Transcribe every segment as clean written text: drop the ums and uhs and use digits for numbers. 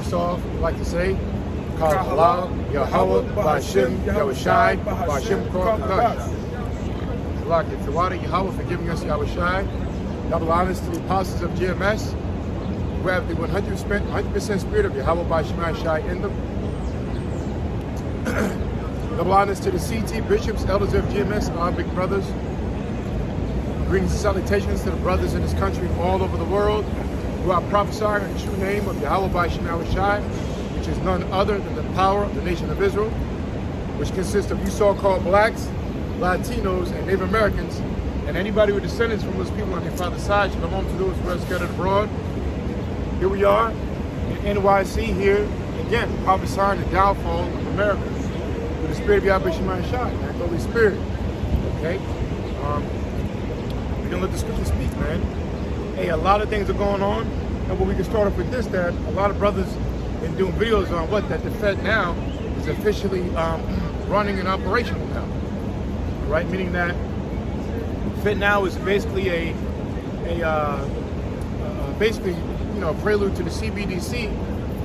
First off, I'd like to say, Kal Halal, Yahweh, Ba'Shem, Yahushai, Ba'Shem Kor Kadosh. Salak, it's the water, Yahweh, for giving us Yahushai. Double honors to the apostles of GMS, who have the 100% spirit of Yahweh, Ba'Shem Yahushai in them. Double honors to the CT bishops, elders of GMS, our big brothers. Greetings and salutations to the brothers in this country and all over the world who are prophesying in the true name of Yahweh Ba'Shem Yahushai, which is none other than the power of the nation of Israel, which consists of you so-called blacks, Latinos, and Native Americans, and anybody with descendants from those people on their father's side. Shalom to those who are scattered abroad. Here we are in NYC here, again, prophesying the downfall of America with the spirit of Yahweh Ba'Shem Yahushai, the Holy Spirit. Okay? We're going to let the scripture speak, man. Hey, a lot of things are going on, and what we can start off with this, that a lot of brothers been doing videos on that the Fed now is officially running and operational now, right? Meaning that Fed now is basically a prelude to the CBDC,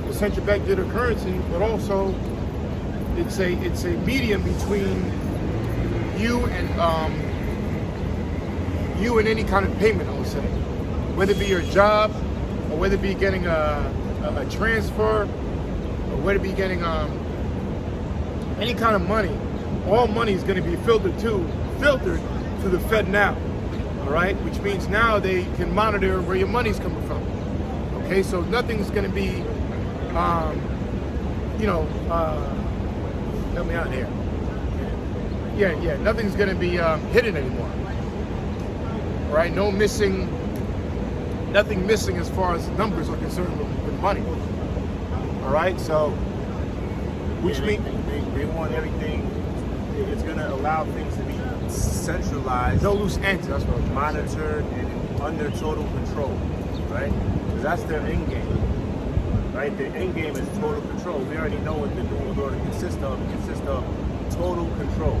the central bank digital currency, but also it's a medium between you and any kind of payment, I would say, whether it be your job or whether it be getting a transfer, or whether it be getting any kind of money. All money is going to be filtered to the Fed now, all right? Which means now they can monitor where your money's coming from. Okay, so nothing's going to be, help me out here. Yeah, nothing's going to be hidden anymore. All right, nothing missing as far as numbers are concerned with money. All right, so which means they want everything. It's going to allow things to be centralized, no loose ends. That's what I'm monitored and under total control, right? Because that's their end game, right? Their end game is total control. We already know what the New World Order consists of. It consists of total control,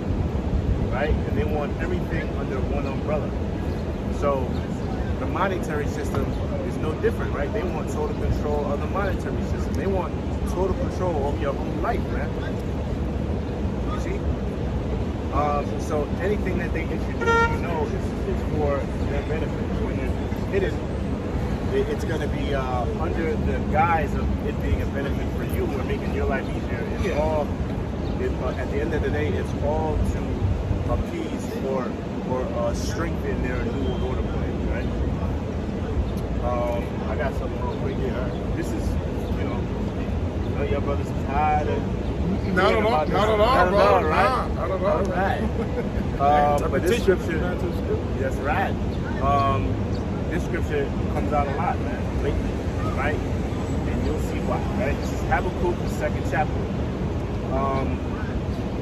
right? And they want everything under one umbrella. So the monetary system is no different, right? They want total control of the monetary system. They want total control of your whole life, man. You see? So anything that they introduce, is for their benefit. It's going to be under the guise of it being a benefit for you or making your life easier. It's all, at the end of the day, it's all to appease or strengthen their New World Order plans, right? I got something real quick here. This is, your brothers is tired of... Not at all, bro. Right? Not at all. Right. But this scripture... That's right. This scripture comes out a lot, man, lately, right? And you'll see why, right? This is Habakkuk, the 2nd chapter.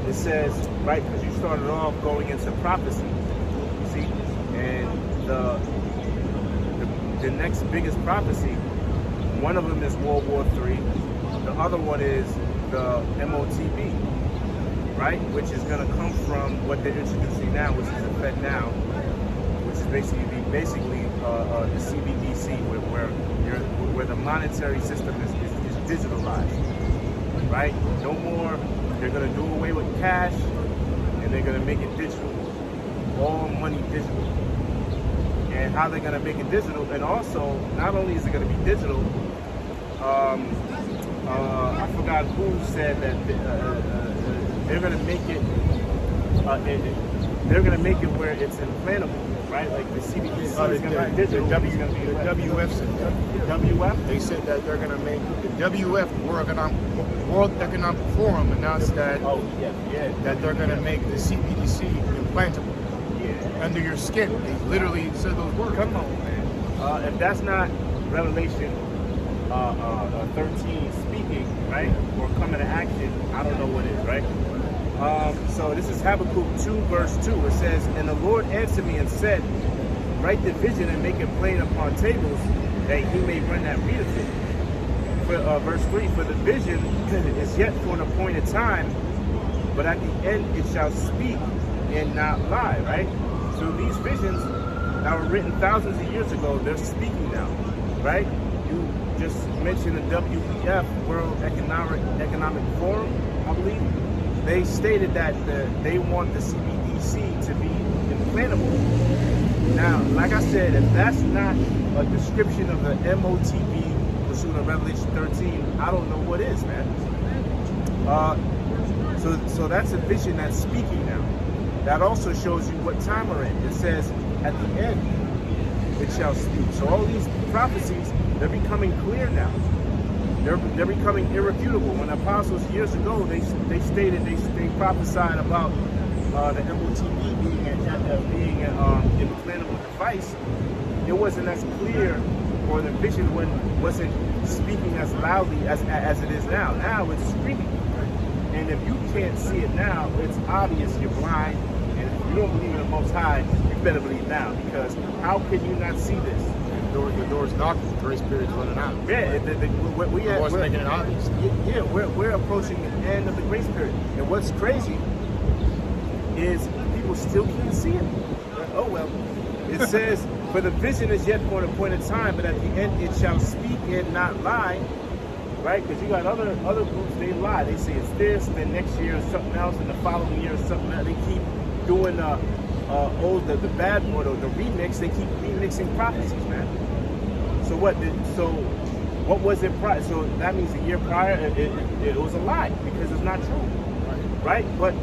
It says, right, because you started off going into prophecy, you see? And the next biggest prophecy, one of them is World War III. The other one is the M.O.T.B, right? Which is going to come from what they're introducing now, which is the Fed now, which is basically the CBDC, where the monetary system is digitalized, right? No more. They're going to do away with cash, and they're going to make it digital. All money digital. And how they're going to make it digital, and also, not only is it going to be digital, I forgot who said that they're going to make it. They're going to make it where it's implantable, right? Like the CBDC is going to be digital. The WF said that. The WF? They said that they're going to make the WF World Economic Forum announced that that they're going to make the CBDC implantable under your skin. They literally said those words. Come on, man. If that's not Revelation 13 speaking, right, or coming to action, I don't know what is, right? So this is Habakkuk 2, verse 2. It says, "And the Lord answered me and said, write the vision and make it plain upon tables, that he may run that readeth it." For, verse 3, "For the vision is yet for an appointed time, but at the end it shall speak and not lie," right? So these visions that were written thousands of years ago, they're speaking now, right? You just mentioned the WEF, World Economic Forum, I believe. They stated that they want the CBDC to be implantable. Now, like I said, if that's not a description of the M.O.T.B. pursuit of Revelation 13, I don't know what is, man. So that's a vision that's speaking now. That also shows you what time we're in. It says, at the end, it shall speak. So all these prophecies, they're becoming clear now. They're becoming irrefutable. When the apostles years ago, they stated, they prophesied about the M.O.T.B. being an implantable device. It wasn't as clear, or the vision wasn't speaking as loudly as it is now. Now it's screaming. And if you can't see it now, it's obvious you're blind. And if you don't believe in the Most High, you better believe now. Because how can you not see this? The door's knocking, the grace period's running out. Yeah, we're making it obvious. Yeah, we're approaching the end of the grace period. And what's crazy is people still can't see it. Oh well. It says, for the vision is yet for an appointed time, but at the end it shall speak and not lie. Right? Because you got other groups, they lie. They say it's this, then next year is something else, and the following year is something else. They keep doing the bad or the remix. They keep remixing prophecies, man. So what was it prior? So that means the year prior it was a lie because it's not true, right? But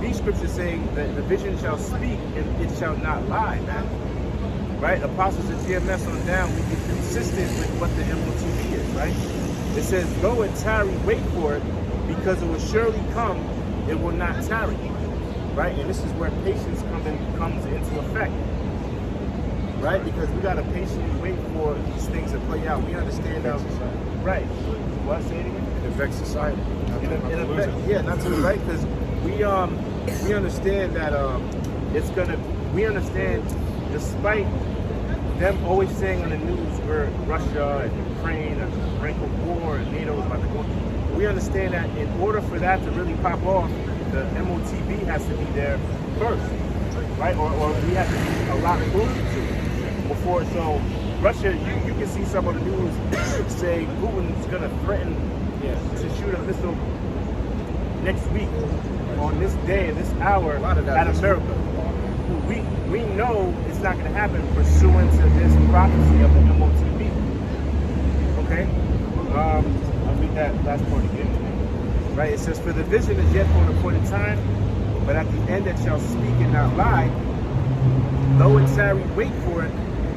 these scriptures saying that the vision shall speak and it shall not lie, man. Right? Apostles of GMS on down, we be consistent with what the M.O.T.B. is, right? It says, go and tarry, wait for it, because it will surely come, it will not tarry. Right? And this is where patience comes into effect. Right? Because we gotta patiently wait for these things to play out. We understand now. Right. What? Say it again? It affects society. Not to right, because we understand that we understand, despite them always saying on the news where Russia and Ukraine and the brink of war and NATO is about to go, we understand that in order for that to really pop off, the M.O.T.B. has to be there first, right? Or we have to be a lot closer to it before. So Russia, you can see some of the news say Putin's going to threaten to shoot a missile next week on this day and this hour at America. We know it's not going to happen pursuant to this prophecy of the M.O.T.B. Okay? I'll read that last part again. Right? It says, for the vision is yet for an appointed time, but at the end it shall speak and not lie. Though it tarry, wait for it,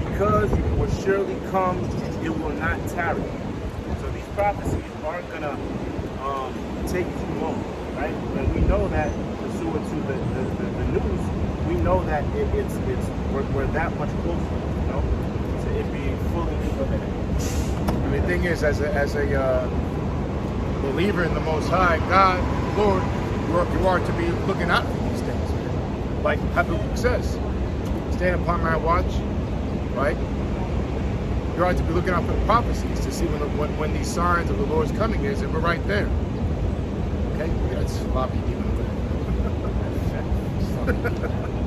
because it will surely come, it will not tarry. So these prophecies aren't going to take too long, right? But we know that pursuant to the news, we know that we're that much closer, you know, to it being fully implemented. I mean, the thing is, as a believer in the Most High, God, Lord, you are to be looking out for these things. Like Habakkuk says, stand upon my watch, right? You are to be looking out for the prophecies to see when these signs of the Lord's coming is, and we're right there. Okay? Look at that sloppy demon.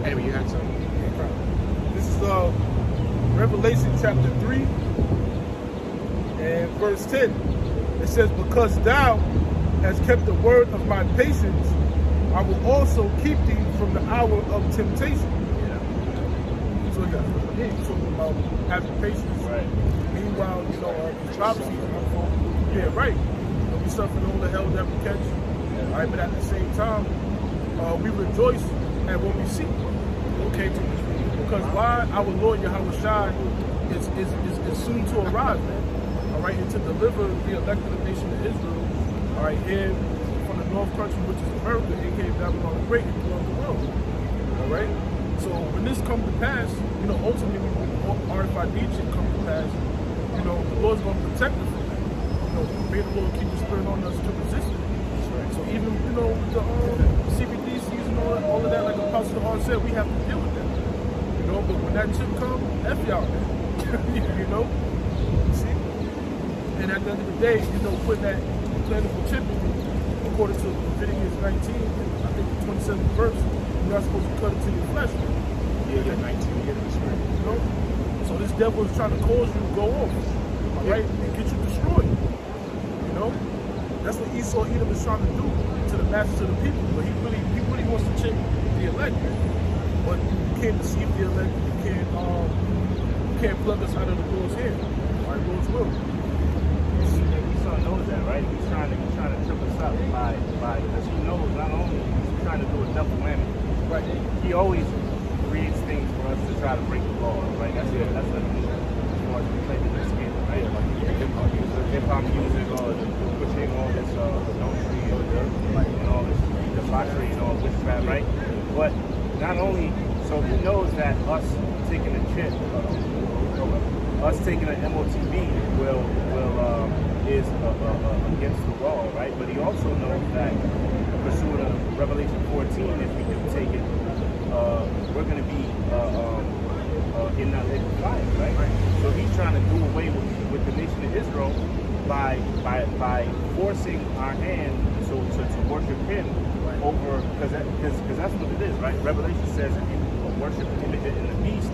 Anyway, you had something. This is Revelation chapter 3 and verse 10. It says, because thou hast kept the word of my patience, I will also keep thee from the hour of temptation. So he's talking about having patience. Right. Meanwhile, these prophecies unfold. Yeah, right. We suffering all the hell that we catch. All right, but at the same time, we rejoice at what we see. Okay, because why our Lord Yahweh Shai is soon to arrive, man. All right, and to deliver the elected nation of Israel. All right, here from the North Country, which is America, aka Babylon the Great, and throughout the world. All right. So when this comes to pass, ultimately when RFID should come to pass, the Lord's going to protect us from that. May the Lord keep the spirit on us to resist it. Right. So even the CBDCs and all of that, like Apostle Hart said, we have to deal with that. But when that chip comes, F y'all, man. See? And at the end of the day, putting that implantable chip in you, according to Leviticus 19, I think the 27th verse, you're not supposed to cut it to your flesh. Yeah, 19, yeah, that's right. So this devil is trying to cause you to go off. all right, and get you destroyed. You know, that's what Esau Edom is trying to do to the masses of the people. But he really wants to check the elect. But you can't deceive the elect. You can't plug us out of the Lord's hand. All right, Lord's will. Esau knows that, right? He's trying to trip us up by because he knows not only he's trying to do a double whammy. Right. He always creates things for us to try to break the law, right? That's what he does. As far as we play the game, right? Like hip hop music, or pushing all this adultery, and all this debauchery and all this crap, right? But not only, so he knows that us taking a chip, us taking an M.O.T.B is against the law, right? But he also knows that pursuing of Revelation 14, if we do take it, we're going to be in that lake of fire, right? So he's trying to do away with the nation of Israel by forcing our hand to worship him over, because that's what it is, right? Revelation says if you worship the image in the beast,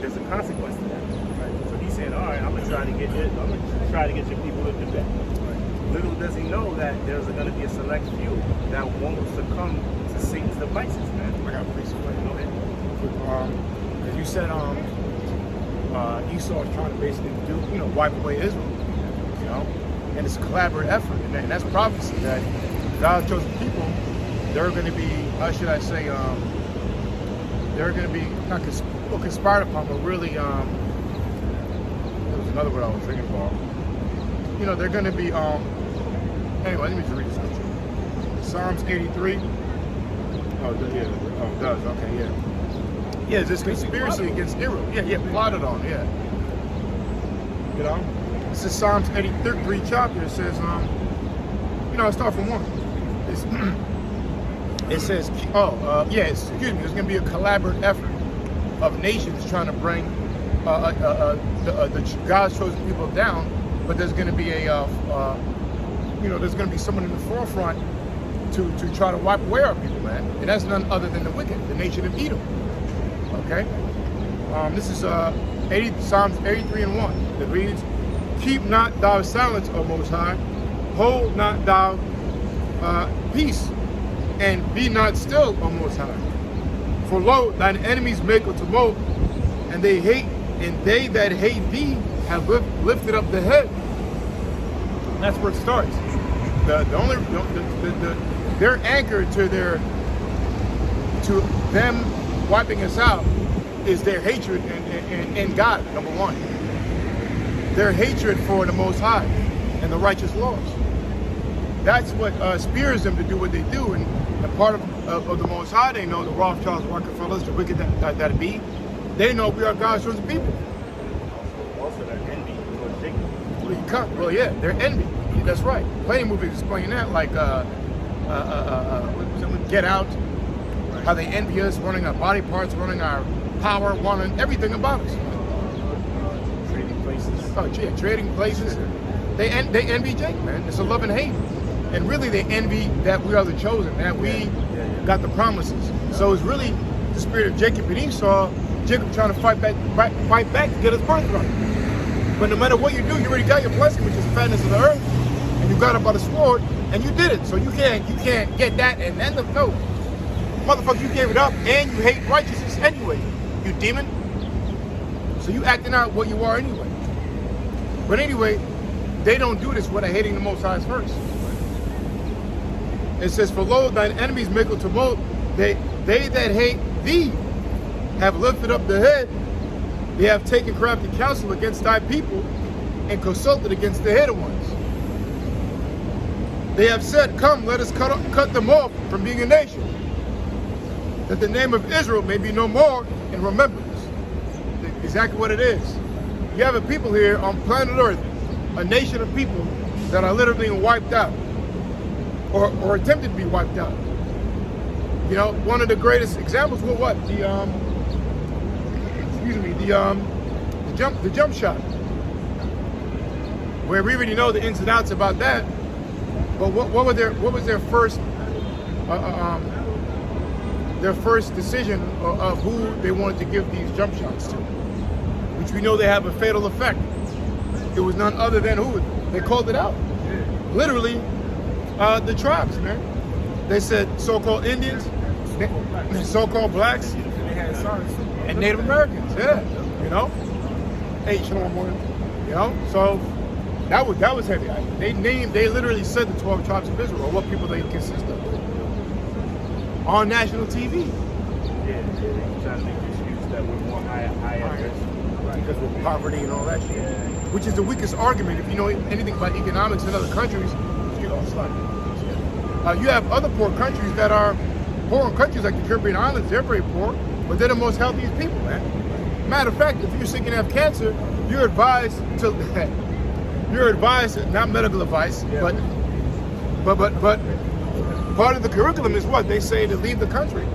there's a consequence to that. Right? So he's saying, all right, I'm gonna try to get your people to do that. Right? Little does he know that there's going to be a select few that won't succumb to Satan's devices, man. I got a police question. Go ahead. As you said, Esau is trying to basically wipe away Israel, and it's a collaborative effort, and that's prophecy that God's chosen people, they're going to be, how should I say, they're going to be not conspired upon, but really, there was another word I was thinking about. They're going to be, anyway, let me just read the scripture. Psalms 83. Oh, yeah. Oh, it does. Okay, yeah. Yeah, it's this conspiracy against Israel. Yeah, plotted on, yeah. This is Psalms 83 chapter. It says, I'll start from 1. It says, excuse me, there's going to be a collaborative effort of nations trying to bring the God's chosen people down, but there's going to be there's going to be someone in the forefront to try to wipe away our people, man. And that's none other than the wicked, the nation of Edom. Okay? This is Psalms 83 and 1. It reads, "Keep not thou silence, O Most High, hold not thou peace, and be not still, O Most High. For lo, thine enemies make a tumult, and they that hate thee have lifted up the head." And that's where it starts. Their anchor to them wiping us out is their hatred in God, number one. Their hatred for the Most High and the righteous laws. That's what spears them to do what they do. And part of the Most High, they know the Rothschilds, Rockefellers, the wicked that be. They know we are God's chosen people. Also, that envy. Well, yeah, they're envy. That's right. Plenty of movies explain that, like Get Out, how they envy us, running our body parts, running our power, wanting everything about us. Trading places. Oh, yeah, trading places. They envy Jake, man. It's a love and hate. And really, they envy that we are the chosen, man. We got the promises. So it's really the spirit of Jacob and Esau. Jacob trying to fight back to get his birthright. But no matter what you do, you already got your blessing, which is the fatness of the earth, and you got it by the sword, and you did it. So you can't get that and end up. No, motherfucker, you gave it up, and you hate righteousness anyway, you demon. So you acting out what you are anyway. But anyway, they don't do this without hating the Most High first. It says, "For lo, thine enemies make a tumult, they that hate thee have lifted up the head. They have taken crafty counsel against thy people, and consulted against the hidden ones. They have said, Come, let us cut them off from being a nation, that the name of Israel may be no more in remembrance." Exactly what it is. You have a people here on planet Earth, a nation of people that are literally being wiped out, or attempted to be wiped out. One of the greatest examples was what? The jump shot, where we already know the ins and outs about that. But what was their first decision of who they wanted to give these jump shots to, which we know they have a fatal effect. it was none other than who? They called it out. Literally, the tribes, man. They said so-called Indians, so-called blacks, And they had signs. and Native Americans. Yeah, you know. Hey, shalom, morning. You know, so that was heavy. They literally said the 12 tribes of Israel, or what people they consist of, on national TV. Yeah, they trying to make the excuse that we're more high risk. Because of poverty and all that shit. Which is the weakest argument. If you know anything about economics in other countries, you have other poor countries that are poor countries like the Caribbean islands. They're very poor, but they're the most healthiest people, man. Matter of fact, if you're sick and have cancer, you're advised to not medical advice, but part of the curriculum is what they say to leave the country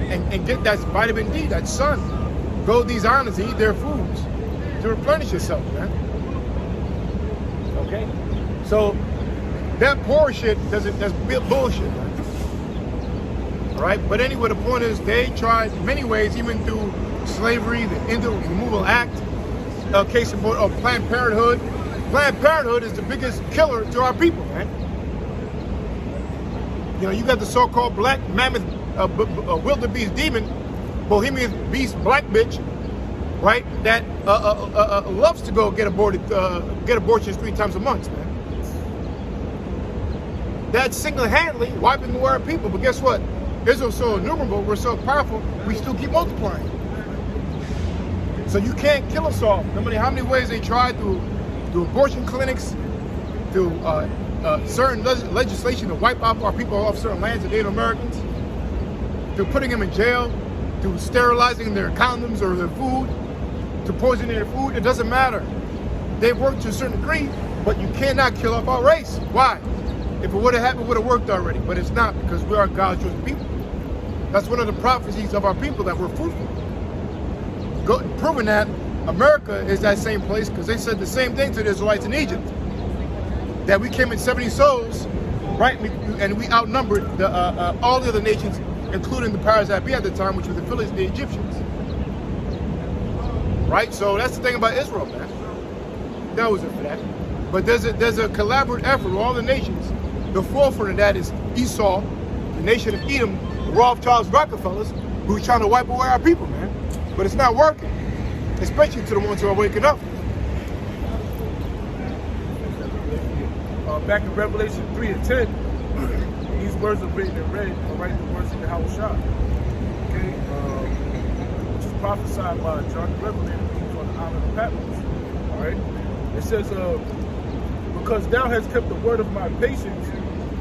and get that vitamin D, that sun. Go to these islands and eat their foods to replenish yourself, man. Okay? So that poor shit that's bullshit, man. All right? But anyway, the point is they tried in many ways, even through slavery, the Indian Removal Act, case in point of Planned Parenthood. Planned Parenthood is the biggest killer to our people, man. You know, you got the so-called black mammoth, wildebeest demon, Bohemian beast black bitch, right? That loves to go get abortions 3 times a month, man. That's single-handedly wiping away our people. But guess what? Israel's so innumerable, we're so powerful, we still keep multiplying. So you can't kill us all. No matter how many ways they tried through abortion clinics, through certain legislation to wipe out our people off certain lands of Native Americans, through putting them in jail, to sterilizing their condoms or their food, to poisoning their food. It doesn't matter. They work to a certain degree, but you cannot kill off our race. Why? If it would have happened, it would have worked already. But it's not, because we are God's chosen people. That's one of the prophecies of our people, that we're fruitful. Proving that America is that same place, because they said the same thing to the Israelites in Egypt. That we came in 70 souls, right? And we outnumbered all the other nations, including the powers that be at the time, which were the Phillies, the Egyptians. Right? So that's the thing about Israel, man. That was it for that. But there's a collaborative effort with all the nations. The forefront of that is Esau, the nation of Edom, Rothschilds, Rockefellers, who's trying to wipe away our people, man. But it's not working, especially to the ones who are waking up. Back in Revelation 3:10, these words are written in red, are right, the words of the House Shah. Okay? Which is prophesied by John the Revelator, who was on the island of Patmos. Alright? It says, because thou hast kept the word of my patience,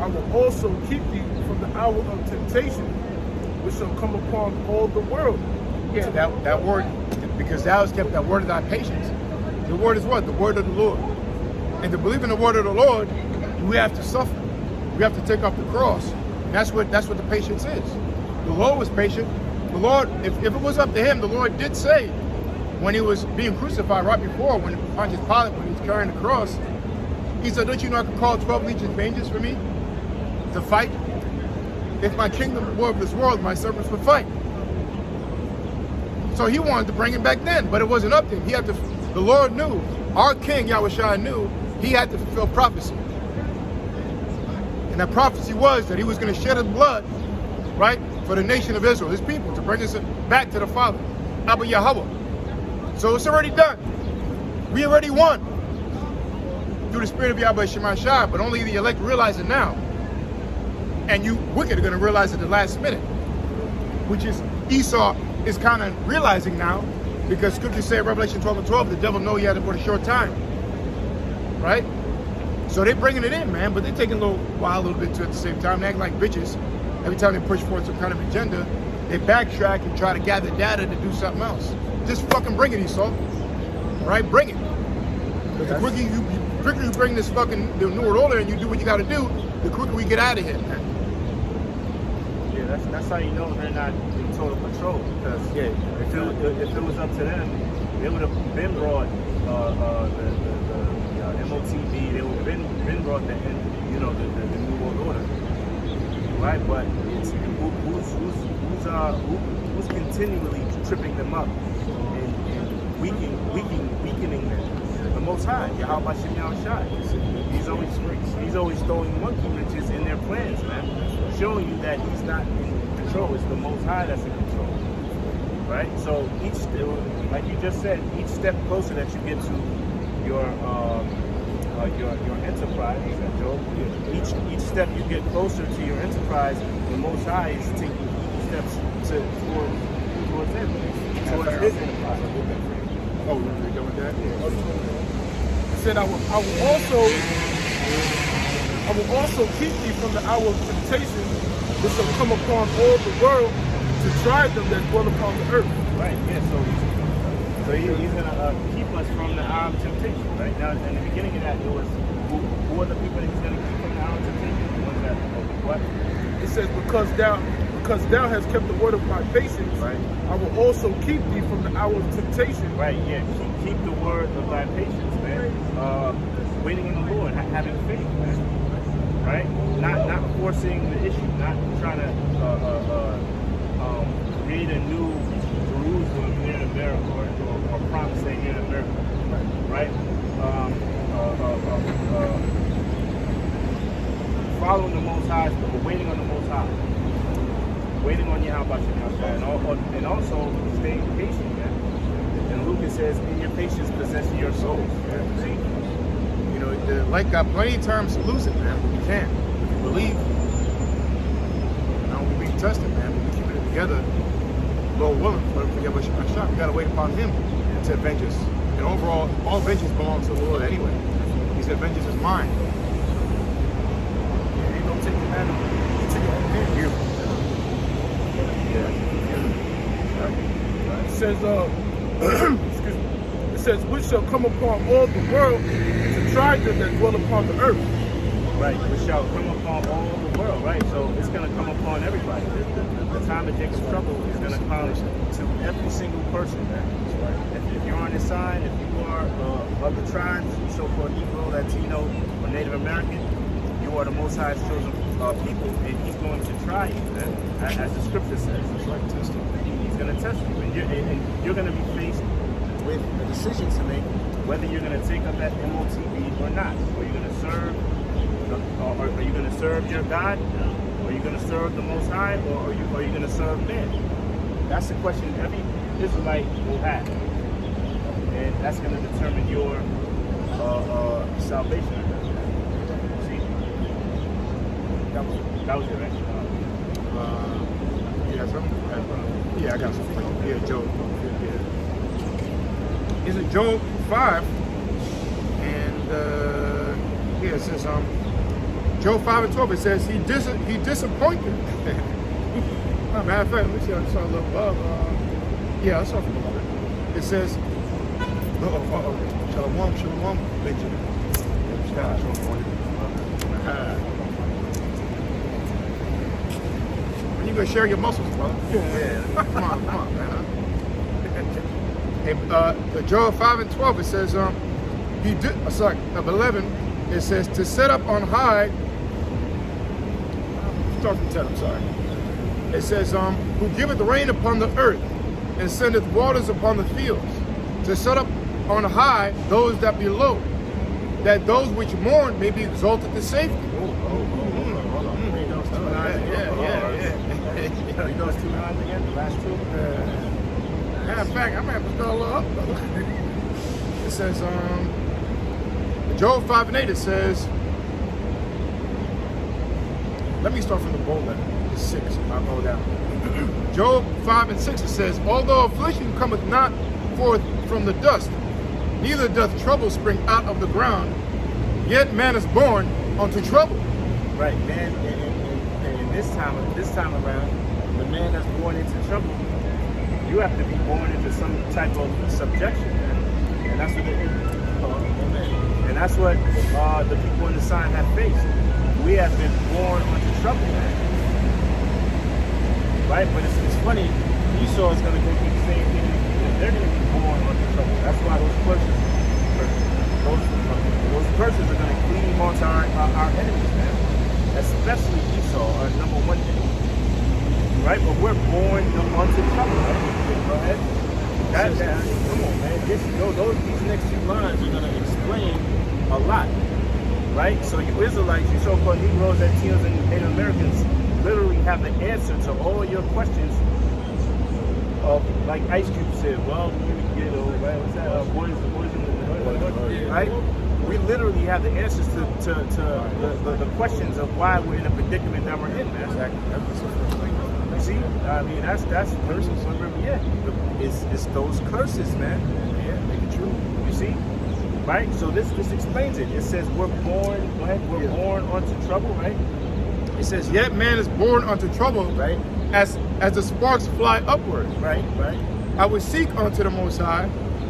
I will also keep thee from the hour of temptation, which shall come upon all the world. Yeah, that word, because thou hast kept that word of thy patience. The word is what? The word of the Lord. And to believe in the word of the Lord, we have to suffer. We have to take up the cross. And that's what the patience is. The Lord was patient. The Lord, if it was up to him, the Lord did say, when he was being crucified right before, when Pontius Pilate, when he was carrying the cross, he said, don't you know I could call 12 legions of angels for me to fight? If my kingdom were of this world, my servants would fight. So he wanted to bring him back then, but it wasn't up to him. The Lord knew, our King Yahushua knew, he had to fulfill prophecy. And that prophecy was that he was going to shed his blood, right, for the nation of Israel, his people, to bring us back to the Father, Abba Yahweh. So it's already done. We already won through the spirit of Yahweh Shema Shai, but only the elect realize it now. And you wicked are going to realize it at the last minute, which is Esau is kind of realizing now, because scriptures say in Revelation 12:12, the devil know he had it for a short time, right? So they're bringing it in, man, but they're taking a while, a little bit too at the same time. They act like bitches. Every time they push forward some kind of agenda, they backtrack and try to gather data to do something else. Just fucking bring it, Esau. Right? Bring it. Because the quicker you bring this fucking the New World Order and you do what you got to do, the quicker we get out of here, man. Yeah, that's how you know they're not in total control. Because if it was up to them, they would have been brought the M.O.T.B. They would have been brought the New World Order, right? But it's who's continually tripping them up and weakening them. The Most High, Yahweh Shem Shai. He's always throwing monkey wrenches in their plans, man. Showing you that he's not in control. It's the Most High that's in control. Right? So like you just said, each step closer that you get to your enterprise, Joe. Each step you get closer to your enterprise, the Most High is taking steps towards him, towards his enterprise. Oh, you're done with that? Yeah. It said, I will also keep thee from the hour of temptation, which shall come upon all the world to try them that dwell upon the earth. Right, yeah, so he's going to keep us from the hour of temptation, right? Now, in the beginning of that, it was, who are the people that he's going to keep from the hour of temptation? The ones that, what? It says, because thou hast kept the word of my patience, right. I will also keep thee from the hour of temptation. Right, yeah, keep the word of thy patience, man. Waiting in the Lord, having faith, man. Right? Not forcing the issue, not trying to create a new Jerusalem here in America or promise it here in America. Right? Following the Most High, but waiting on the Most High. Waiting on Yahweh and also staying patient, man. And Luke it says, in your patience possess your souls. Yeah. See? You know, the light got plenty of times to lose it, man, but we can't. If we believe, you know, we're being tested, man, but we're keeping it together. Lord willing, but if we have a shot, we got to wait upon him to avenge us. And overall, all vengeance belongs to the Lord anyway. He said, vengeance is mine. Yeah, ain't no taking that into your own hands. Beautiful. It says, excuse me. It says, which shall come upon all the world to try them that dwell upon the earth. Right, which shall come upon all the world, right? So it's going to come upon everybody. The time of Jacob's trouble is going to come to every single person, man. If you're on this side, if you are of the tribes, so-called Negro, Latino, or Native American, you are the Most High's chosen people, and he's going to try you, man, as the scripture says. It's like testing. He's going to test you, and you're going to be faced with a decision to make, whether you're going to take up that M.O.T.B or not. Are you going to serve, or are you going to serve your God? Are you going to serve the Most High, or are you going to serve man? That's the question every Israelite will have, and that's going to determine your salvation. See, that was it, right? Yeah, something. Yeah, I got something. Yeah, Job. Yeah. Is it Job 5? And yeah, it says Job 5 and 12. It says he disappointed. Matter of fact, let me see. I saw a little above. Yeah, I saw from above. It says, Shalom, Benjamin. You gonna share your muscles, brother? Yeah. Come on, man. Hey, Job 5 and 12. It says, of 11. It says to set up on high. Start from 10. I'm sorry. It says, who giveth rain upon the earth and sendeth waters upon the fields, to set up on high those that be low, that those which mourn may be exalted to safety. Read those 2 lines again, the last 2. Matter of fact, I'm gonna have to throw a little up. It says, Job 5 and 8. It says, let me start from the bold letter. 6. I'll go down. Job 5 and 6. It says, although affliction cometh not forth from the dust, neither doth trouble spring out of the ground, yet man is born unto trouble. Right, man. And this time around, the man that's born into trouble, you have to be born into some type of subjection, man. And that's what it is. And that's what the people in the sign have faced. We have been born into trouble, man. Right? But it's funny, Esau is going to go through the same thing. They're going to be born into trouble. That's why those curses are going to cleave onto our enemies, man. Especially Esau, our number one enemy. Right? But we're born onto trouble. Right? Go ahead. Come on, man. These next few lines are going to explain a lot, right? So you Israelites, you so-called Negroes, Latinos, and Native Americans literally have the answer to all your questions. Like Ice Cube said, well, you know, right? What's that? Boys in the hood, right? We literally have the answers to the questions of why we're in a predicament that we're in, man. You see, I mean, that's curses. Yeah, it's those curses, man. Yeah, make it true. You see, right? So this explains it. It says we're born. We're born unto trouble, right? It says, yet man is born unto trouble, right? As the sparks fly upward. Right. I would seek unto the Most High,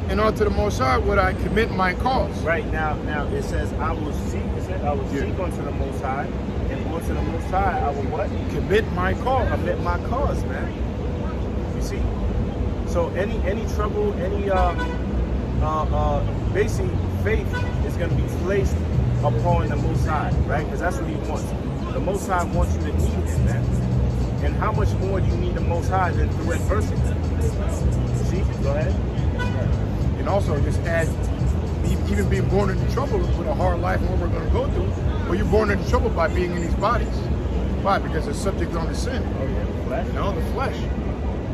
and unto the Most High would I commit my cause. Right now it says I will seek. It says I will seek unto the Most High, and unto the Most High I will what? Commit my cause. Commit my cause, man. You see? So any trouble, any basic faith is going to be placed upon the Most High, right? Because that's what He wants. The Most High wants you to need Him, man. And how much more do you need the Most High than through adversity? See? Go ahead. And also just add, even being born into trouble with a hard life and what we're going to go through, well, you're born into trouble by being in these bodies. Why? Because it's subject unto sin. Oh yeah, flesh. You know, the flesh.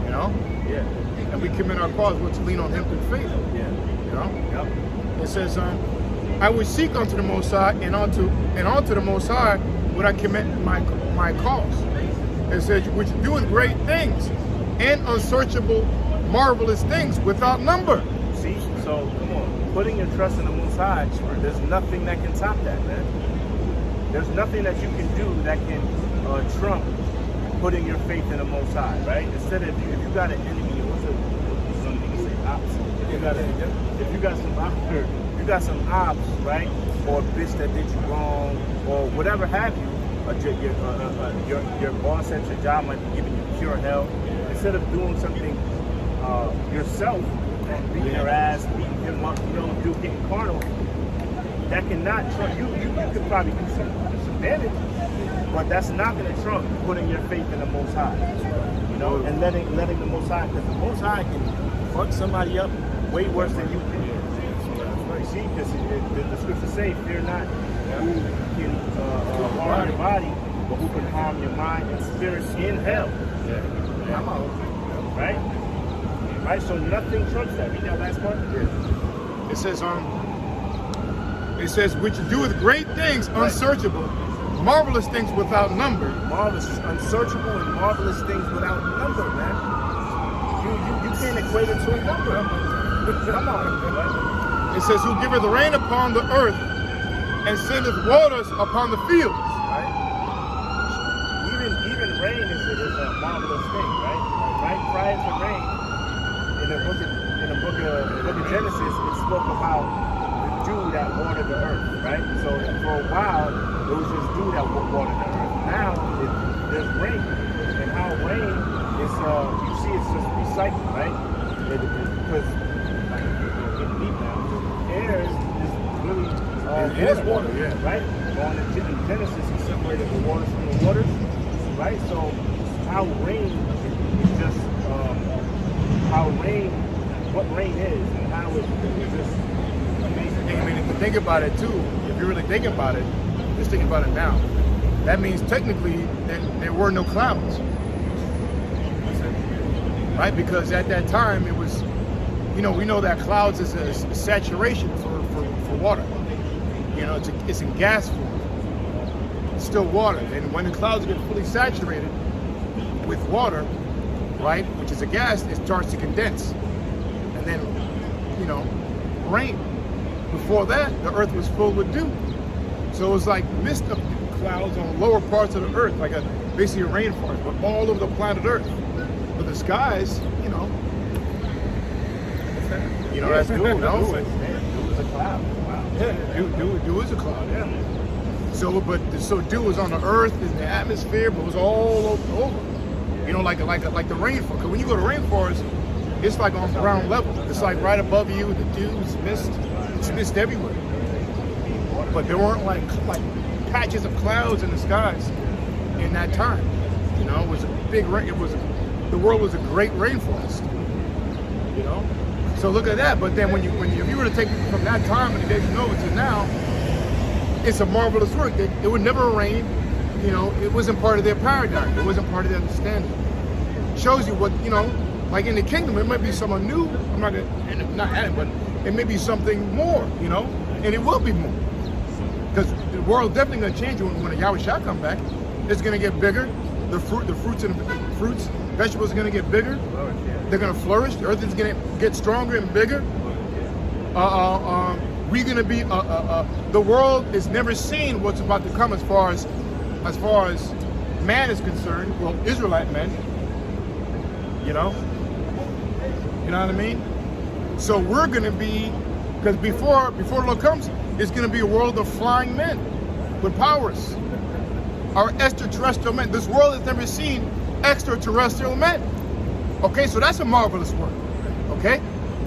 You know? Yeah. And we commit our cause to lean on Him through faith. Yeah. You know? Yep. It says, I will seek unto the Most High, and unto the Most High would I commit my cause. It says, which doing great things and unsearchable, marvelous things without number. See, so come on, putting your trust in the Most High, there's nothing that can top that, man. There's nothing that you can do that can trump putting your faith in the Most High, right? Instead of if you got an enemy, some niggas say ops. If you got some ops, right, or a bitch that did you wrong, or whatever have you, your boss at your job might be giving you pure hell. Instead of doing something yourself, beating your ass, beating him up, getting carnal, that cannot trump you. You could probably do some damage, but that's not going to trump putting your faith in the Most High, and letting the Most High, because the Most High can fuck somebody up way worse than you can. You see, because the scriptures say, "Fear not who can harm your body, but who can harm your mind and spirit in hell." Right? Right? So nothing trumps that. Read that last part. It says, which doeth great things, unsearchable, marvelous things without number. Marvelous, unsearchable, and marvelous things without number, man. You can't equate it to a number. Come on, man. It says, who giveth rain upon the earth and sendeth waters upon the fields. Right? Even rain is a marvelous thing, right? Right? Prior to rain, in the book of Genesis, it spoke about the dew that watered the earth, right? So for a while, it was just dew that watered the earth. Now there's rain, and how rain is, you see, it's just recycled, right? Because like getting deep now, air is really it is water, yeah. Right? In Genesis, he separated the waters from the waters, right? So how rain is just what rain is, and how it is just amazing. I mean, if you think about it too, if you really think about it, just think about it now. That means technically that there were no clouds, right? Because at that time it was, we know that clouds is a saturation for water. It's in gas form. It's still water. And when the clouds get fully saturated with water, right, which is a gas, it starts to condense. And then, rain. Before that, the earth was filled with dew. So it was like mist of clouds on lower parts of the earth, like basically a rainforest, but all over the planet Earth. But the skies, that's dew, no? Dew is a cloud. Wow. Yeah, dew is a cloud, yeah. So dew was on the earth, in the atmosphere, but it was all over. Like the rainforest. Because when you go to rainforest, it's like on ground level. It's like right above you, the dew's mist. It's mist everywhere. But there weren't like patches of clouds in the skies in that time. It was a big rain. The world was a great rainforest. You know. So look at that. But then if you were to take it from that time in the days of Noah to now, it's a marvelous work. It would never rain. You know, it wasn't part of their paradigm. It wasn't part of their understanding. Shows you what, you know, like in the kingdom, it might be someone new. I'm not gonna, not add it, but it may be something more, you know, and it will be more. Because the world definitely gonna change when the Yahweh shall come back. It's gonna get bigger. The fruits, vegetables are gonna get bigger. They're gonna flourish. The earth is gonna get stronger and bigger. We're gonna be. The world is never seen what's about to come as far as man is concerned. Well, Israelite men. You know what I mean? So we're gonna be, because before the Lord comes, it's gonna be a world of flying men with powers. Our extraterrestrial men. This world has never seen extraterrestrial men. Okay, so that's a marvelous work. Okay,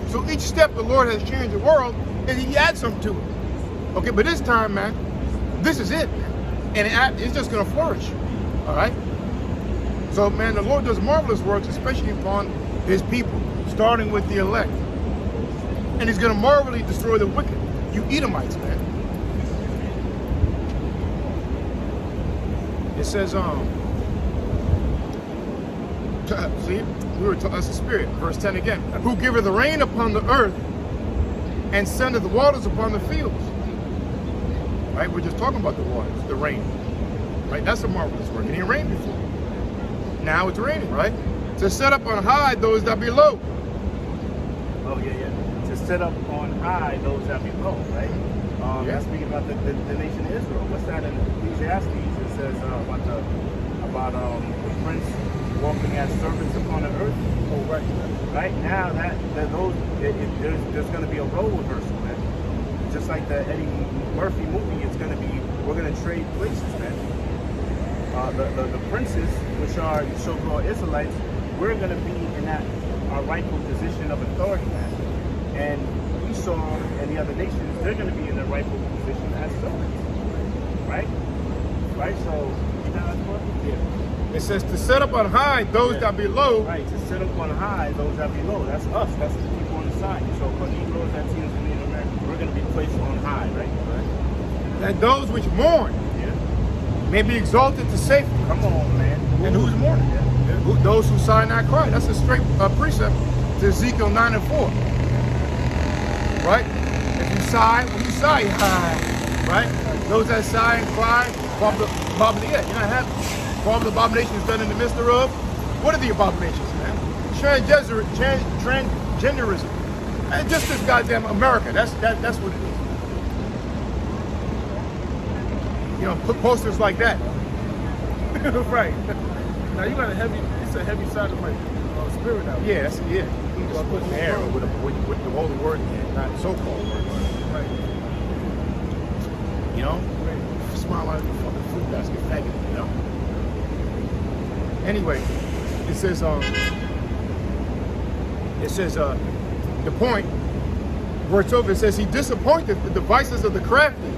so each step the Lord has changed the world, and He adds something to it. Okay, but this time, man, this is it, and it's just gonna flourish. All right. So, man, the Lord does marvelous works, especially upon His people, starting with the elect. And He's going to marvelously destroy the wicked. You Edomites, man. It says, see, that's the Spirit. Verse 10 again. Who giveth the rain upon the earth and sendeth the waters upon the fields. Right? We're just talking about the waters, the rain. Right? That's a marvelous work. It didn't rain before. Now it's raining, right? To set up on high those that be low. Oh, yeah. To set up on high those that be low, right? That's speaking about the nation of Israel. What's that in Ecclesiastes? It says about the prince walking as servants upon the earth. Oh, right. Right now, there's going to be a role reversal, man. Just like the Eddie Murphy movie, we're going to trade places, man. The princes, which are so-called Israelites, we're going to be in our rightful position of authority, man. And Esau and the other nations, they're going to be in their rightful position as servants, right? Right. So, you know that's what? Yeah. It says to set up on high those that be low. Right. To set up on high those that be low. That's us. That's the people on the side. So for Negroes, that's in America. We're going to be placed on high, right? Right. That those which mourn. May be exalted to safety. Come on, man. And who's mourning? Yeah. Those who sigh and not cry. That's a straight precept to Ezekiel 9 and 4. Right? If you sigh, when you sigh, you high. Right? Those that sigh and cry, you're not happy. For all the abominations done in the midst thereof. What are the abominations, man? Transgenderism. And just this goddamn America. That's what it is. You know, put posters like that. Right. Now you got it's a heavy side of my spirit out. Yeah, yeah. You just put there with the holy word in there, not so-called word. Right. You know? Right. Smile out of the fucking fruit basket, faggot, you know? Anyway, it says, the point, verse over, it says, He disappointed the devices of the crafty,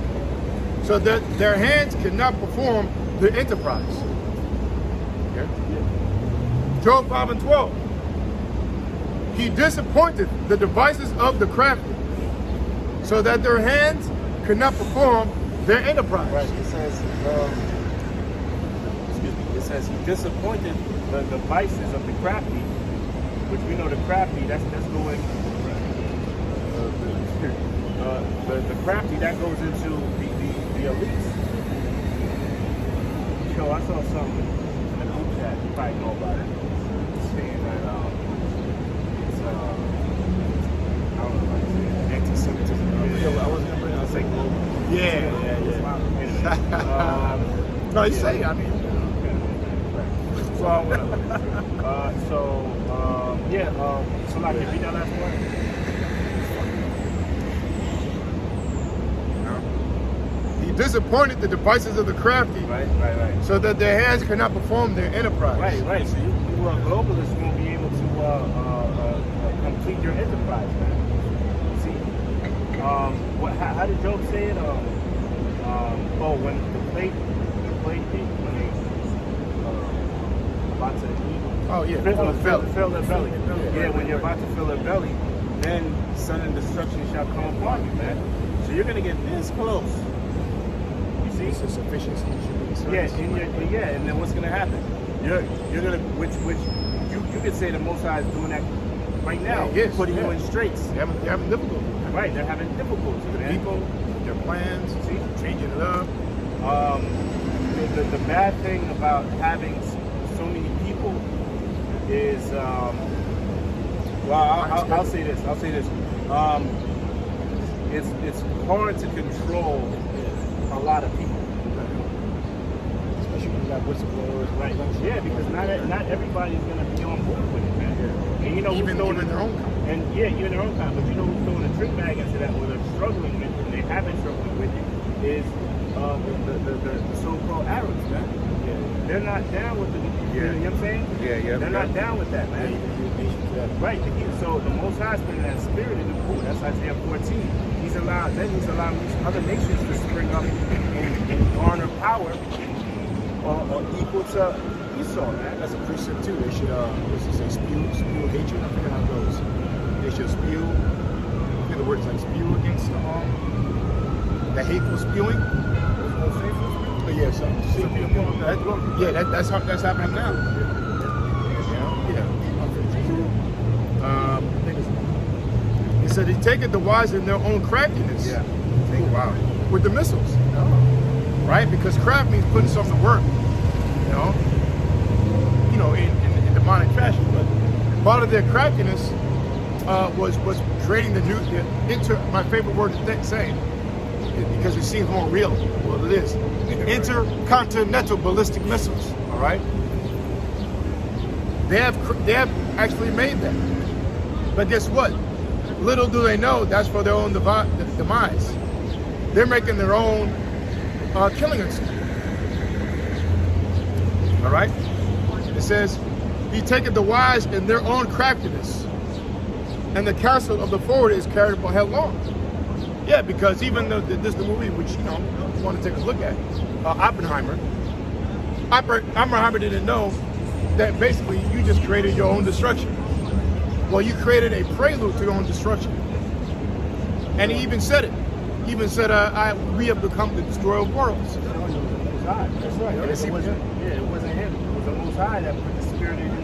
so that their hands cannot perform the enterprise. Okay? Job 5 and 12. He disappointed the devices of the crafty, so that their hands could not perform their enterprise. Right. It says, it says he disappointed the devices of the crafty, which we know the crafty. That's going. The crafty that goes into the elites. Yo, I saw something in the group chat. You probably know about it. Saying that it's I don't know how to say it. Anti-Semitism. I wasn't gonna bring it up. Say Yeah. No, you say. I mean. Well, whatever. So like, if you done that one. He disappointed the devices of the crafty, Right. so that their hands cannot perform their enterprise. Right. So you globalists won't be able to complete your enterprise, man. See, how did Job say it? When the plate came, when they about to eat. Oh, yeah, fill the belly. Fill the belly. Yeah. Yeah, when you're about to fill the belly, then sudden destruction shall come upon you, man. So you're gonna get this close. You see? It's a sufficiency. Yeah, and then what's gonna happen? You're gonna which you could say the Most High is doing that right now, putting you in straits. They're having difficulty. Right, they're having difficulty. The Man. people, their plans, See? changing it up. The bad thing about having so many people is, I'll say this. It's hard to control a lot of people. Especially when you got whistleblowers. Right. Yeah, because not everybody's gonna be on board with it, man. Yeah. And you know even who's in their own country. And yeah, even their own time. But you know who's throwing a trick bag into that, or they're struggling with, and they have been struggling with it, is the so-called Arabs, man. Yeah. They're not down with the, you know what I'm saying? Yeah. They're not down with that, man. Right. So the Most High is putting that spirit in the pool. That's Isaiah 14. He's allowing these other nations to spring up and garner power equal to Esau, man. That's a precept too. They should, what's it say, spew hatred. I forget how it goes. They should spew. I think the word is like spew against the hateful spewing. But yeah, that's happening now. He said he taketh the wise in their own craftiness. Yeah. Oh, wow. With the missiles. Right? Because craft means putting something to work. In demonic fashion. But part of their craftiness was creating my favorite word to say, because it seems more real. Well, it is. Intercontinental ballistic missiles. All right? They have actually made that. But guess what? Little do they know that's for their own demise. They're making their own killing instinct. All right? It says, he taketh the wise in their own craftiness, and the counsel of the forward is carried upon headlong. Yeah, because even though this is the movie, which, you want to take a look at, Oppenheimer didn't know that basically you just created your own destruction. Well, you created a prelude to your own destruction. And he even said it. He even said, we have become the destroyer of worlds. That's right. It wasn't him. It was the Most High that put the spirit in the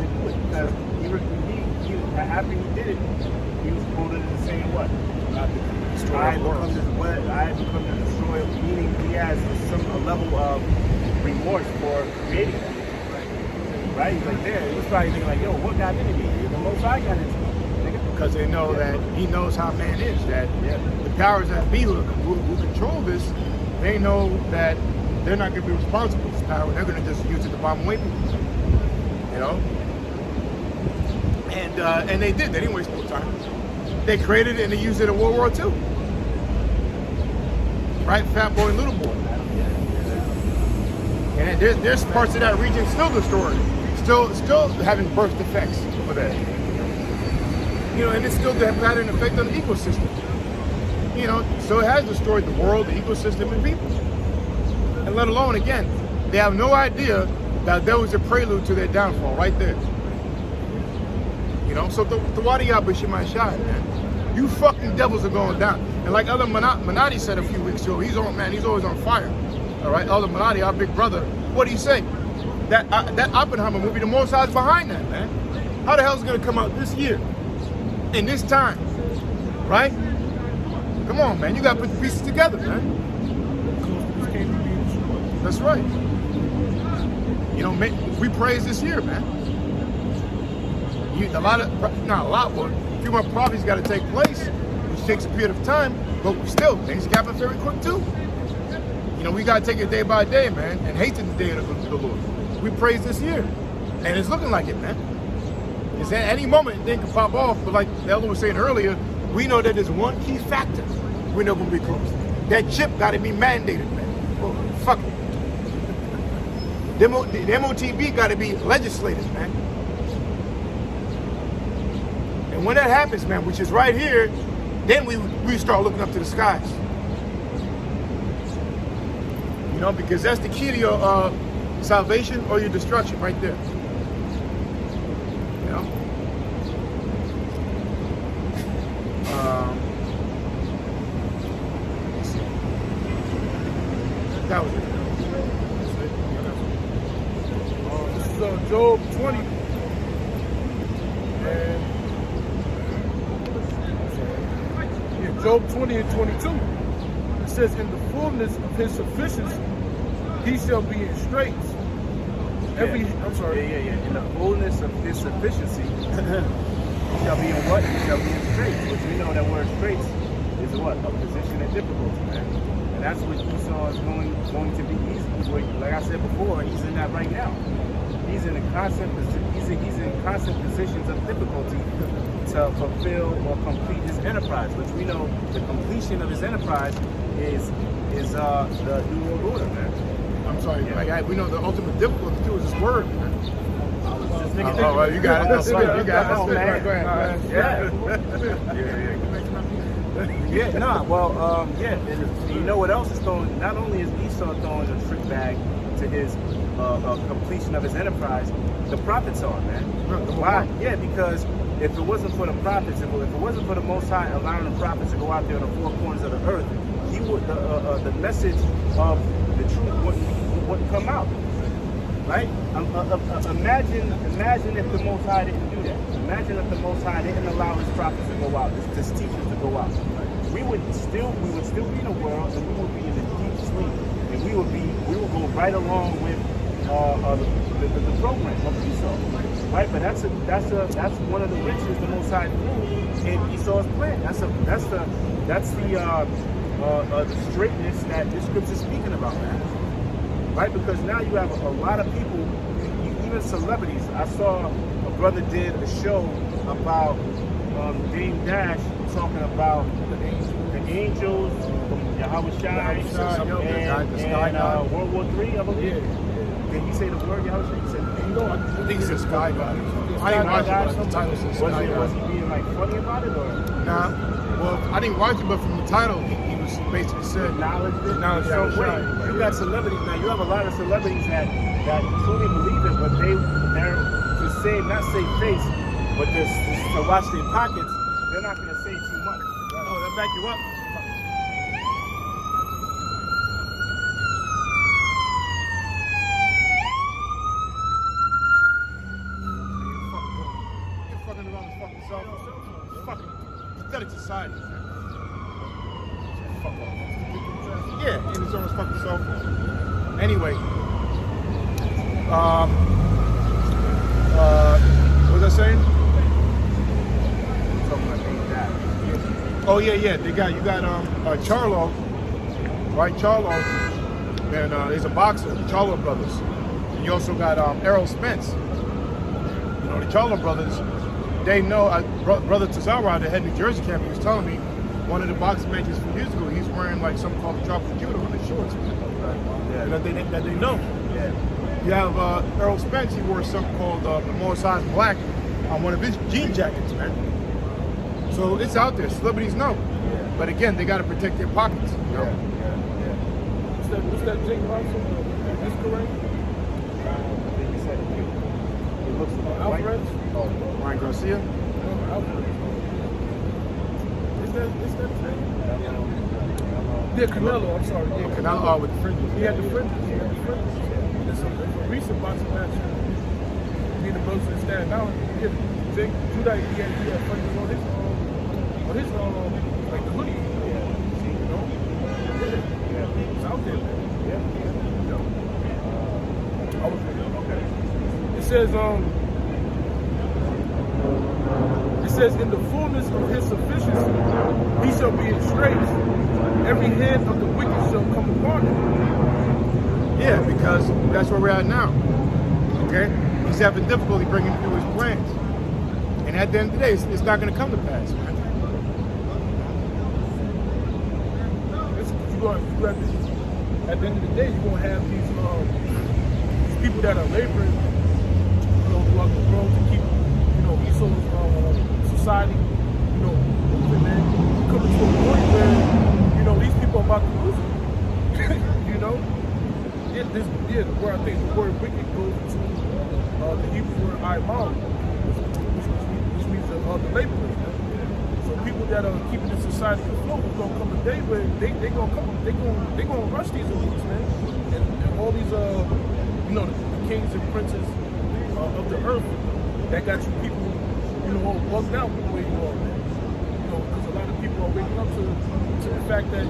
do it. Because after he did it, he was quoted as saying what? I have become the destroyer, meaning he has a level of remorse for creating that. Right? He's like, there. He was probably thinking like, yo, what got into me? The Most High got into me. Because they know that he knows how man is, that the powers that be who control this, they know that they're not going to be responsible for this power. They're going to just use it to bomb away people. And they did. They didn't waste no time. They created it and they used it in World War II. Right? Fat boy and little boy. And there's parts of that region still destroyed. Still having birth defects for that. And it's still had an effect on the ecosystem. So it has destroyed the world, the ecosystem, and people. And let alone, again, they have no idea that there was a prelude to their downfall right there. So the Tawadi Bashimai Shai, man. You fucking devils are going down. And like Elder Manati said a few weeks ago, he's always on fire. All right, Elder Manati, our big brother, what do you say? That Oppenheimer movie, the Most High's behind that, man. How the hell is it going to come out this year? In this time, right? Come on, man. You got to put the pieces together, man. That's right. We praise this year, man. A few more prophecies got to take place, which takes a period of time, but still, things happen very quick too. We got to take it day by day, man, and hasten the day of the Lord. We praise this year, and it's looking like it, man. It's at any moment things can pop off, but like the elder was saying earlier, we know that there's one key factor we're not going to be close. That chip got to be mandated, man. Well, fuck it. The M.O.T.B got to be legislated, man. And when that happens, man, which is right here, then we start looking up to the skies. Because that's the key to your salvation or your destruction right there. Job 20 and Job 20 and 22. It says, in the fullness of his sufficiency, he shall be in straits. I'm sorry. Yeah. In the fullness of his sufficiency, he shall be in what? He shall be in straits. Which we know that word straits is what? A position of difficulty, man. And that's what Esau is going to be. Like I said before, he's in that right now. He's in constant positions of difficulty to fulfill or complete his enterprise, which we know the completion of his enterprise is the New World Order, man. I'm sorry. Yeah. We know the ultimate difficulty too is this word, man. Well, you got it. That's right. You got it. Oh, man. Go ahead. Yeah. And you know what else is throwing? Not only is Esau throwing a trick bag to his completion of his enterprise, the prophets are, man. Why? Yeah, because if it wasn't for the prophets, if it wasn't for the Most High allowing the prophets to go out there on the four corners of the earth, he would the message of the truth wouldn't come out. Right? Imagine if the Most High didn't do that. Imagine if the Most High didn't allow his prophets to go out, his teachers to go out. We would still be in the world, and we would be in a deep sleep, and we would go right along with the program of Esau, right? But that's one of the riches the Most High threw in Esau's plan. That's the straightness that this scripture is speaking about, man. Right? Because now you have a lot of people, even celebrities. I saw a brother did a show about Dame Dash talking about the angels from Yahweh Shai and World War III, I believe. Yeah. Did he say the word Yahweh Shai? He said, I think he said Sky God. I didn't watch it, but the title says Sky God. Was he being like funny about it, or? Nah. Well, I didn't watch it, but from the title, he was basically said Acknowledged it. Acknowledged So Yahweh Shai. you got celebrities now. You have a lot of celebrities that truly believe it, but they're to not save face, but to watch their pockets. They're not going to say too much. Oh, they'll back you up. You're fucking around with fucking cell phone. Fucking pathetic society. Fuck off. Yeah, and it's on his fucking cell phone. Anyway, what was I saying? Oh yeah. You got Charlo, right? Charlo, and he's a boxer, the Charlo brothers. And you also got Errol Spence. You know, the Charlo brothers. They know brother Tazara, the head New Jersey camp, he was telling me one of the boxing matches from years ago. He's wearing like something called the tropical judo on his shorts. Yeah. That they know. Yeah. You have Errol Spence. He wore something called size black on one of his jean jackets, man. So it's out there. Celebrities know. Yeah. But again, they got to protect their pockets. You know? What's that Jake Robinson? Is correct? It looks like Alvarez? Oh, Ryan Garcia? Alvarez. Is that his name? Yeah, Canelo. I'm sorry. Yeah, Canelo with the fringes. He had the fringes. There's a recent boxing match. He the most in stand now. Yeah, Jake Judah, he had fringes on his like the hoodie. You know? Yeah. It's out there, man. Yeah. Okay. It says in the fullness of his sufficiency, he shall be in straits. Every hand of the wicked shall come upon him. Yeah, because that's where we're at now. Okay? He's having difficulty bringing through his plans. And at the end of the day, it's not going to come to pass, man. At the end of the day, you're going to have these people that are laboring, throughout the world to keep, Esau's society, moving, man. Coming to a point where, these people are about to lose it. The word, I think the word wicked goes to the Hebrew word Imal, which means the laborers. So people that are keeping the society afloat, there's gonna come a day where they're gonna rush these elites, man, and all these the kings and princes, of the earth that got you people, all bugged out the way you are, man. Because a lot of people are waking up to the fact that,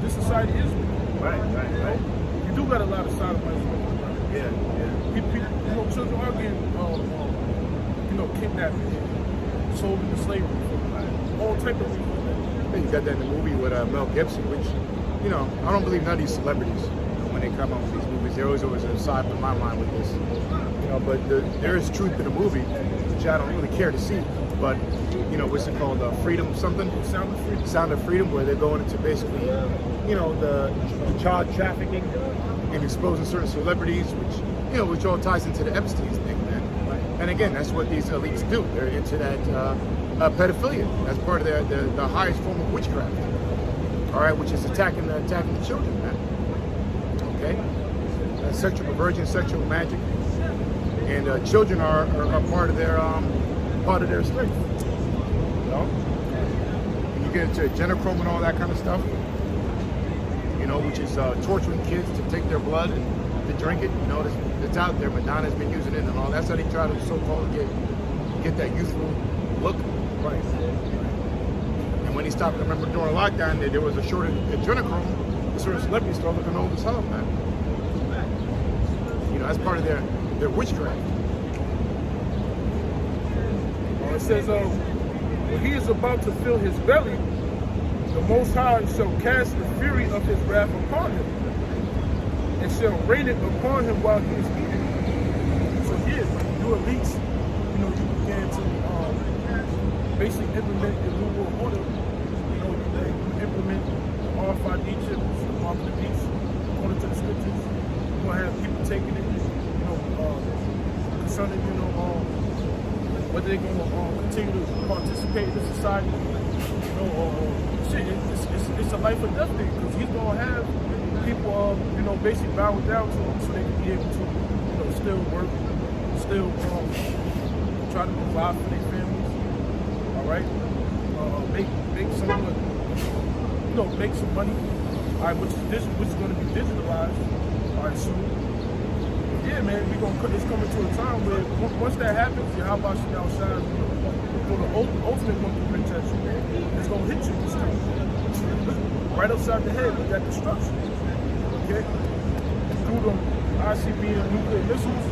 this society is real. Right. You do got a lot of sodomites going around. Yeah. People, children are getting, kidnapped and sold into slavery for all type of reasons. You got that in the movie with Mel Gibson, which, I don't believe none of these celebrities, when they come out with these movies, there was always a side in my mind with this. But there is truth in the movie, which I don't really care to see. But, what's it called? Freedom something? Sound of Freedom. Sound of Freedom, where they're going into basically, the child trafficking and exposing certain celebrities, which all ties into the Epstein thing, man. And again, that's what these elites do. They're into that pedophilia. That's part of the highest form of witchcraft. All right, which is attacking the children, man. Okay, sexual perversion, sexual magic, and children are part of their strength. When you get into adrenochrome and all that kind of stuff, which is torturing kids to take their blood and to drink it. It's out there. Madonna's been using it and all. That's how they try to so-called get that youthful look. Right. And when he stopped, I remember during lockdown, there was a shortage of adrenochrome. Certain celebrities started looking old as hell, man. That's part of their witchcraft. It says, when he is about to fill his belly, the Most High shall cast the fury of his wrath upon him, and shall rain it upon him while he is eating. So you elites, you began to basically implement the New World Order. You implement the RFID chip, the mark of the beast, according to the scriptures. You're gonna have people taking it, concerning, whether they're gonna continue to participate in the society, it's a life or death thing, because he's gonna have people, basically bowing down to him so they can be able to, still work, still try to provide for their families. All right, make some money, make some money. All right, which is going to be digitalized. All right, soon. Yeah, man, it's coming to a time where once that happens, how about you outside? The ultimate one to protect you, man. It's gonna hit you this time. Right upside the head with that destruction. Okay? Through them ICBM nuclear missiles,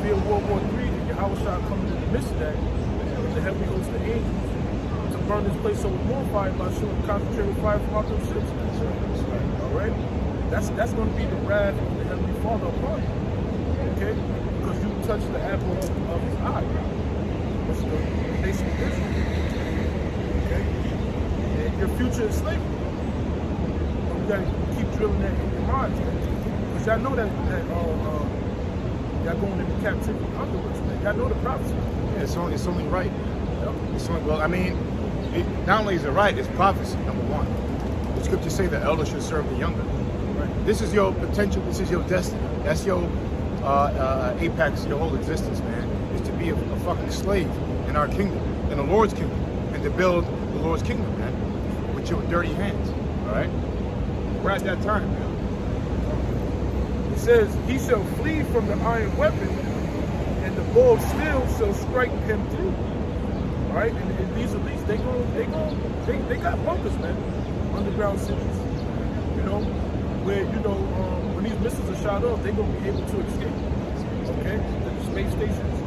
via World War III, and Yahushua coming in the midst of that, with the heavy host of angels, to burn this place so with more fire by shooting concentrated fire from out those ships. Alright? That's gonna be the wrath of the Heavenly Father upon you. Okay? Because you touched the apple of his eye. Which is the nation of Israel. Okay? And your future is slavery. But we gotta keep drilling that in your minds, man. Because y'all know that y'all going into captivity afterwards, man. Y'all know the prophecy. Yeah, it's only right. It's only, not only is it right, it's prophecy, number one. The scriptures say the elder should serve the younger. Right. This is your potential, this is your destiny. That's your apex, your whole existence, man, is to be a fucking slave in our kingdom, in the Lord's kingdom, and to build the Lord's kingdom, man, with your dirty hands, all right? We're at that time, man. It says, he shall flee from the iron weapon, and the bow of steel shall strike him through. All right, and these elites, they got bunkers, man, underground cities, where when these missiles are shot off, they're gonna be able to escape. Okay, the space stations.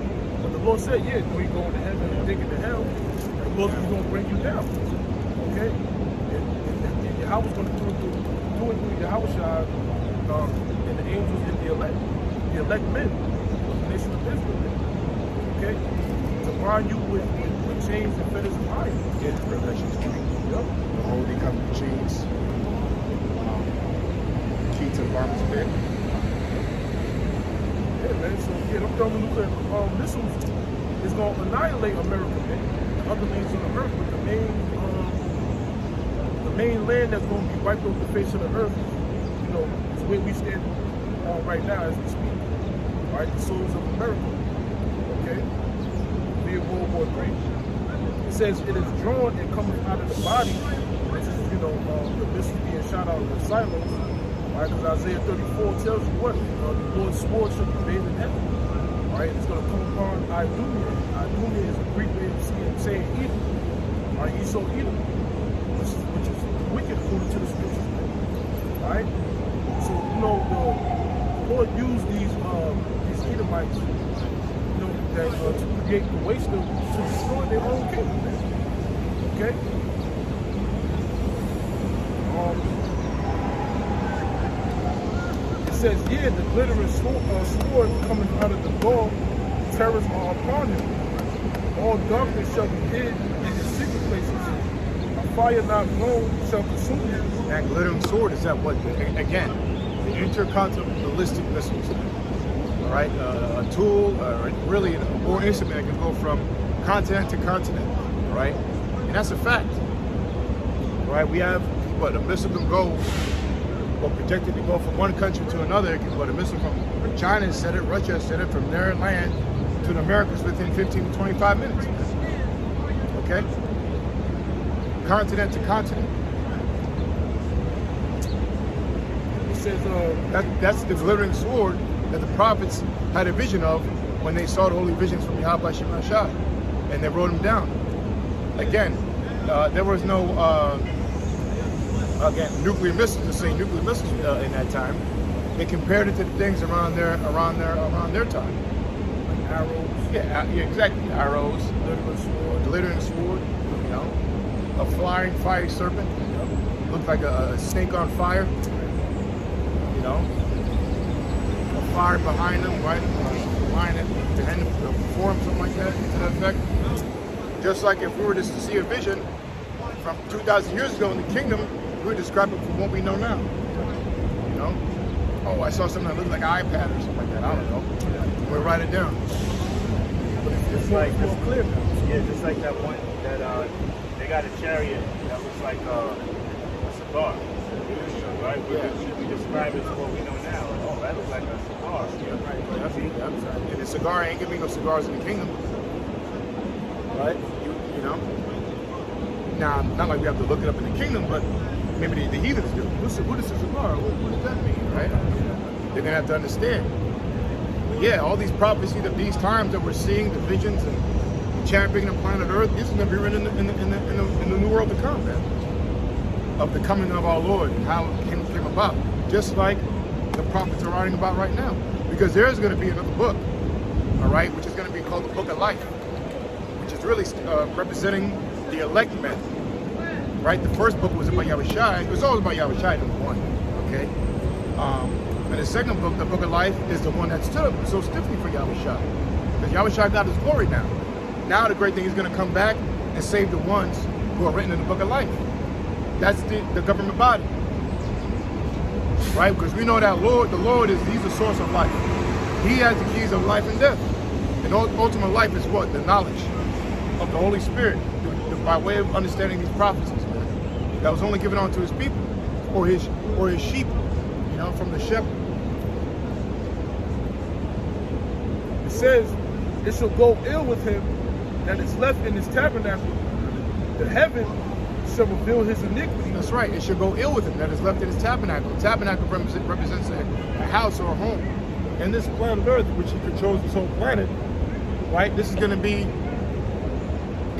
But the Lord said, yeah, you going to heaven and digging to hell. The Lord is gonna bring you down. Okay, and Yahweh's gonna do it through Yahushua and the angels and the elect men, the nation of Israel. Okay, to bind you with chains and fetters of iron. Yeah, the Revelation 3. Yep. The holy covenant chains. Key to the garments of it. Yeah, man. So them thermonuclear missiles is gonna annihilate America, man. And other lands on the earth, but the main land that's gonna be wiped off the face of the earth, is where we stand on right now as we speak. All right, the souls of America. Okay, via World War III. It says it is drawn and coming out of the body, which is the missile being shot out of the silos. All right, because Isaiah 34 tells you what the Lord's sword shall be bathed in heaven. All All right, it's going to come upon Idumea. Idumea is a Greek way of saying evil. All right, Esau Edom, which is wicked according to the scriptures. All right, so you know the Lord used these Edomites, you know, that to create the waste of, to destroy their own kingdom. Okay. It says, yeah, the glittering sword coming out of the door, terrors are upon him. All darkness shall be hid in his secret places. A fire not known shall consume him. That glittering sword is that what? Again, the intercontinental ballistic missiles. All right, a tool, really a war instrument that can go from continent to continent. All right, and that's a fact. All right, we have what a missile can go, or projected to go from one country to another. It can go a missile from China and set it, Russia set it from their land to the Americas within 15 to 25 minutes. Okay, continent to continent. It says that's the glittering sword that the prophets had a vision of when they saw the holy visions from Yahweh Shemashah, and they wrote them down. Again, there was no nuclear missiles. To say nuclear missiles in that time, they compared it to the things around their time. like arrows, Yeah, exactly. Arrows, glittering sword. You know, a flying fiery serpent. Looked like a snake on fire. You know. Fire behind them, right? Behind it, behind the form, something like that, to that effect. Just like if we were just to see a vision from 2,000 years ago in the kingdom, we would describe it from what we know now. You know? Oh, I saw something that looked like an iPad or something like that. I don't know. We'll write it down. It's like more clear now. yeah, just like that one that they got a chariot that looks like a cigar. Right? We describe it to what we know now. Like, oh, that looks like a cigar. Yeah, right. And the cigar ain't gonna be no cigars in the kingdom. Right? You know? Now, not like we have to look it up in the kingdom, but maybe the heathens do. What is a cigar? What does that mean, right? They're gonna have to understand. But yeah, all these prophecies of these times that we're seeing, the visions and championing the planet Earth, this is gonna be written in the new world to come, man. Of the coming of our Lord and how it came about. Just like the prophets are writing about right now. Because there's going to be another book, all right, which is going to be called the Book of Life, which is really representing the elect men, right? The first book was about Yahushua. It was always about Yahushua, number one, okay? And the second book, the Book of Life, is the one that stood up so stiffly for Yahushua. Because Yahushua got his glory now. Now the great thing is going to come back and save the ones who are written in the Book of Life. That's the government body, right? Because we know that the Lord he's the source of life. He has the keys of life and death. And ultimate life is what? The knowledge of the Holy Spirit, by way of understanding these prophecies, man, that was only given unto his people, or his sheep, you know, from the shepherd. It says, it shall go ill with him that is left in his tabernacle. The heaven shall reveal his iniquity. That's right. It should go ill with him that is left in his tabernacle. The tabernacle represents a house or a home. And this planet Earth, which he controls this whole planet, right? This is going to be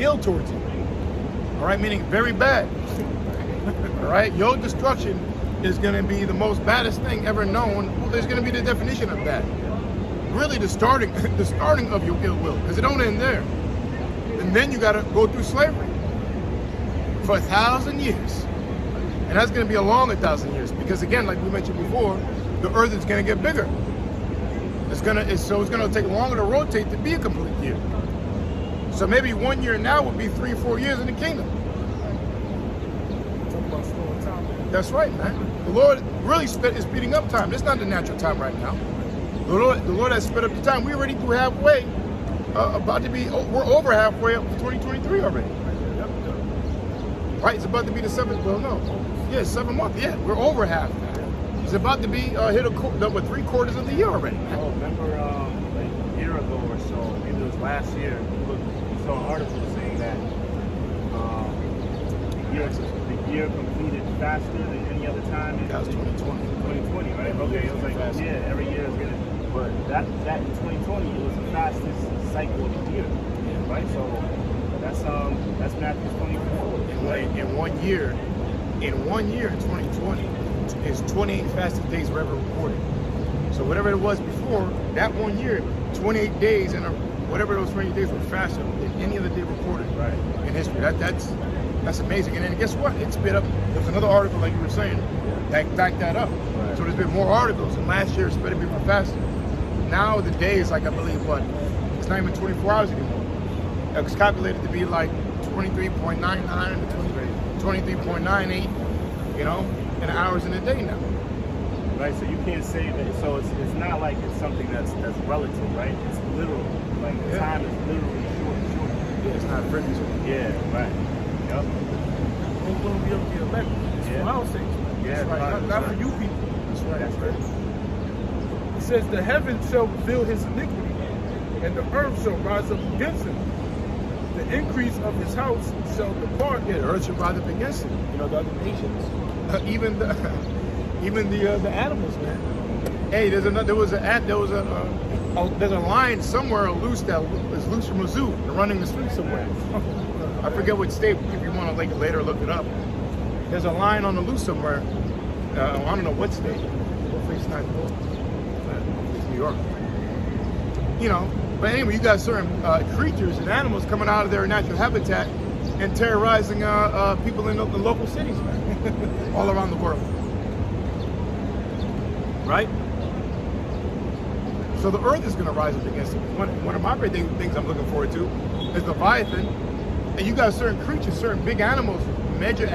ill towards you. All right, meaning very bad. All right, your destruction is going to be the most baddest thing ever known. Well, there's going to be the definition of bad. Really, the starting of your ill will, because it don't end there. And then you got to go through slavery for 1,000 years, and that's going to be a long 1,000 years. Because again, like we mentioned before, the Earth is going to get bigger. It's going to take longer to rotate to be a complete year. So maybe 1 year now would be 3 or 4 years in the kingdom. Talk about slowing time. That's right, man. The Lord really is speeding up time. It's not the natural time right now. The Lord has sped up the time. We're already through halfway. We're over halfway up to 2023 already. Right? It's about to be the 7th. Well, no. Yeah, 7 months. Yeah, we're over half now. It's about to be hit with 3/4 of the year already. Man. Oh, remember like a year ago or so, maybe it was last year, we saw an article saying that the year completed faster than any other time. That was 2020. 2020, right? Okay, it was like, yeah, every year is going to, but that in 2020 it was the fastest cycle of the year, right? So that's Matthew 24. In 1 year, in 2020, is 28 fastest days were ever recorded. So whatever it was before, that 1 year, 28 days and whatever those 28 days were faster than any other day recorded in history. That's amazing. And then guess what? It sped up. There was another article, like you were saying, that backed that up. Right. So there's been more articles, and last year it sped up even faster. Now the day is like, I believe, it's not even 24 hours anymore. It was calculated to be like 23.99 to 23.98, in hours in a day now. Right, so you can't say that. So it's not like it's something that's relative, right? It's literal. Like the time is literally short. Yeah, it's not friendly. Yeah, right. Yep. We're going to be able to get elected. It's for our sake. Yeah, Right. Not for you people. That's right. That's right. It says the heavens shall reveal his iniquity, and the earth shall rise up against him. The increase of his house shall depart. Yeah, the earth should rise up against it. The other nations, even the animals, man. Hey, there's a line somewhere loose that is loose from a zoo and running the street somewhere. I forget what state. If you want to later look it up, there's a line on the loose somewhere. I don't know what state. Hopefully it's not it's New York. But anyway, you got certain creatures and animals coming out of their natural habitat and terrorizing people in the local cities, man, all around the world. Right? So the earth is going to rise up against it. One of my big things I'm looking forward to is Leviathan. And you got certain creatures, certain big animals, major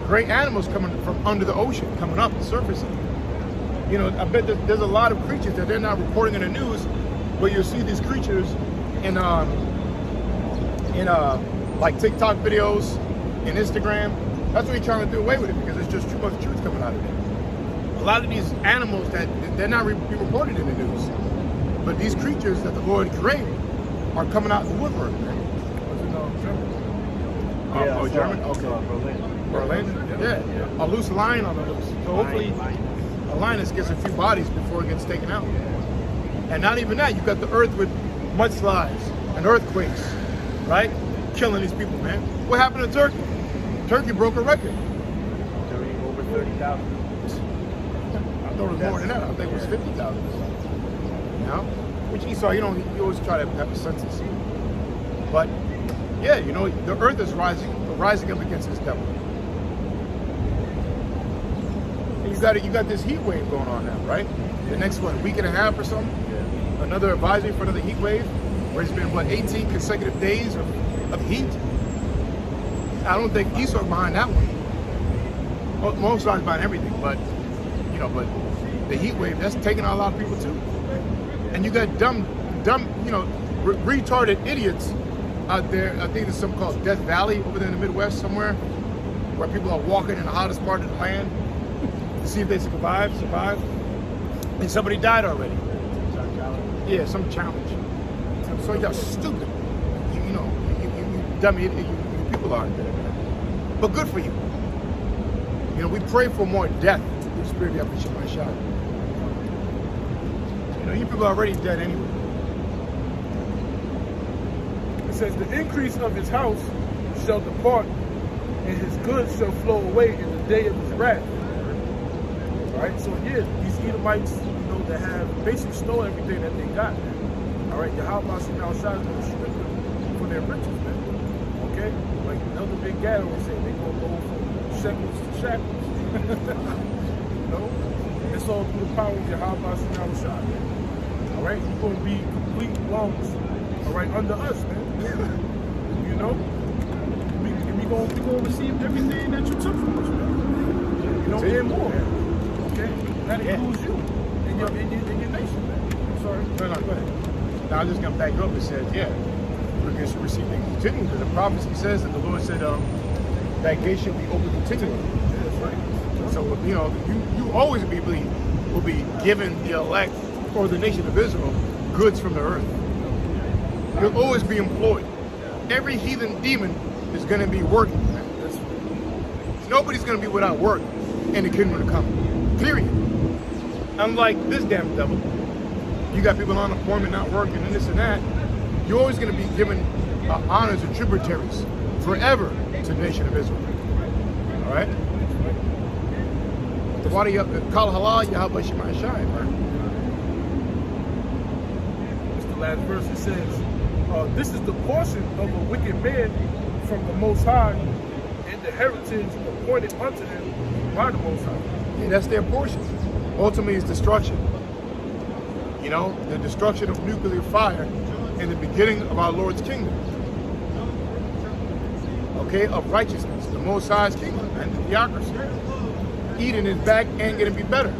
great animals coming from under the ocean, coming up and surfacing. I bet there's a lot of creatures that they're not reporting in the news, but you'll see these creatures in like TikTok videos and Instagram. That's what you're trying to do away with it, because there's just too much truth coming out of it. A lot of these animals that they're not be reported in the news, but these creatures that the Lord created are coming out in the woodwork. Yeah, German? Okay. Berlin? Yeah. A loose lion on the loose. So hopefully a lioness gets a few bodies before it gets taken out. And not even that, you got the earth with mudslides and earthquakes, right? Killing these people, man. What happened to Turkey? Turkey broke a record. Over 30,000. I thought it was more than that. I think it was 50,000. Which Esau, you always try to have a sense of see. But yeah, the earth is rising up against this devil. And you got this heat wave going on now, right? The next week and a half or something. Yeah. Another advisory for another heat wave, where it's been 18 consecutive days of heat. I don't think Esau's behind that one. Well, most are behind everything, but but the heat wave, that's taking out a lot of people too. And you got dumb, retarded idiots out there. I think there's something called Death Valley over there in the Midwest somewhere, where people are walking in the hottest part of the land to see if they survive. And somebody died already. Yeah, some challenge. So you're stupid. You dummy, you people are there. But good for you. We pray for more death. The spirit of my shot. You people are already dead anyway. It says the increase of his house shall depart, and his goods shall flow away in the day of his wrath. All right, so these Edomites, that have basically stole everything that they got. All right, the Hamas and now shot them for their riches, man. Okay, like Elder Big Gad always say, they gonna go from shekels to shackles. It's all through the power of the Hamas and now shot. All right, you're gonna be complete lungs. All right, under us, man. We gonna receive everything that you took from us, man. And more. Okay, that includes you and your nation, man. I'm sorry. No, go ahead. Now I'm just gonna back up and say, we're going to receive things continually, because the prophecy says that the Lord said that gate should be open continually. Yeah, that's right. So you always will be given the elect or the nation of Israel goods from the earth. You'll always be employed. Every heathen demon is going to be working. Nobody's going to be without work in the kingdom to come. Period. Unlike this damn devil. you got people on unemployment, not working, and this and that, you're always going to be given honors and tributaries forever to the nation of Israel. All right? The wadi kal halal Yahweh Shema Shai, right? It's the last verse. It says, this is the portion of a wicked man from the Most High, and the heritage appointed unto them by the Most High. Yeah, that's their portion. Ultimately, it's destruction. You know, the destruction of nuclear fire in the beginning of our Lord's kingdom. Okay, of righteousness, the Most High's kingdom, and the theocracy. Eden is back and gonna be better.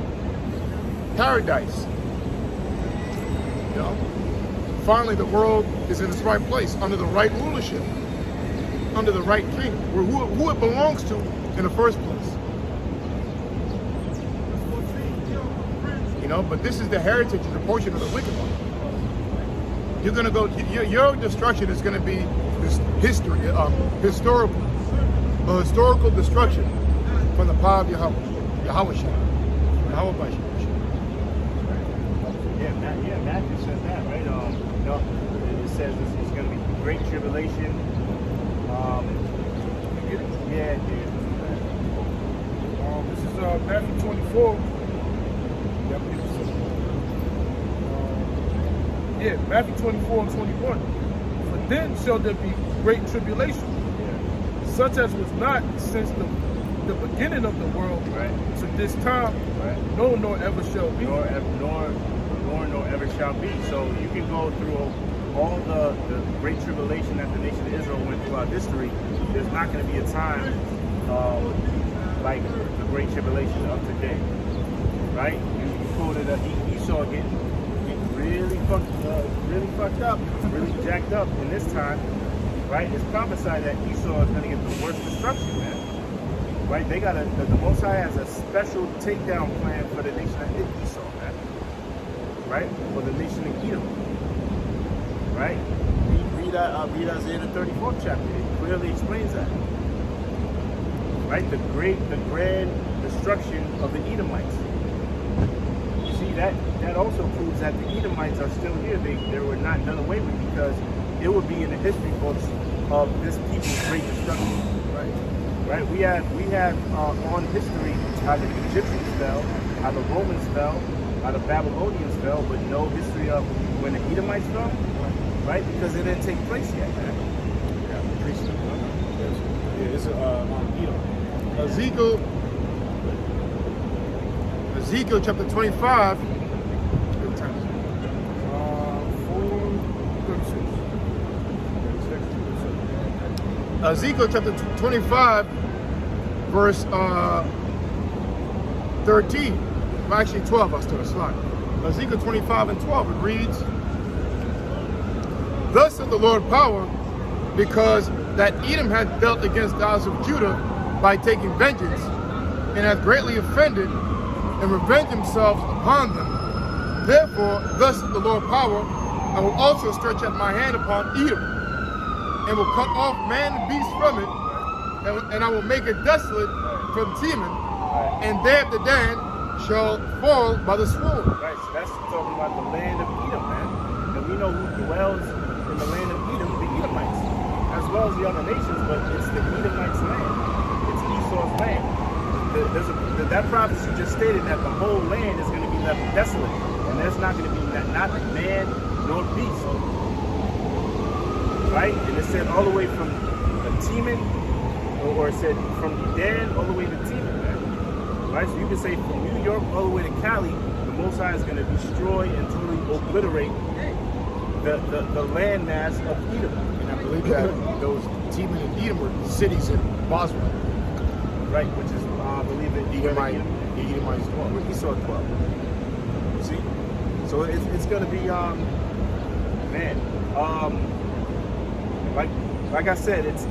Paradise. You know, finally the world is in its right place, under the right rulership, under the right king, who it belongs to in the first place. You know, but this is the heritage and the portion of the wicked one. You're gonna go. Your destruction is gonna be this historical destruction from the power of Yahweh Shai. Yeah, Matthew says that, right? You know, it says it's going to be great tribulation. Yeah, dude. This is Matthew 24. Matthew 24 and 21. For then shall there be great tribulation, such as was not since the beginning of the world, right, to this time, right, no, nor ever shall be. Nor ever shall be. So you can go through all the great tribulation that the nation of Israel went throughout history. There's not going to be a time like the great tribulation of today, right? You quoted Esau getting really fucked up, really jacked up in this time, right? It's prophesied that Esau is going to get the worst destruction, man. Right? They got the Most High has a special takedown plan for the nation of Esau, man. Right? For the nation of Edom. Right? Read Isaiah the 34th chapter. It clearly explains that. Right? The grand destruction of the Edomites. You see, that also proves that the Edomites are still here. They were not done away with, because it would be in the history books of this people's great destruction. Right, we have on history how the Egyptians fell, how the Romans fell, how the Babylonians fell, but no history of when the Edomites fell, right? Because it didn't take place yet, man. Yeah, it's Edom. Ezekiel chapter 25. Good time. 4:36. Ezekiel chapter 25, verse 13. Well, actually 12, I'll start a slide. Ezekiel 25 and 12, it reads, Thus said the Lord power, because that Edom hath dealt against the house of Judah by taking vengeance, and hath greatly offended, and revenged themselves upon them. Therefore, thus said the Lord power, I will also stretch out my hand upon Edom, and will cut off man and beast from it, and I will make it desolate from Teman, and there the Dan shall fall by the sword. Right, so that's talking about the land of Edom, man. And we know who dwells in the land of Edom, the Edomites, as well as the other nations, but it's the Edomites' land. It's Esau's land. That prophecy just stated that the whole land is going to be left desolate, and there's not going to be not man nor beast. Right? And it said all the way from Teman, or it said from Dan all the way to Teman, man. Right? So you can say from New York all the way to Cali, the Most High is going to destroy and totally obliterate the landmass of Edom. And I believe that those Teman and Edom were cities in Bosra. Right, which is, I believe it, Edomites as well. Where Esau dwelt. You see? So it's going to be, man, like I said, it's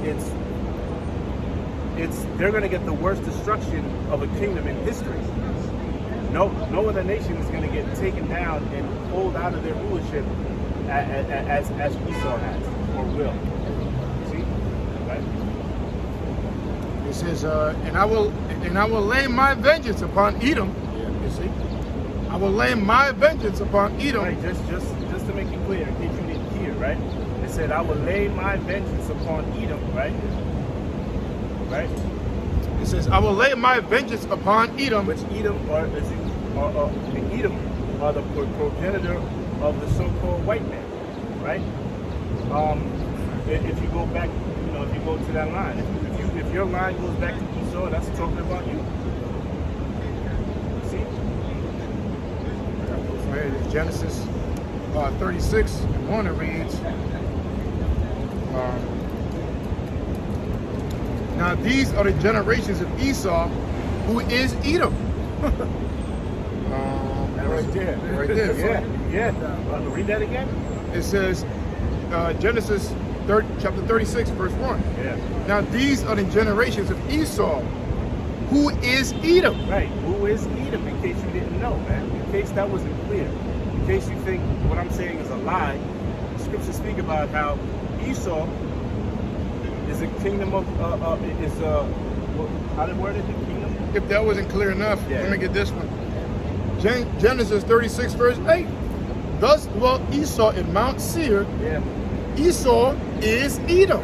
they're going to get the worst destruction of a kingdom in history. No other nation is going to get taken down and pulled out of their rulership as Esau has or will. See, right? It says, and I will lay my vengeance upon Edom. Yeah, you see, I will lay my vengeance upon Edom. Right, just to make it clear, in case you didn't hear, right? It said, I will lay my vengeance upon Edom, right? Right? It says, I will lay my vengeance upon Edom. Which Edom the Edom are the progenitor of the so-called white man, right? If you go back, if you go to that line, if your line goes back to Esau, that's talking about you. See? Right, in Genesis 36:1 it reads, now these are the generations of Esau, who is Edom. Right there. Right there. Yeah. Read that again. It says, Genesis chapter 36, verse 1. Yeah. Now these are the generations of Esau, who is Edom. Right. Who is Edom, in case you didn't know, man. In case that wasn't clear. In case you think what I'm saying is a lie, the scriptures speak about how Esau is a kingdom of, how did word it? The kingdom? If that wasn't clear enough, Yeah. let me get this one. Genesis 36, verse 8. Thus dwelt Esau in Mount Seir. Yeah. Esau is Edom.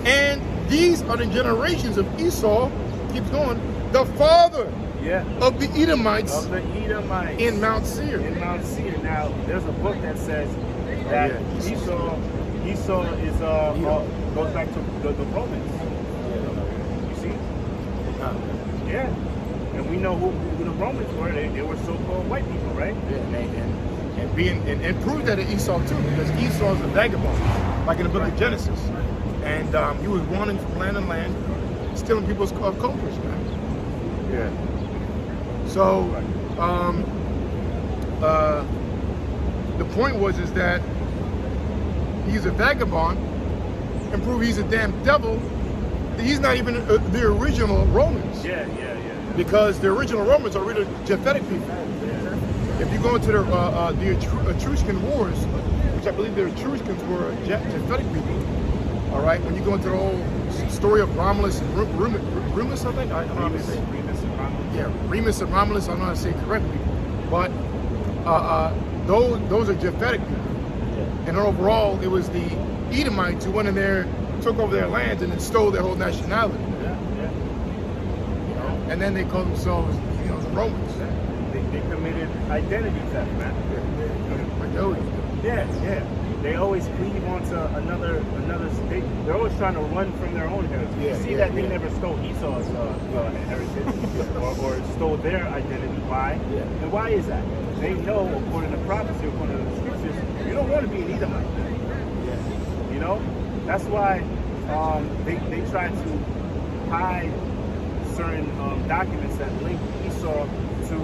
And these are the generations of Esau, keeps going, the father Yeah. of the Edomites Of the Edomites. in Mount Seir. In Mount Seir. Now, there's a book that says that Esau is goes back to the Romans. You see? Yeah. And we know who the Romans were. They were so-called white people, right? Yeah, and prove that in Esau too, because Esau is a vagabond, like in the book of Genesis. And he was wandering from land to land, stealing people's cultures, man. Yeah. So, the point is that he's a vagabond, and prove he's a damn devil. He's not even the original Romans. Yeah. Because the original Romans are really Japhetic people. If you go into the Etruscan wars, which I believe the Etruscans were Japhetic people, all right, when you go into the whole story of Romulus and Remus, I think? I don't know how to say it. Yeah, Remus and Romulus, I don't know how to say it correctly. But those are Japhetic people. And overall, it was the Edomites who went in there, took over their lands, and then stole their whole nationality. And then they call themselves, the Romans. They committed identity theft, man. Yeah. They always cleave onto another state. They're always trying to run from their own heritage. You see that they never stole Esau's heritage or stole their identity. Why? And why is that? They know, according to prophecy, according to the scriptures, you don't want to be an Edomite. You know? That's why they try to hide certain documents that link Esau to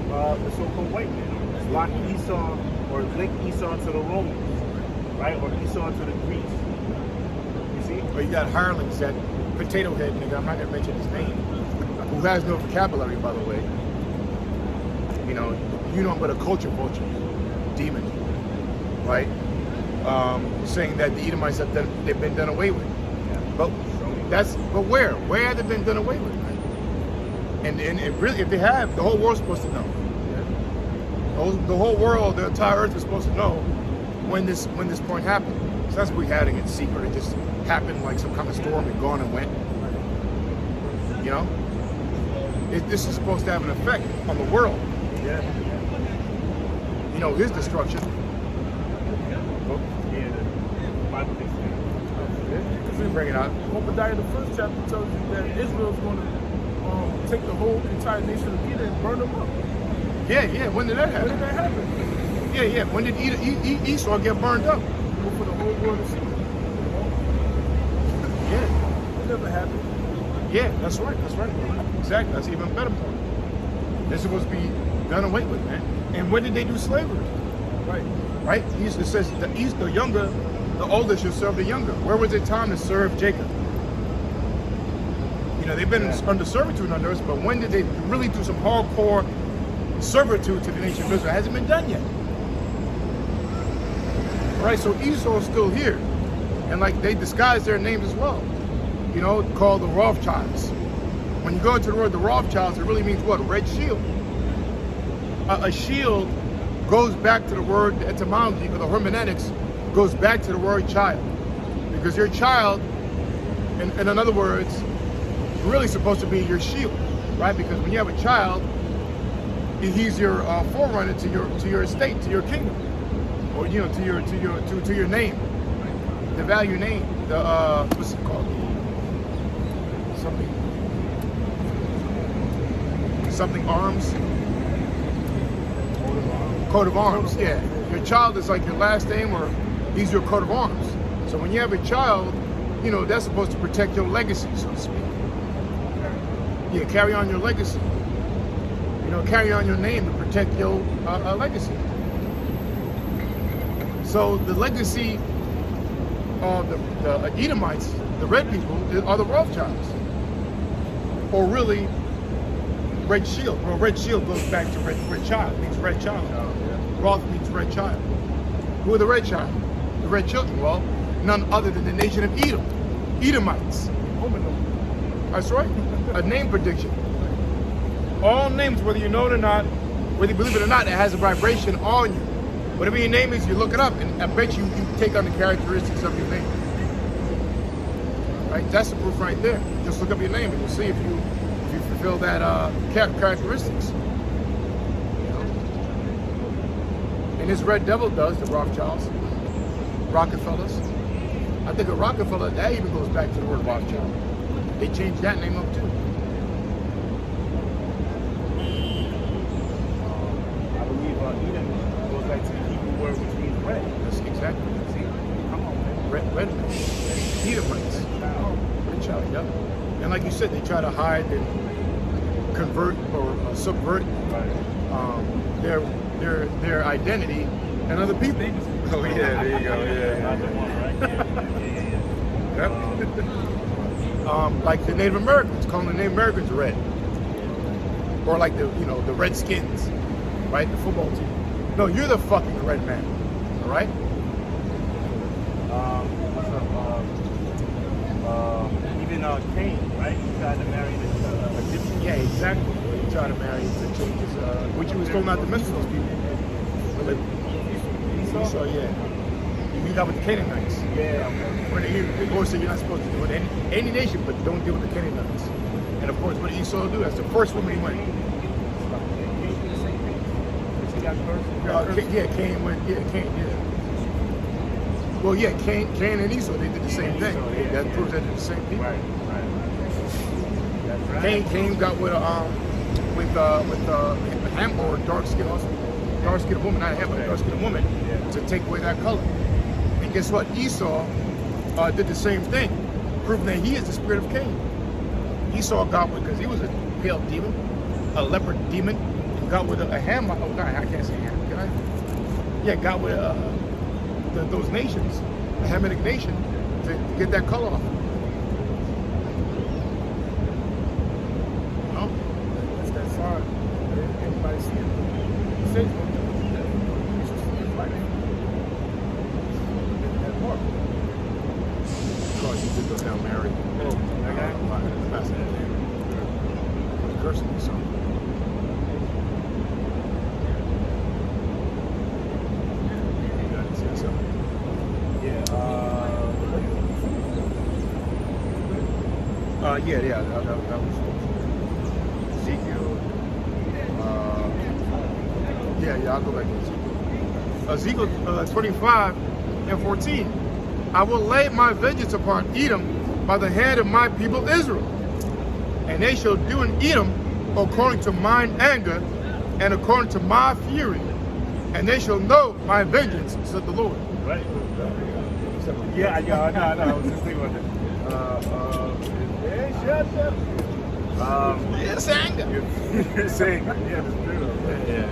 the so-called white man. Lock Esau or link Esau to the Romans, right? Or Esau to the Greeks. You see? Or you got hirelings, that potato head nigga, I'm not gonna mention his name, who has no vocabulary, by the way. But a culture vulture, demon, right? Saying that the Edomites they've been done away with. But where? Where have they been done away with? Right? And really, if they have, the whole world's supposed to know. The whole world, the entire earth is supposed to know when this point happened. So that's what we had in secret. It just happened like some kind of storm and gone and went. This is supposed to have an effect on the world. His destruction. The Bible thinks We bring it out. Obadiah, the first chapter, tells you that Israel's going to take the whole entire nation of Edom and burn them up. Yeah. When did that happen? When did that happen? Yeah. When did Esau get burned up? For the whole world to see. Yeah. It never happened. Yeah, that's right. Exactly. That's an even better point. They're supposed to be done away with, man. And when did they do slavery? Right? It says the younger, the older should serve the younger. Where was it time to serve Jacob? They've been under servitude under us, but when did they really do some hardcore servitude to the nation of Israel? It hasn't been done yet. Right, so Esau is still here. And they disguise their names as well. Called the Rothschilds. When you go into the word the Rothschilds, it really means what? A red shield. a shield goes back to the word, the etymology or the hermeneutics goes back to the word child, because your child, in other words, really supposed to be your shield, right? Because when you have a child, he's your forerunner to your estate, to your kingdom, or to your name, the value name, the what's it called? Something arms. Coat of arms, yeah. Your child is like your last name, or he's your coat of arms. So when you have a child, that's supposed to protect your legacy, so to speak. Yeah, carry on your legacy. Carry on your name to protect your legacy. So the legacy of the Edomites, the red people, are the Rothschilds. Or really, red shield. Well, red shield goes back to red child, means red child. Roth means red child. Who are the red child? The red children? Well, none other than the nation of Edom. Edomites. That's right. A name prediction. All names, whether you know it or not, whether you believe it or not, it has a vibration on you. Whatever your name is, you look it up, and I bet you take on the characteristics of your name. Right? That's the proof right there. Just look up your name, and you'll see if you fulfill that characteristics. And this red devil does, the Rothschilds, Rockefellers. I think a Rockefeller, that even goes back to the word Rothschild. They changed that name up too. I believe Edom goes back to the Hebrew word which means red. That's exactly. See, come on, man. Red Edomites. Red child, yep. And like you said, they try to hide and convert or subvert their identity and other people. Oh yeah, there you go. Yeah. Yep. Like the Native Americans, calling the Native Americans red, or like the Redskins, right? The football team. No, you're the fucking red man. All right. What's up? Even Cain, right? He tried to marry this Egyptian. Yeah, exactly. He tried to marry to change his, which he was told not to mess with those people. Esau, yeah. He got with the Canaanites. Yeah. Where the Lord said you're not supposed to do it with any nation, but don't deal with the Canaanites. And of course, what did Esau do? That's the first woman he went. Cain went. Yeah, Cain. Yeah. Well, yeah, Cain and Esau, they did the same thing. That proves that they're the same thing. Right. That's right. Cain got with Ham, or dark-skinned woman, not a Ham, but a dark-skinned woman, to take away that color. And guess what? Esau did the same thing, proving that he is the spirit of Cain. Esau got with, because he was a pale demon, a leopard demon, and got with a Ham. Oh God, I can't say Ham. Can I? Yeah, got with those nations, the Hamitic nation, to get that color off. No, That's that sign. Anybody see it? He says, it's just like that mark. Because you did go down Mary. That's it. Cursing me something. You got to see something. Yeah. That was Ezekiel. I'll go back to Ezekiel. Ezekiel 25 and 14. I will lay my vengeance upon Edom by the hand of my people Israel, and they shall do in Edom according to mine anger and according to my fury, and they shall know my vengeance, said the Lord. Right. Yeah, I know. I was just thinking about that. It's anger. You're saying, yeah, the spirit of it. Yeah.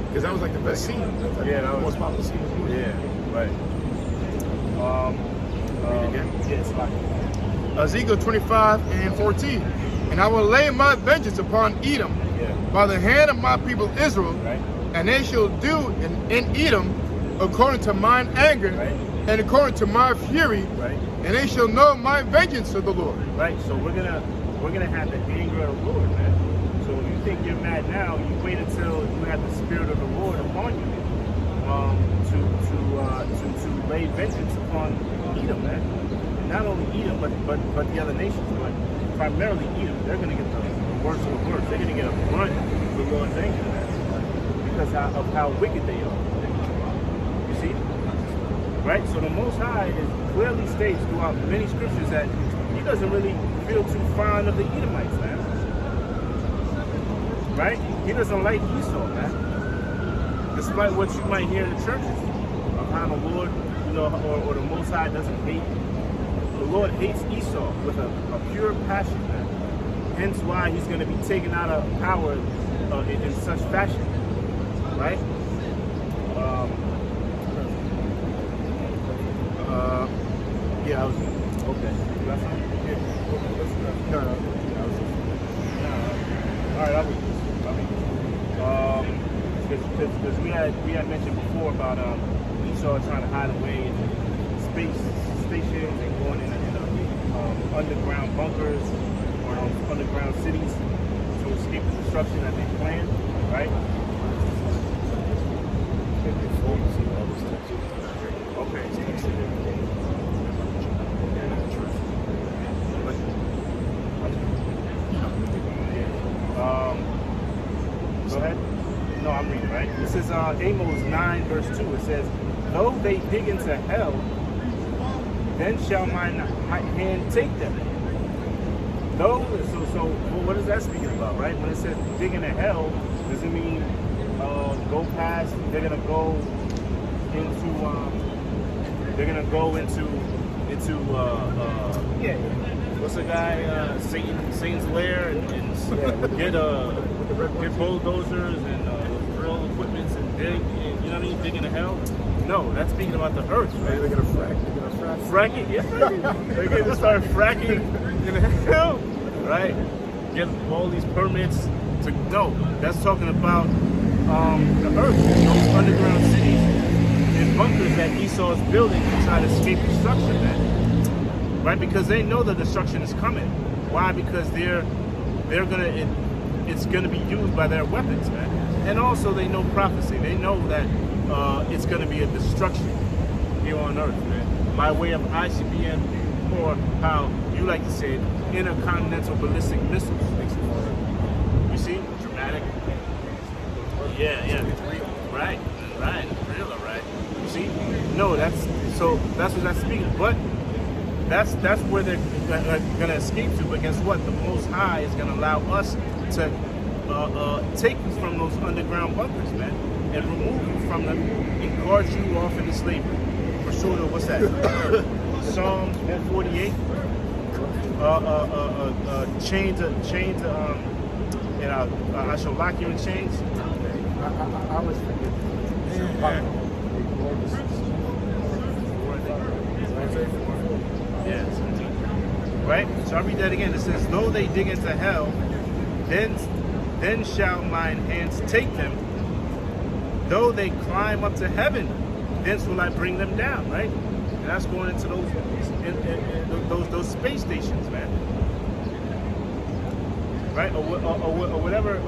Because that was like the best scene. That was Yeah, that the was- most popular scene. Yeah, right. Yeah, it's like, Ezekiel 25 and 14. And I will lay my vengeance upon Edom by the hand of my people Israel, right? and they shall do in Edom according to mine anger and according to my fury, Right. and they shall know my vengeance, said the Lord. Right. So we're gonna have the anger of the Lord, man. So So if you think you're mad now, you wait until you have the spirit of the Lord upon you to lay vengeance upon Edom, man. And not only Edom, but the other nations, but primarily Edom. They're going to get the worst of the worst. They're going to get a brunt of the Lord's anger, man, because of how wicked they are. You see? Right? So the Most High clearly states throughout many scriptures that he doesn't really feel too fond of the Edomites, man. Right? He doesn't like Esau, man. Despite what you might hear in the churches of how the Lord, or the Most High doesn't hate. The Lord hates Esau with a pure passion, man. Hence why he's going to be taken out of power in such fashion. Right? Yeah, I was okay. That's fine. Yeah. No. All right, because we had mentioned before about Esau trying to hide away in space stations and going in underground bunkers or underground cities to escape the destruction that they planned, right? Okay. Go ahead. No, I'm reading, right? This is Amos 9, verse 2. It says, though they dig into hell, then shall mine hand take them. Though, so what is that speaking about, right? When it says dig into hell, does it mean go past, they're going to go into what's the guy, Satan's lair and get bulldozers and drill equipments and dig, you know what I mean, dig into hell? No, that's speaking about the earth, right? They're gonna frack. Fracking, yeah. They're going to start fracking in hell, right? Get all these permits to no. That's talking about the earth, those underground cities and bunkers that Esau is building to try to escape destruction, man. Right? Because they know the destruction is coming. Why? Because it's gonna be used by their weapons, man. And also they know prophecy. They know that it's gonna be a destruction here on earth, man. By way of ICBM, or how you like to say it, intercontinental ballistic missiles. You see? Dramatic. Yeah. Right. Real, right. You see? No, that's what that's speaking. But that's where they're gonna escape to. But guess what? The Most High is gonna allow us to take you from those underground bunkers, man, and remove you from them and guard you off into slavery. Pursuit of what's that? Psalms 148. Chains. I shall lock you in chains. I always forget. Yeah. Right? So I read that again. It says, though they dig into hell, then shall mine hands take them. Though they climb up to heaven, thence will I bring them down, right? And that's going into those space stations, man. Right? Or whatever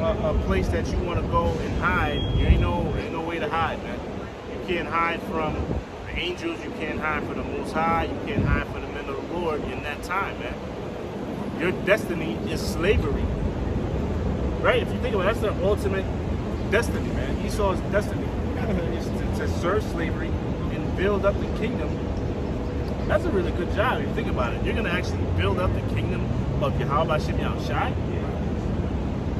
place that you want to go and hide. You ain't no way to hide, man. You can't hide from the angels. You can't hide from the Most High. You can't hide from the men of the Lord in that time, man. Your destiny is slavery. Right? If you think about it, that's the ultimate destiny, man. Esau's destiny is to serve slavery and build up the kingdom. That's a really good job if you think about it. You're going to actually build up the kingdom of Yahweh Shem Yahushai.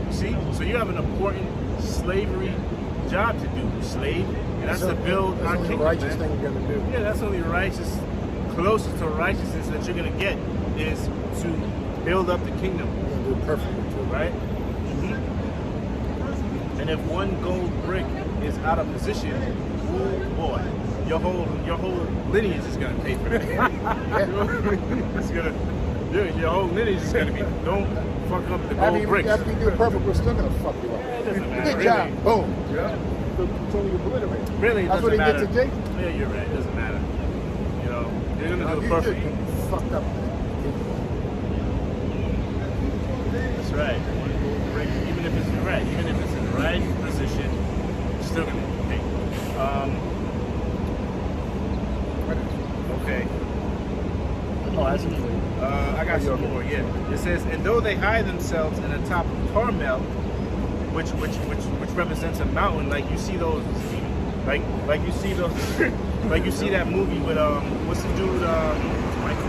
You see? So you have an important slavery job to do, slave. And that's to build our kingdom, righteous man. thing you're going to do. Yeah, that's the only righteous, closest to righteousness that you're going to get is to build up the kingdom. You're going to do it perfectly, too. Right? And if one gold brick is out of position, oh boy, your whole lineage is gonna pay for that. It's gonna, dude, your whole lineage is gonna be. Don't fuck up the gold bricks. After you do it perfect, we're still gonna fuck you up. It doesn't matter. Good Really. job. Boom. Yeah. So you obliterate. Really, it That's what doesn't he matter. did to Jake. Yeah, you're right. It doesn't matter. You know, you're gonna do it You perfect. just fucked up. That's right. Even if right. Even if it's in the right position, you're still gonna get paid. Okay. Oh, that's it. I got some more. Yeah. It says, and though they hide themselves in the top of Carmel, which represents a mountain, like you see those, like you see those, like you see that movie with what's the dude, Michael,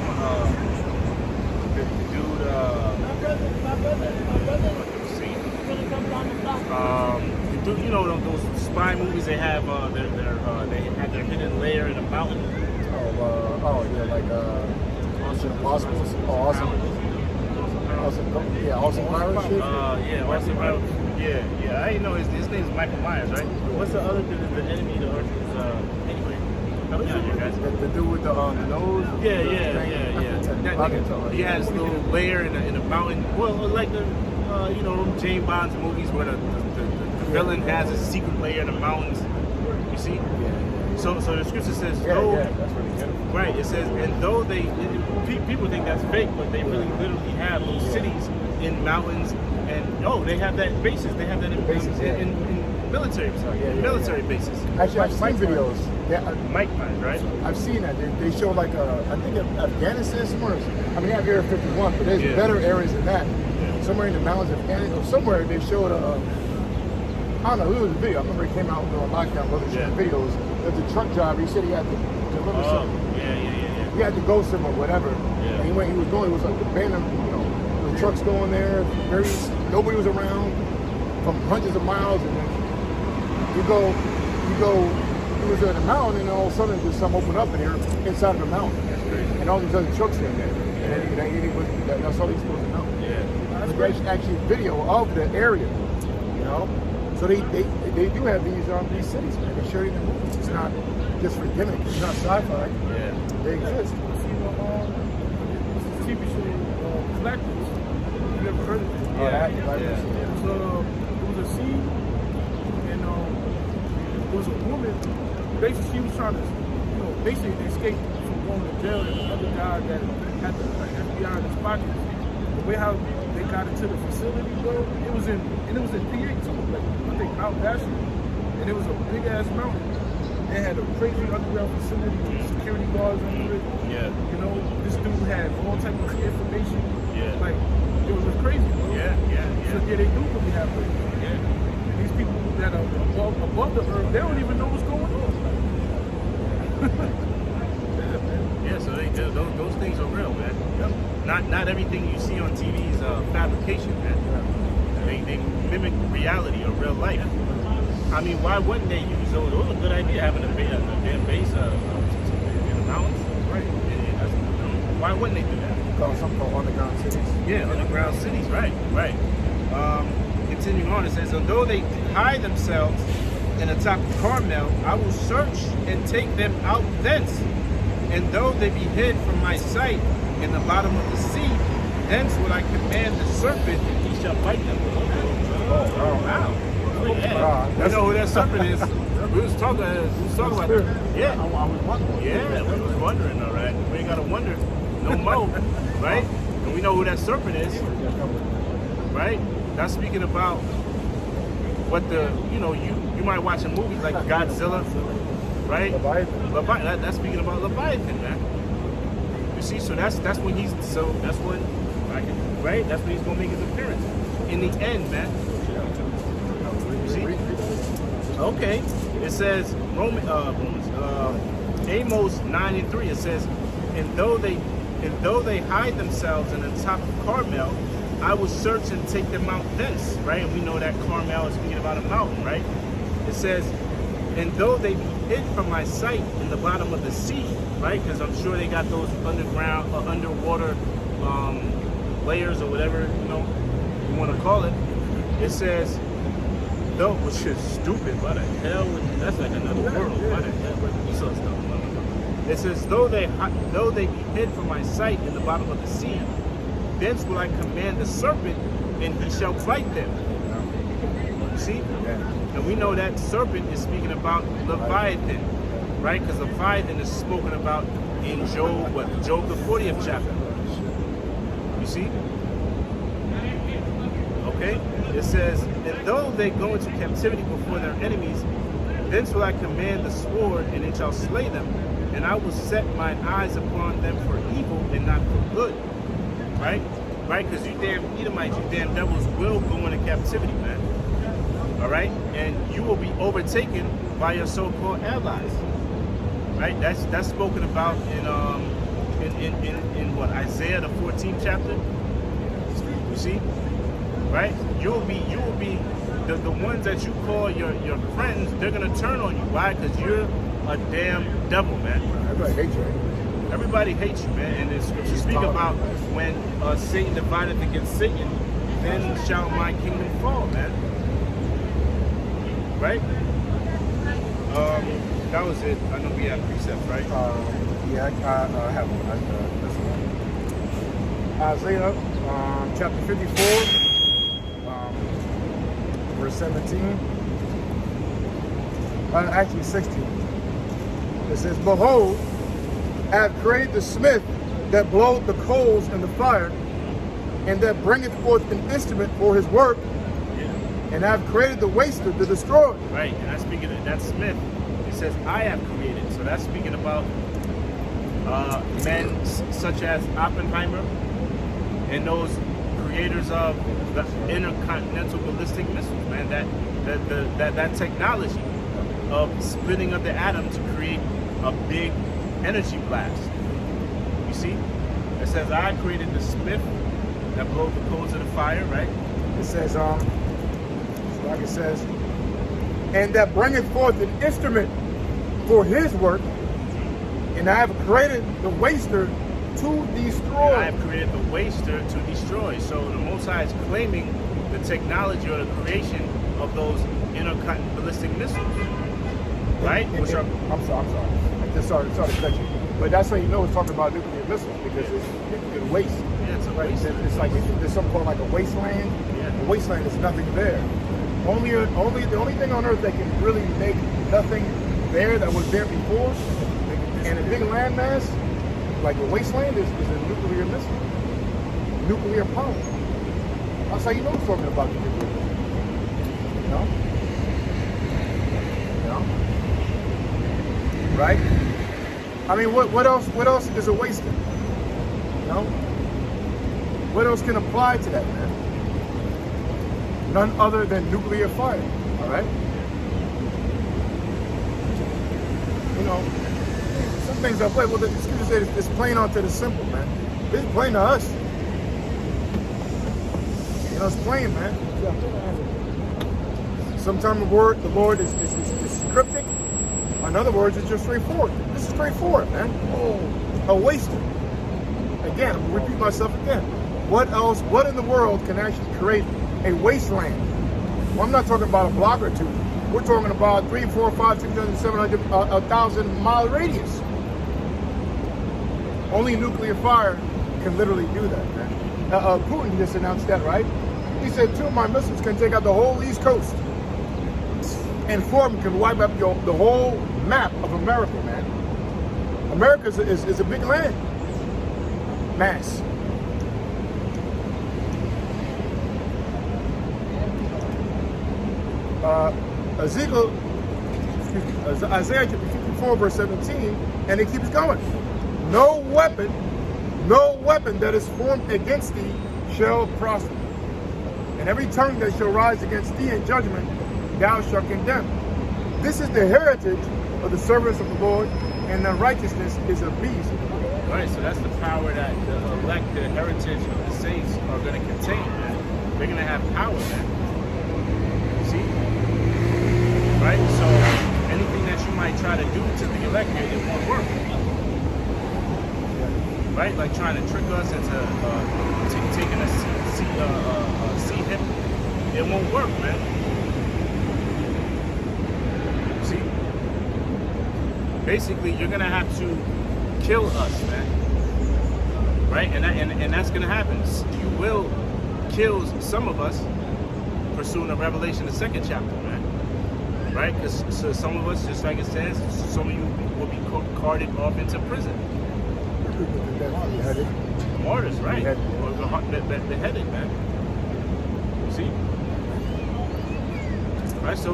the dude, you know those spy movies they have, they have their hidden lair in a mountain. Awesome. Awesome Myers shit. Awesome Myers. Yeah. I didn't know his name's Michael Myers, right? What's the other dude? The enemy, the Archer's. Anyway, help me out here, guys. The dude with the nose. Yeah. That nigga, he has a little lair in a mountain. Well, like the James Bond's movies where the villain has a secret lair in the mountains. You see? Yeah. So the scripture says, That's really good. Right, it says, and though people think that's fake, but they really literally have those cities in mountains, and they have that bases. They have that in military, military bases. Actually, I've seen videos. Mike Mine, right? I've seen that. They show like I think Afghanistan somewhere. I mean, they have Area 51, but there's better areas than that. Yeah. Somewhere in the mountains of Afghanistan, or somewhere they showed I don't know, it was a video. I remember it came out during lockdown, but they showed videos. There's a truck driver. He said he had to deliver something. Yeah. He had to go somewhere, whatever. Yeah. And he was going. It was like abandoned. The trucks going there. Nobody was around from hundreds of miles, and then you go. He was in a mountain, and all of a sudden, there's something open up in here inside of the mountain, and all these other trucks in there. And that's all he's supposed to know. Yeah. There's actually video of the area. So they do have these cities, man. They show you in the movies. It's not just for gimmick. It's not sci-fi. Yeah. They exist. See the TV show Collectors. You never heard of it? Yeah. So there was a scene, and there was a woman. Basically, she was trying to, basically escape from going to jail. And the other guy that had the FBI in his pockets. The way how they got into the facility, bro, it was in PA too. Like I think Mount Bashir, and it was a big ass mountain. They had a crazy underground facility with security guards under it. Yeah. This dude had all type of information. Yeah. Like it was just crazy, bro. Yeah. So they do really have it. Yeah. And these people that are above the earth, they don't even know what's going on. Yeah, so those things are real, man. Not everything you see on TV is fabrication, man. They mimic reality or real life. I mean, why wouldn't they use those? It was a good idea having a damn base in the mountains. Right. Why wouldn't they do that? Something called underground cities. Yeah, underground cities, right. Continuing on, it says, although they hide themselves in the top of Carmel, I will search and take them out thence. And though they be hid from my sight in the bottom of the sea, thence will I command the serpent, and he shall bite them. Wow. Yeah. You know who that serpent is? We was talking about that. Yeah. I was wondering. Yeah, we was wondering, all right. We ain't got to wonder no more, right? And we know who that serpent is, right? That's speaking about what you might watch a movie like Godzilla, right? Leviathan. That's speaking about Leviathan, man. You see, so that's when he's right? That's when he's gonna make his appearance in the end, man. You see? Okay. It says Amos 9:3. It says, and though they hide themselves in the top of Carmel, I will search and take them out thence, right? And we know that Carmel is speaking about a mountain, right? It says, and though they be hid from my sight in the bottom of the sea, right? Because I'm sure they got those underground, underwater layers or whatever, you want to call it. It says, though, which is stupid, why the hell that's like another world. Why the hell would you so stuff? It says, though they be hid from my sight in the bottom of the sea, thence will I command the serpent, and he shall bite them. You see? And we know that serpent is speaking about Leviathan, right? Because Leviathan is spoken about in Job, Job the 40th chapter. You see? Okay? It says, and though they go into captivity before their enemies, then will I command the sword, and it shall slay them, and I will set mine eyes upon them for evil and not for good. Right? Right? Because you damn Edomites, you damn devils will go into captivity, man. All right? And you will be overtaken by your so-called allies. Right? That's spoken about in what, Isaiah the 14th chapter. You see? Right? You will be the ones that you call your friends, they're gonna turn on you. Why? Because you're a damn devil, man. Everybody hates you. Everybody hates you, man. And the scriptures speak about when Satan divideth against Satan, then shall my kingdom fall, man. Right? That was it. I know we have precepts, right? Yeah, I have one. That's Isaiah chapter 54, verse 17. Actually 16. It says, behold, I have created the smith that bloweth the coals in the fire, and that bringeth forth an instrument for his work, and I have created the waster to destroy. Right, and that's speaking of that smith. It says, I have created. So that's speaking about men such as Oppenheimer and those creators of the intercontinental ballistic missiles, man. That technology of splitting of the atom to create a big energy blast. You see? It says, I created the smith that blows the coals of the fire, right? It says, like it says, and that bringeth forth an instrument for his work, and I have created the waster to destroy. I have created the waster to destroy. So the Most High is claiming the technology or the creation of those intercontinental ballistic missiles, right? I'm sorry. I just sorry to cut you. But that's how you know it's talking about nuclear missiles, because it's nuclear waste. Yeah, it's a right? waste. It's like there's something called like a wasteland. Yeah. The wasteland is nothing there. The only thing on earth that can really make nothing there that was there before, and a big landmass like a wasteland is a nuclear missile, nuclear power. That's how you know it's talking about the nuclear missile. You know, right? I mean, what else is a waster? You know, what else can apply to that, man? None other than nuclear fire. All right. You know, some things I play. Well, the scripture said it's plain unto the simple, man. It's plain to us. You know, it's plain, man. Sometimes the Lord is cryptic. In other words, it's just straightforward. This is straightforward, man. Oh, a waster. Again, I'm gonna repeat myself again. What else? What in the world can actually create a wasteland? Well, I'm not talking about a block or two. We're talking about 3, 4, 5, 6, 700, 1,000-mile radius. Only nuclear fire can literally do that, man. Putin just announced that, right? He said 2 of my missiles can take out the whole East Coast, and 4 of them can wipe up the whole map of America, man. America is a big land mass. Isaiah chapter 54, verse 17, and it keeps going. No weapon that is formed against thee shall prosper. And every tongue that shall rise against thee in judgment, thou shalt condemn. This is the heritage of the servants of the Lord, and the righteousness is of these. Right, so that's the power that the elect, the heritage of the saints are going to contain, man. They're going to have power, man. See? Right? So anything that you might try to do to the elect, it won't work. Right? Like trying to trick us into taking a seat hip. It won't work, man. See? Basically, you're going to have to kill us, man. Right? And that's going to happen. You will kill some of us pursuing the Revelation, the 2nd chapter, man. Right? Because so some of us, just like it says, some of you will be carted off into prison. Beheaded. Martyrs, right? Beheaded. Or beheaded, man. You See? Right, so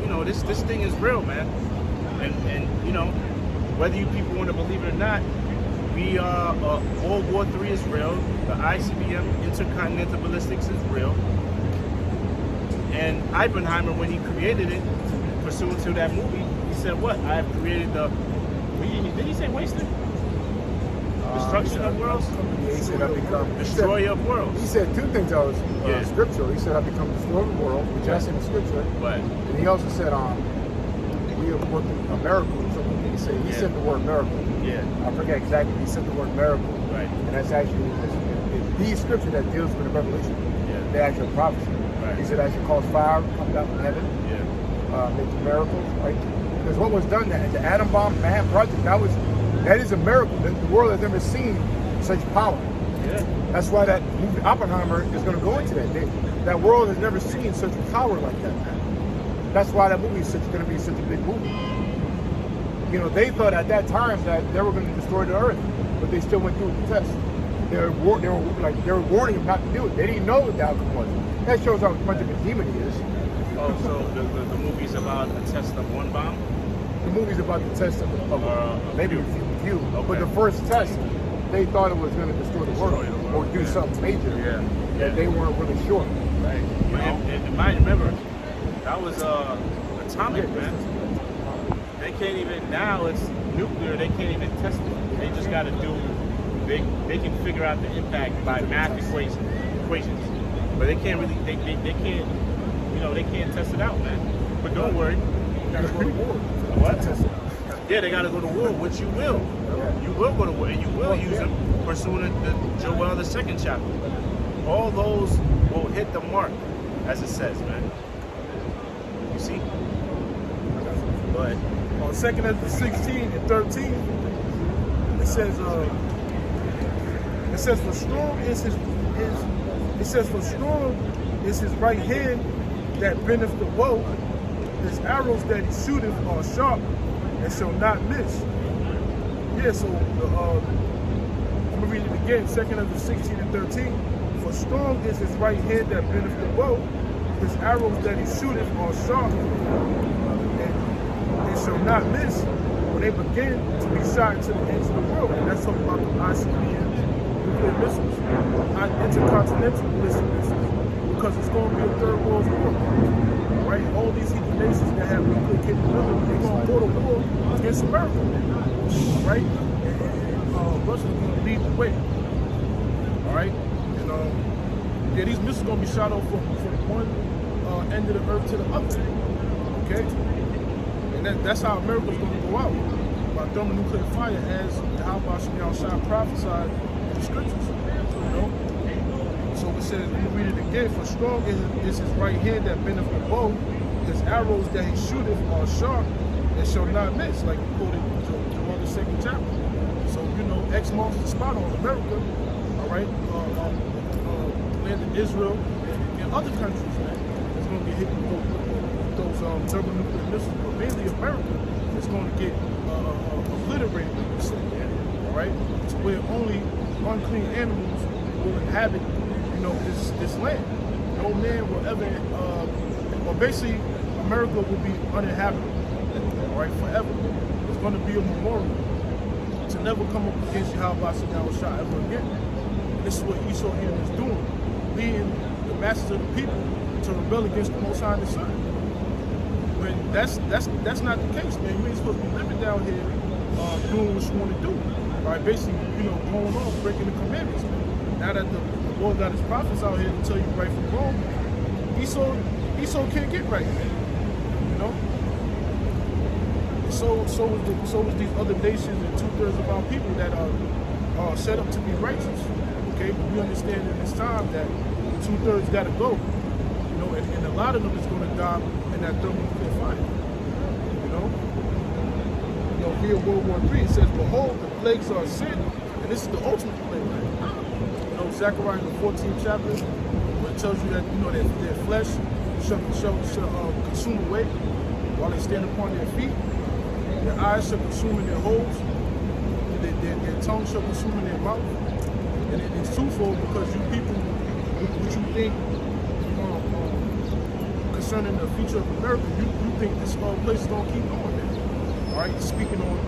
you know, this thing is real, man. And you know, whether you people want to believe it or not, we are World War III is real. The ICBM, intercontinental ballistics, is real. And Oppenheimer, when he created it, pursuant to that movie, he said, "What? I have created the." Did he say wasted? Destruction of worlds? He said, I become Destroyer of worlds. He said two things that was scriptural. He said, I become destroyer of the world, which that's in the scripture. Right. And he also said, we have worked a miracle or something. He said the word miracle. Yeah. I forget exactly. He said the word miracle. Right. And that's actually the scripture that deals with the revelation. Yeah. The actual prophecy. Right. He said, I should cause fire to come down from heaven. Yeah. Make miracles, right? Because what was done there, the atom bomb, Manhattan Project, that is a miracle. The world has never seen such power. Yeah. That's why that movie Oppenheimer is going to go into that. That world has never seen such power like that. That's why that movie is going to be such a big movie. You know, they thought at that time that they were going to destroy the Earth, but they still went through the test. They were warning him not to do it. They didn't know what the outcome was. That shows how much of a demon he is. Oh, so the movie's about the test of one bomb? The movie's about the test of maybe a few. Okay. But the first test, they thought it was going to destroy the world or do something major. Yeah. That they weren't really sure. Right. And mind, remember, that was atomic, man. They can't even, now it's nuclear, they can't even test it. They just got to they can figure out the impact by math equations. But they can't really, they can't, you know, they can't test it out, man. But don't worry. You got to go to war. What? Yeah, they got to go to war, which you will. You will go to war, and you will use them pursuant to Joel, the 2nd chapter. All those will hit the mark, as it says, man. You see? But On 2nd Ezra 16 and 13, it says for strong is his right hand that bendeth the bow. His arrows that he shooteth are sharp and shall not miss. Yeah, so I'm gonna read it again. 2nd Ezra 16 and 13. For strong is his right hand that bendeth the bow. His arrows that he shooteth are sharp and shall not miss when they begin to be shot into the ends of the world. And that's talking about the ICBM nuclear missiles, not intercontinental ballistic missiles, because it's going to be a third world war. Right? All these heathen nations that have nuclear capability, they're going to go to war against America. Right? And Russia's going to lead the way. All right? And yeah, these missiles are going to be shot off from one end of the earth to the other. Okay? And that's how America's going to go out, by thermonuclear fire, as Yahweh Shemel Shah prophesied in the scriptures. You know? So it says, let me read it again. For strong is his right hand that bendeth the bow. His arrows that he shooteth are sharp and shall not miss, like you quoted Joel the 2nd chapter. So, you know, X marks the spot on America, all right? Land of Israel and other countries, man, it's going to get hit with those thermonuclear missiles. But mainly America is going to get obliterated, all right? To where only unclean animals will inhabit, you know, this land. No man will ever, well, basically, America will be uninhabitable, all right, forever. It's going to be a memorial to never come up against Yahweh Shah ever again. This is what Esau Edom is doing, leading the masses of the people to rebel against the Most High and the Son. When that's not the case, man. You ain't supposed to be living down here doing what you want to do. All right, basically, you know, going on, breaking the commandments, man. Now that the Lord got his prophets out here to tell you right from wrong, Esau can't get right, man. You know? So is these other nations and 2/3 of our people that are set up to be righteous. Okay, but we understand in this time that 2/3 got to go. You know, and a lot of them is going to die in that thermonuclear fire. You know, here in World War III it says, "Behold, the plagues are sin," and this is the ultimate plague. You know, Zechariah in the 14th chapter, where it tells you that, you know, their flesh shall consume away while they stand upon their feet. Their eyes shall consume in their holes. Their tongue shall consume in their mouth. And it's twofold, because you people, what you think, you concerning the future of America, you think this place is gonna keep going, man? All right, speaking on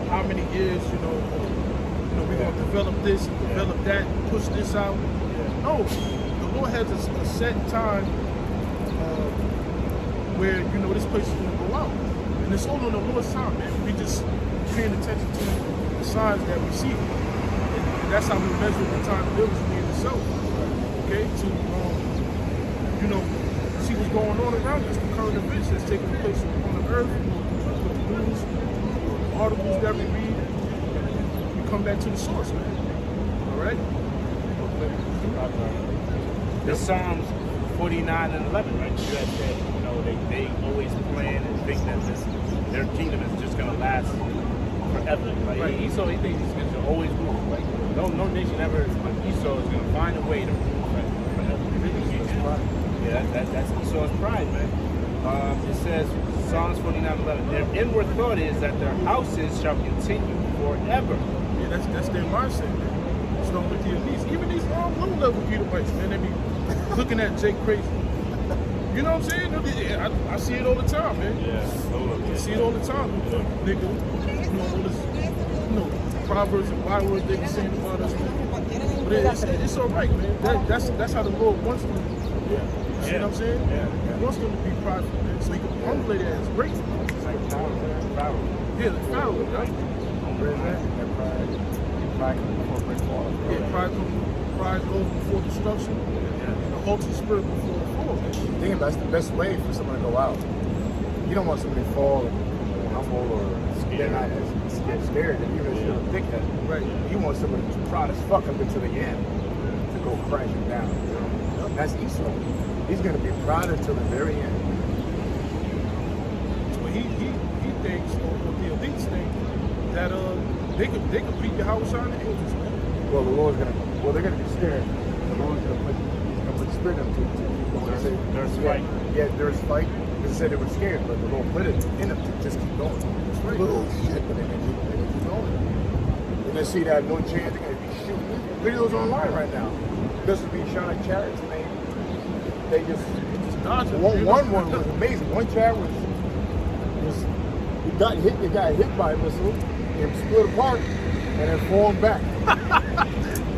how many years, we're gonna develop this and develop that, push this out. No, the Lord has a set time where this place is gonna go out, and it's all on the Lord's time, man. We just paying attention to the signs that we see, and that's how we measure the time of diligently in itself. Okay, to see what's going on around us, the current events that's taking place on the earth, the news, the articles that we read. We come back to the source, man. All right. The Psalms 49 and 11, right? You had said, they always plan and think that their kingdom is just gonna last forever. Like Right. Esau, he thinks he's gonna always rule. Like no nation ever. Esau is gonna find a way to rule forever. Yeah, that's Esau's pride, man. It says Psalms 49:11. Their inward thought is that their houses shall continue forever. Yeah, that's their mindset, man. Starting with the elites, even these low-level Edomites, man, they be looking at Jake crazy. You know what I'm saying? I see it all the time, man. Yeah, I see it all the time, nigga. All this, proverbs and bywords they be saying about us, man. But it's all right, man. That's how the Lord wants them. Yeah. You see what I'm saying? Yeah. He wants them to be prideful, man. So he can humble their ass. Great. It's like Pharaoh. Yeah, the Pharaoh, right? Pride goes before destruction. The haughty spirit before the fall. I think that's the best way for someone to go out. You don't want somebody to fall and humble or they're not as scared and even if you're a thickhead. Right. You want somebody who's proud as fuck up until the end to go crashing down. That's Esau. He's going to be proud until the very end. Well, he thinks, or the elites think, that they could beat the house on the angels, man. Well, they're going to be scared. The Lord's going to put the spirit up to people. There's fight. Yeah, there's fight. They said they were scared, but the Lord put it in them to just keep going. That's right. Oh shit, but they're going to keep going. And they see that no chance, they're going to be shooting. Videos online right now. This is being shot at chariots, and they just dodging. one was amazing. One chariot was got hit by a missile, it split apart, and then formed back.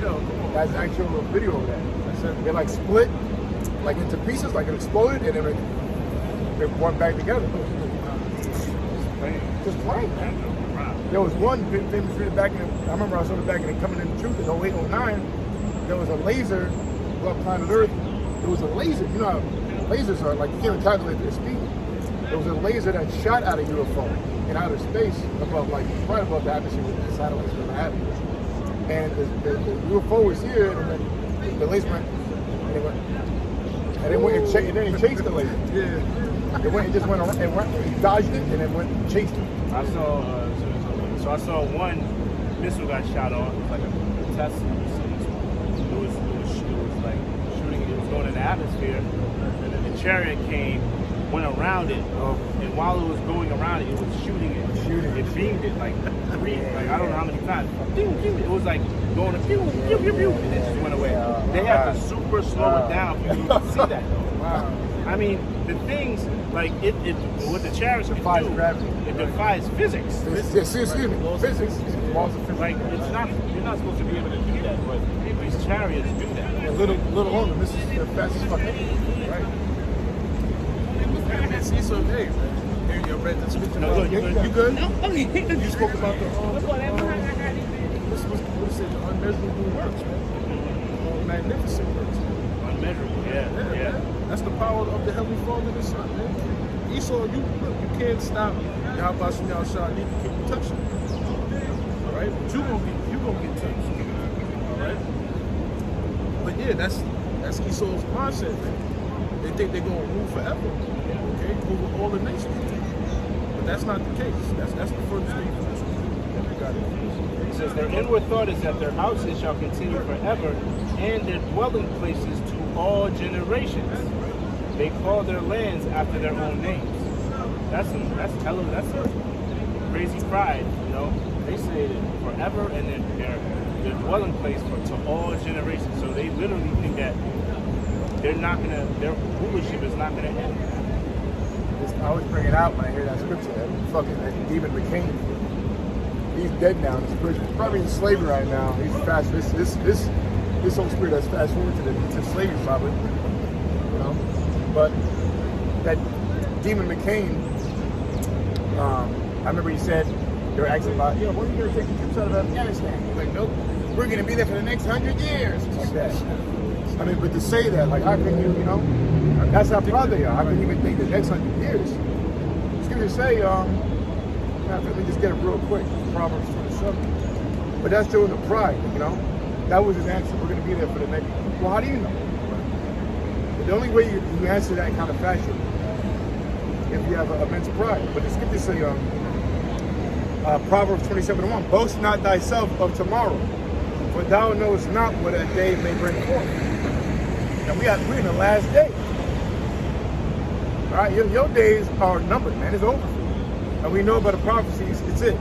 Yo, come on. That's actual video of that. They like split like into pieces, like it exploded, and then they went back together. Just plain, man. There was one famous video back in, I remember I saw it back in Coming in the Truth in 08, 09. There was a laser above planet Earth. It was a laser. You know how lasers are, like you can't even calculate their speed. There was a laser that shot out a UFO in outer space above, like right above the atmosphere with the satellites were having. And the UFO was here, and then the laser went, and then it chased the laser. Yeah. It just went around, it dodged it, and then went and chased it. I saw one missile got shot off. It was like a test. It was like shooting. It was going in the atmosphere, and then the chariot went around it, and while it was going around it, it was shooting it. It beamed it like I don't know how many times. It was like going to pew, pew, pew, pew, and it just went away. They had to super slow it down for you to see that. Wow. I mean, the things like it what the chariots Defies do, gravity. it defies physics. Excuse me, physics. Laws of physics. Like you're not supposed to be able to do that, but these chariots do that. A little longer. This is the fastest fucking. Right. Man, see some days, man. Here you read this picture. No, good, you good? You good? No, okay. You spoke about the What's what going on? is it? The unmeasurable works, man. Magnificent works. Unmeasurable, yeah. Man. That's the power of the Heavenly Father and the Son, man. Esau, you can't stop Yahweh Shah Shah keep touching. All right, but you gonna get touched. All right. But yeah, that's Esau's mindset, man. They think they're gonna rule forever, okay, over all the nations. But that's not the case. That's the first thing. It says their inward thought is that their houses shall continue forever, and their dwelling places to all generations. They call their lands after their own names. That's a crazy pride, you know. They say that forever, and then their dwelling place to all generations. So they literally think that their rulership is not gonna end. I always bring it out when I hear that scripture. That demon McCain. He's dead now. He's probably in slavery right now. He's fast. This Holy Spirit has fast forward to slavery probably. You know, but that demon McCain. I remember he said they were asking about, when are you going to take the troops out of Afghanistan? He's like, nope, we're going to be there for the next 100 years. Like that. I mean, but to say that, like, how can you, that's how proud they are. How can you even think the next 100 years? Scriptures say, let me just get it real quick, Proverbs 27. But that's showing the pride, That was his answer. We're going to be there for the next. Well, how do you know? But the only way you answer that kind of fashion, if you have immense pride. But the scriptures say, Proverbs 27:1, boast not thyself of tomorrow, for thou knowest not what a day may bring forth. And we're in the last day. All right, your days are numbered, man. It's over. And we know by the prophecies, it's it.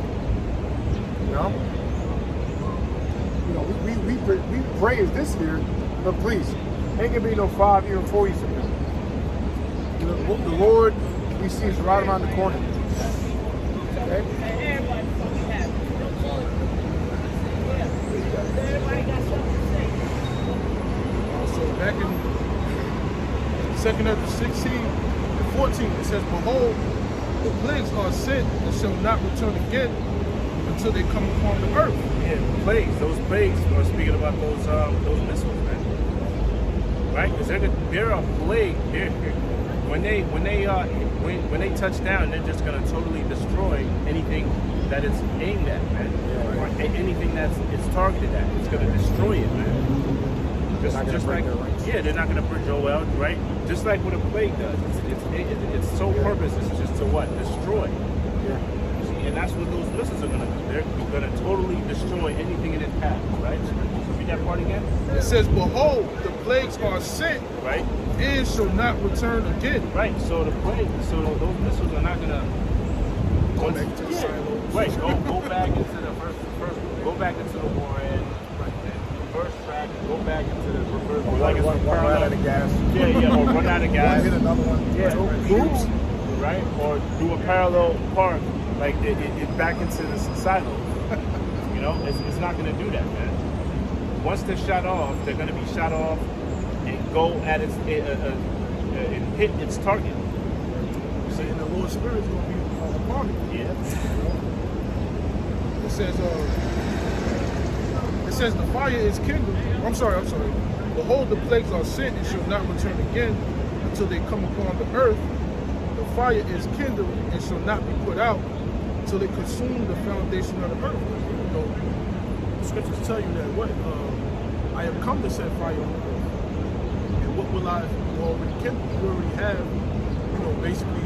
We pray as this year, but please, ain't gonna be no 5 years, 4 years from now. The Lord we see is right around the corner. Okay? So back in 2nd Ezra 16 and 14, it says, behold, the plagues are sent and shall not return again until they come upon the earth. Yeah, those plagues are speaking about those missiles, man. Right? Because they're a plague. When they touch down, they're just gonna totally destroy anything that it's aimed at, man. Yeah, right. Or anything that's it's targeted at. It's gonna destroy it, man. Just like they're not gonna bring Joel out, right? Just like what a plague does. Its sole purpose is just to what? Destroy. Yeah. And that's what those missiles are gonna do. They're gonna totally destroy anything in its path, right? Read that part again. It says, behold, the plagues are sent, right, and shall not return again. Right. So those missiles are not gonna go back to the silos. Right. Go back into the first. Go back into the war end. First track. Go back into the reverse. Or like run out of gas. Yeah. Or run out of gas. Hit another one. Yeah. Groups. Right. Or do a parallel park. Like it back into the silos. It's not going to do that, man. Once they're shot off, they're going to be shot off and go at its and hit its target. See, and the Lord's Spirit is going to be upon it. Yeah. It says the fire is kindled. I'm sorry. Behold, the plagues are sent and shall not return again until they come upon the earth. The fire is kindled and shall not be put out until they consume the foundation of the earth. The scriptures tell you that I have come to set fire on the earth. And what will I already kindle? You already have, basically,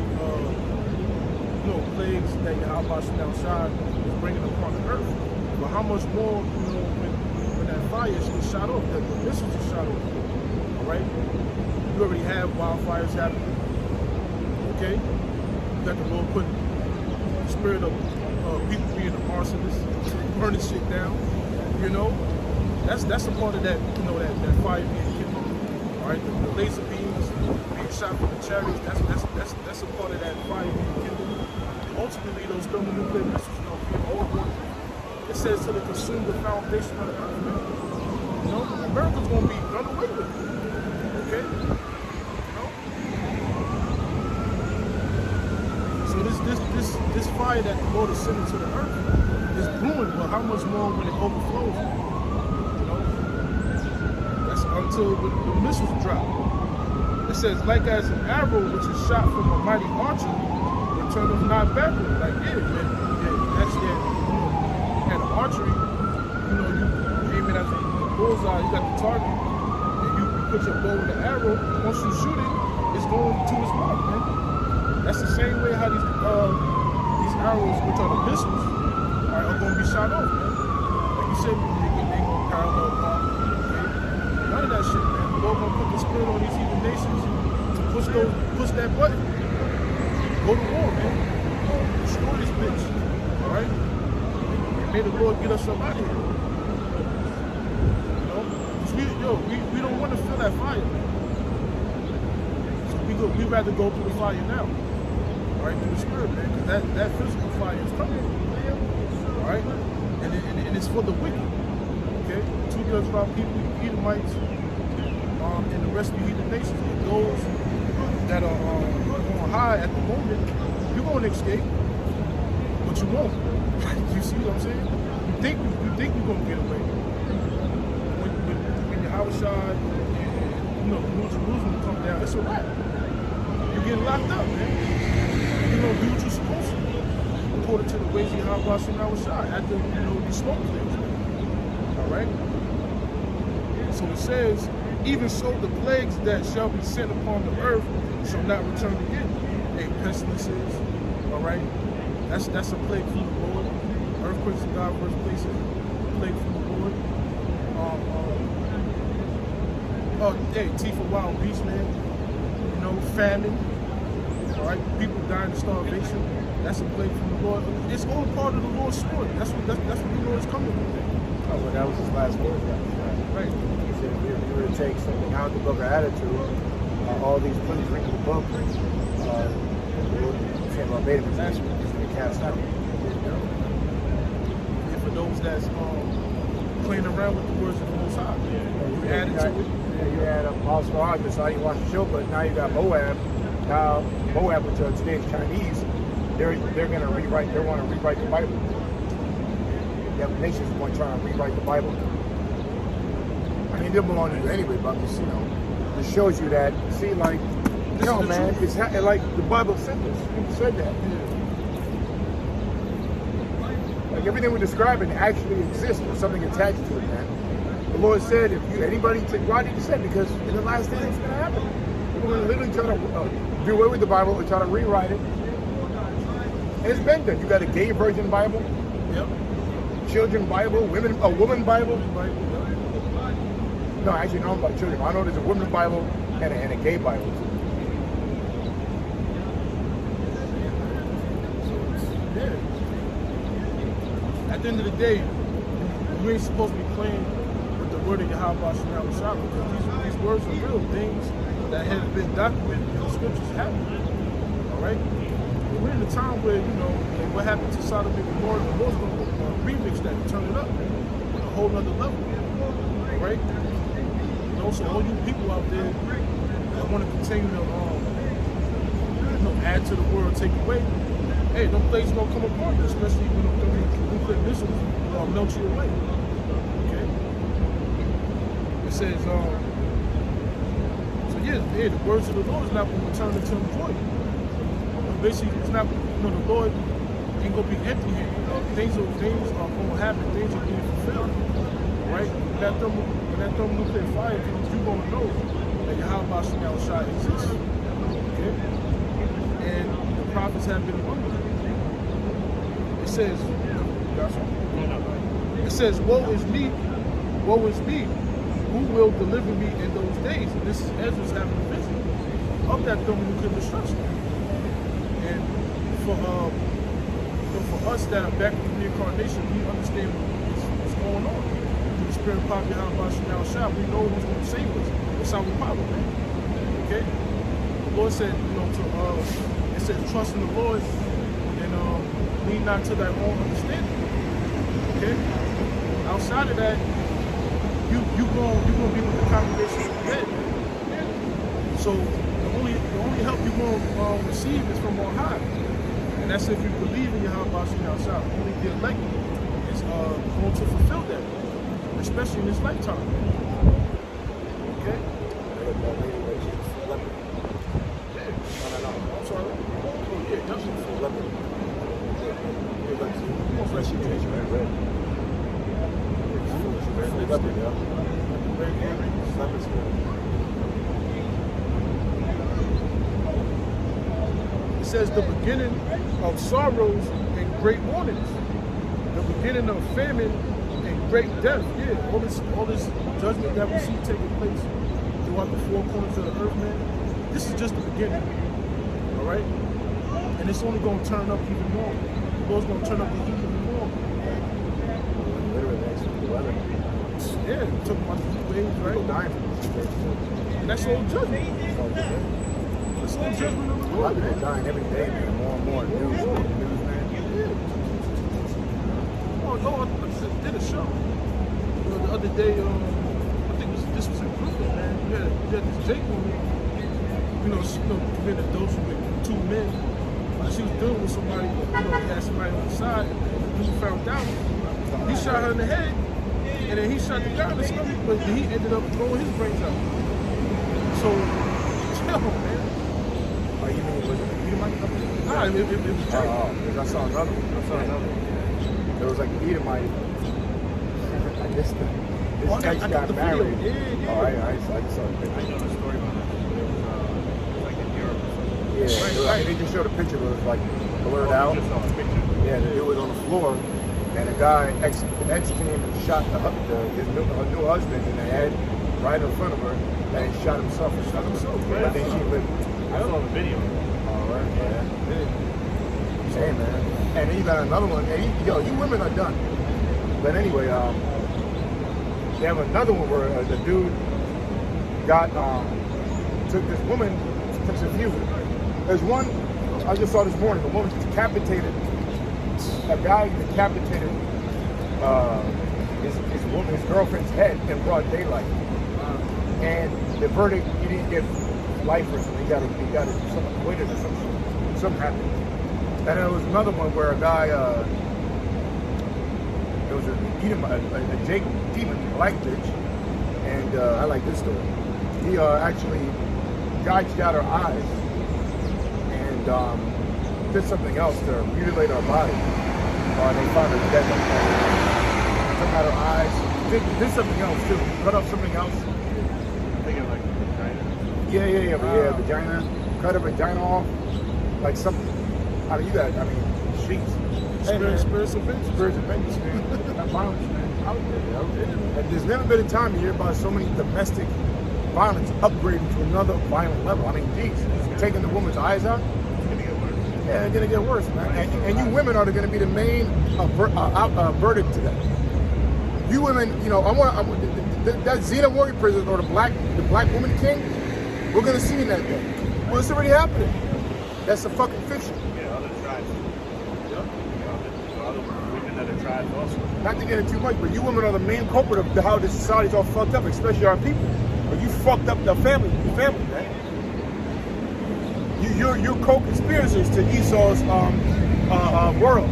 plagues that Yahweh Shal Shad is bringing upon the earth. But how much more, when that fire is shot off, that the missiles are shot off. All right? You already have wildfires happening. Okay? You got the Lord putting the spirit of people being the arsonists, burning shit down. That's a part of that, that fire being kindled. All right? The laser beams being shot from the chariots, that's a part of that fire being kindled. Ultimately, those thermonuclear missiles being overboard. It says to consume the foundation of the earth. America's gonna be done away with. Okay? So this fire that the Lord is sending to the earth is brewing, but how much more when it overflows? That's until the missiles drop. It says, like as an arrow which is shot from a mighty archer, returneth not backward. Like actually at archery, you aim it at the bullseye, you got the target, and you put your bow and the arrow. Once you shoot it, it's going to its mark, man. That's the same way how these arrows, which are the missiles, are going to be shot off, man. Like you said, they going to parallel park. Okay? None of that shit, man. The Lord going to put the spirit on these heathen nations to push that button. Go to war, man. Destroy this bitch. All right? And may the Lord get us up out of here. We don't want to feel that fire. we rather go through the fire now. All right, through the spirit, man, because that physical fire is coming. All right, and it's for the wicked. Okay, 2/3 of our people, Edomites, and the rest of the heathen nations, and those that are on high at the moment, you're going to escape, but you won't. You see what I'm saying? You think you're going to get away. When your house shot and New Jerusalem come down, it's a wrap. You're getting locked up, man. You don't do what you're supposed to, according to the ways of Yahweh Shema Shah, after these smoke things. All right. So it says, even so, the plagues that shall be sent upon the earth shall not return again. Hey, pestilences. All right. That's a plague from the Lord. Earthquakes in diverse places. Plague from the Lord. Teeth of wild beasts, man. Famine. All right, people dying of starvation. That's a plague from the Lord. It's all part of the Lord's story. That's what the Lord is coming with. Oh, well, that was his last word. Right. He said, if you were to take something out of the book of attitude, all these things drink the book, saying verbatim, is actually just going to cast out. And for those that's playing around with the words of the Most High, you add it to it. You had also arguments, so I didn't watch the show, but now you got Moab. Now Moab, which are today's Chinese, they're going to rewrite. They want to rewrite the Bible. You have nations going trying to rewrite the Bible. I mean, they belong to you anyway, but just, It shows you that. See, like, man, it's like the Bible said this. People said that. Like everything we're describing actually exists with something attached to it, man. The Lord said, why did he say? Because in the last days it's going to happen. People are going to literally try to do away with the Bible and try to rewrite it. And it's been done. You got a gay version Bible, children Bible, a woman Bible. No, actually, no, about children. I know there's a woman Bible and a gay Bible too. At the end of the day, you ain't supposed to be playing with the word of Yahweh Shema Shah, because these words are real things that have been documented in the scriptures happening. All right? We're in a time where, what happened to Sodom and Gomorrah, the Lord's going to remix that and turn it up on a whole nother level. All right? So all you people out there that want to continue to add to the world, take away, hey, them places gonna come upon you, especially when the nuclear missiles melt you away. Okay? It says, the words of the Lord is not going to return unto him void. Basically, it's not, the Lord ain't going to be empty here. Things are going to happen, things are being fulfilled. Right? When that thermonuclear fire comes, you're going to know that Yahweh Shema Shah exists. Okay? And the prophets have been warned. It says, woe is me, who will deliver me in those days? And this is Ezra's having a vision of that thermonuclear destruction. And for us that are back in the incarnation, we understand what's going on. Through the spirit of Papa Yahweh Shema Shah, we know who's going to save us. It's our power, man. Okay? The Lord said, it says, trust in the Lord and lean not to thy own understanding. Okay? Outside of that, you're gonna be with the congregation of the dead. So the only help you're gonna receive is from on high. And that's if you believe in Yahweh Shema Shah. Only the elect is going to fulfill that, especially in this lifetime. Okay? I'm sorry. Oh yeah, definitely. It says the beginning of sorrows and great mournings, the beginning of famine and great death. Yeah, all this judgment that we see taking place throughout the four corners of the earth, man. This is just the beginning. All right, and it's only going to turn up even more. The Lord's going to turn up the heat even more. Yeah, we're talking about the heat waves, right? And that's all judgment. It's no judgment of the A lot Lord, of people man. dying every day, man. More and more news, man. Oh no, I did a show the other day. I think this was in Brooklyn, man. You had this Jake woman. She committed adultery with 2 men. She was dealing with somebody. Had somebody on the side. And he found out. He shot her in the head, and then he shot the guy in the stomach, but he ended up throwing his brains out. So, chill, man. Oh, you mean was it Edomite? Nah, it was Jake. Because I saw another one. There was like an Edomite. I guess this I ex got got the married. video. Yeah. Oh, I saw the picture. I know the story about that. It was like in Europe or something. Yeah, Right. they just showed a picture, but it was like blurred out. Just saw a picture. Yeah, the dude was on the floor, and the guy, ex came and shot his new husband in the head, right in front of her, and he shot himself. Right. I think she lived. I saw the video. All right, yeah. Hey, man. And then you got another one. Hey, you women are done. But anyway, they have another one where the dude took this woman from some view. There's one I just saw this morning. A woman decapitated. A guy decapitated his girlfriend's head in broad daylight. And the verdict, he didn't get life or something. He got some acquitted or something happened. And there was another one where a guy, there was a Jake demon, black bitch, and I like this story. He actually gouged out her eyes and did something else to mutilate her body. They found her dead. Took out her eyes, did something else too. Cut off something else. I'm thinking like vagina. Yeah, vagina. Cut her vagina off, like something. Streets. Spirits of vengeance. Spirits of vengeance, man. That violence, man. Out there. And there's never been a time you hear about so many domestic violence upgrading to another violent level. I mean, geez, taking the woman's eyes out. It's gonna get worse. Yeah, it's gonna get worse, man. And you women are going to be the main verdict to that. You women, that xenomorphic prison or the black woman king, we're gonna see in that day. Well, it's already happening. That's a fucking fiction. Yeah, other tribes. Other women that are tribes also. Not to get into too much, but you women are the main culprit of how this society's all fucked up, especially our people. But you fucked up the family, man. You're co-conspirators to Esau's world.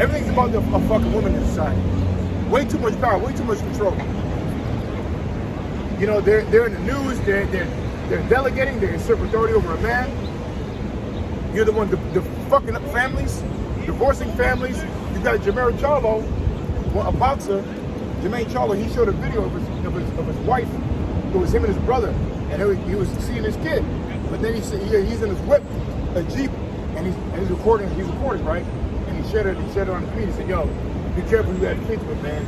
Everything's about a fucking woman in society. Way too much power, way too much control. They're in the news. They're delegating. They assert authority over a man. You're the one fucking up families, divorcing families. You got Jermaine Charlo, a boxer. Jermaine Charlo. He showed a video of his wife. It was him and his brother, and he was seeing his kid. But then he said he's in his whip, a Jeep, and he's recording. He's recording, right? And he shared it on the feed. He said, "Yo, be careful you have kids with, man."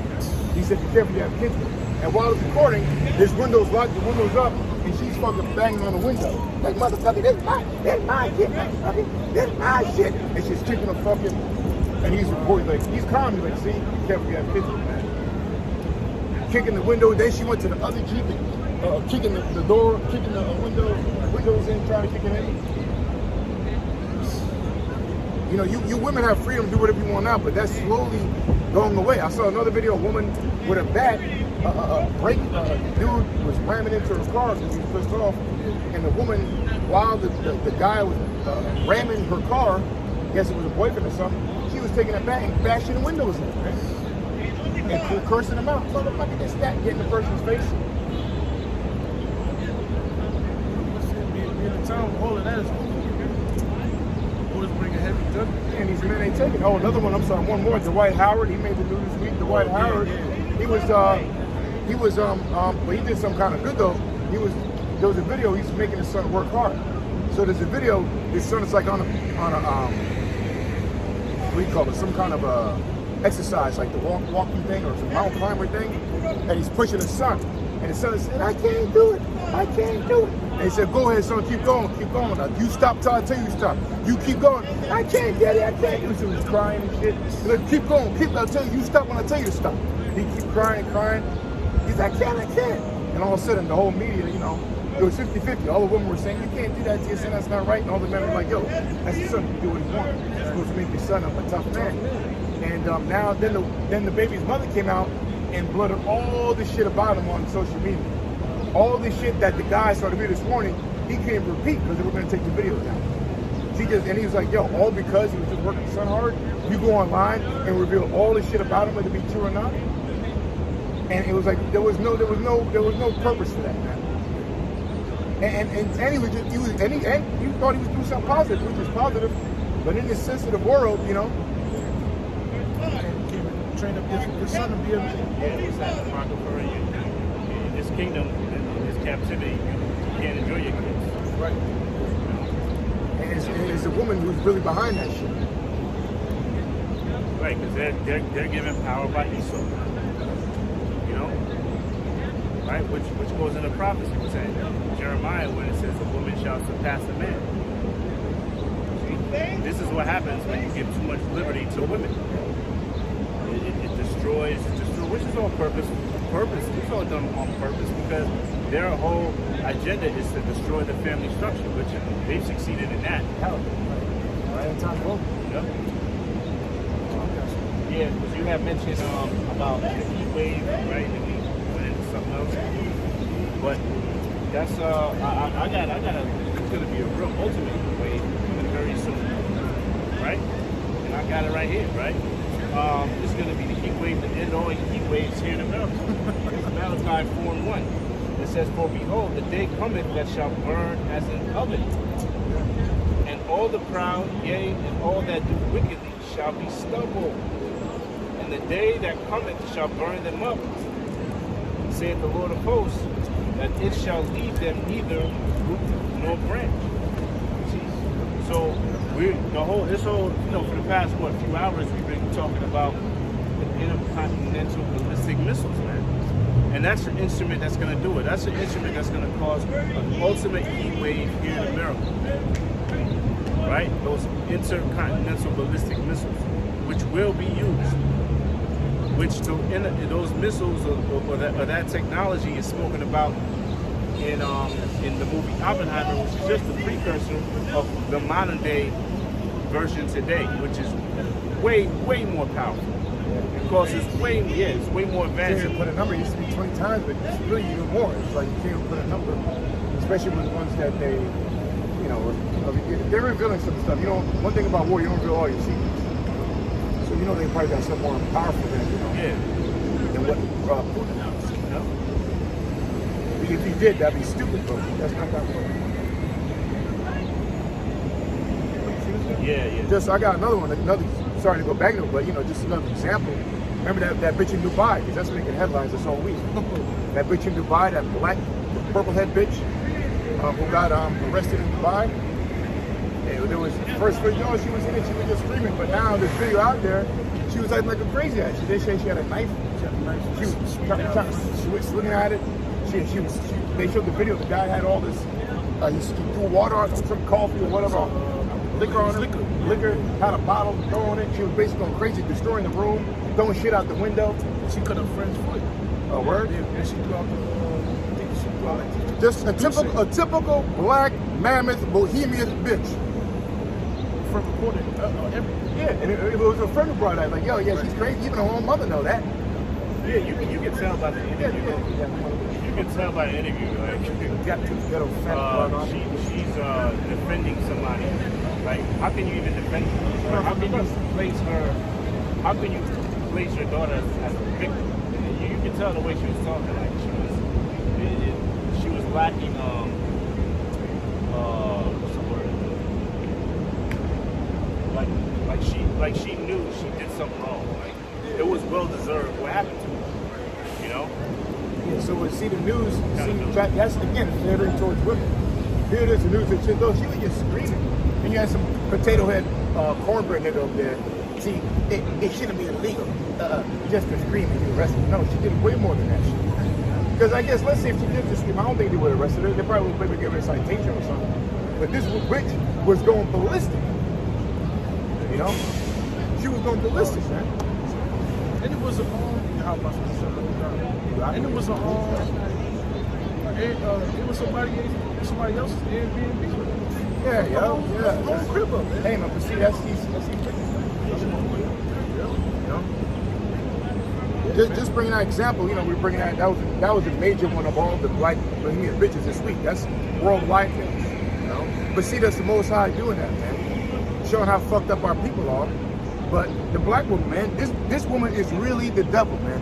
He said, "Be careful you have kids with." And while he's recording, his window's locked, the window's up, and she's fucking banging on the window. Like, motherfucker, that's my shit, motherfucker. That's my shit. And she's kicking the fucking, and he's recording, like, he's calm, he's like, see, be careful you have kids with, man. Kicking the window, then she went to the other Jeep, kicking the door, kicking the windows in, trying to kick it in. You women have freedom to do whatever you want now, but that's slowly going away. I saw another video, a woman with a bat, dude was ramming into her car because he was pissed off, and the woman, while the guy was ramming her car, I guess it was a boyfriend or something, she was taking a bat and bashing the windows in, right? And cursing him out. Motherfucker, this, that, getting the person's face. Being in town, all of that is always bring a heavy judgment. And these men ain't taking. Oh, another one. I'm sorry. One more. Dwight Howard. He made the news this week. Dwight Howard. He was. But he did some kind of good though. There was a video. He's making his son work hard. So there's a video. His son is like on a what do you call it? Some kind of exercise, like the walking thing or some mountain climber thing. And he's pushing his son. And his son said, "I can't do it. I can't do it." And he said, "Go ahead, son. Keep going. Keep going. Now, you stop till I tell you to stop. You keep going. I can't get it. I can't do it." So he's crying and shit. He said, "Keep going. Keep. I'll tell you. You stop when I tell you to stop." He keep crying. He's like, "I can't. I can't." And all of a sudden, the whole media, it was 50-50. All the women were saying, you can't do that to your son, that's not right. And all the men were like, yo, that's your son, you can do what he wants. You're supposed to make your son a tough man. And now, then the baby's mother came out and blurted all this shit about him on social media. All this shit that the guy started video this morning, he couldn't repeat because they were going to take the video down. And he was like, yo, all because he was just working his son hard, you go online and reveal all this shit about him, whether it be true or not. And it was like there was no purpose for that, man. And he was just he thought he was doing something positive, which is positive, but in this sensitive world, you know. Train up your son to be able to. Yeah, it's that mark of for you. In this kingdom, in this captivity, you can't enjoy your kids. Right. And it's a woman who's really behind that shit. Right, because they're given power by Esau. You know? Right? Which goes into prophecy. We're saying Jeremiah when it says a woman shall surpass a man. This is what happens when you give too much liberty to women. It destroys, which is on purpose. It's all done on purpose because their whole agenda is to destroy the family structure, which they've succeeded in that. Hell, right on time, well. Yep. Yeah, because you have mentioned about the heat wave, right? And we went into something else. But that's I got it's gonna be a real ultimate heat wave coming very soon, right? And I got it right here, right? It's gonna be the heat wave, the end all heat waves here in America. It's Malachi 4:1. It says, "For behold, the day cometh that shall burn as an oven, and all the proud, yea, and all that do wickedly shall be stubble. And the day that cometh shall burn them up, saith the Lord of hosts, that it shall leave them neither root nor branch." So this whole, for the past few hours we've been talking about the intercontinental ballistic missiles, man. And that's the instrument that's going to do it. That's the instrument that's going to cause an ultimate heat wave here in America. Right? Those intercontinental ballistic missiles, which will be used. Those missiles or that technology is spoken about in the movie Oppenheimer, which is just the precursor of the modern day version today, which is way more powerful. Because it's way more advanced. You can't put a number. It used to be 20 times, but it's really even more. It's like you can't even put a number, especially with the ones that they, they're revealing some stuff. One thing about war, you don't reveal all your secrets. So they probably got something more powerful than than what Putin announced. If he did, that'd be stupid, bro. That's not that way. Yeah. I got another one. Sorry to go back to it, but just another example. Remember that bitch in Dubai? Because that's making headlines this whole week. That bitch in Dubai, that black, purple head bitch, who got arrested in Dubai. And there was first video, she was in it, she was just screaming. But now this video out there, she was acting like a crazy ass. They say she had a knife. She was swinging at it. They showed the video. The guy had all this. He threw water on some coffee or whatever. Liquor on it. Liquor, had a bottle, throwing it. She was basically going crazy, destroying the room, throwing shit out the window. She cut her friend's foot. A word? Yeah, and she threw out the. Just a typical black mammoth bohemian bitch. Friend recorded everything. Yeah, and it was a friend who brought that. Like, yo, yeah, she's crazy. Even her own mother know that. Yeah, you can tell by the interview. You can tell by the interview. Like, she's defending somebody. Like, how can you even defend her? How can you place your daughter as a victim? You can tell the way she was talking. Like she was lacking. What's the word? Like she knew she did something wrong. Like it was well deserved. What happened to her? Yeah. So see the news. That's again flattering towards women. Here it is, the news that she was just screaming. And you had some potato head cornbread nigga over there. See, it shouldn't be illegal just to scream and get arrested. No, she did way more than that shit. Because I guess, let's say if she did just scream, I don't think they would have arrested her. They probably would maybe give her a citation or something. But this bitch was going ballistic. She was going ballistic, man. And it was a and it was a it was somebody else's Airbnb. Yeah, yo, yeah. Whole crib up, man. Hey, man, but see, that's these. You know? Just bringing that example, you know, we're bringing that was a major one of all the black Bohemian bitches this week. That's worldwide things, you know. But see, that's the Most High doing that, man, showing how fucked up our people are. But the black woman, man, this woman is really the devil, man.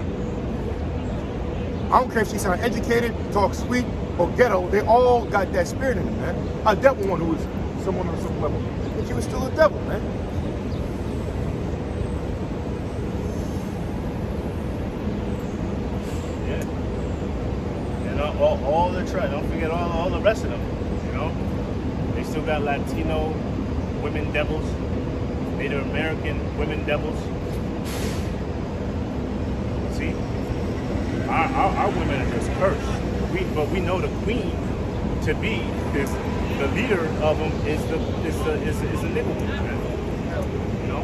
I don't care if she sounds educated, talks sweet, or ghetto. They all got that spirit in them, man. A devil one who is someone on some level, but she was still a devil, man. All the don't forget all the rest of them, you know. They still got Latino women devils, Native American women devils. See, our women are just cursed. But we know the queen to be is the leader of them is a nigga woman, man. You know.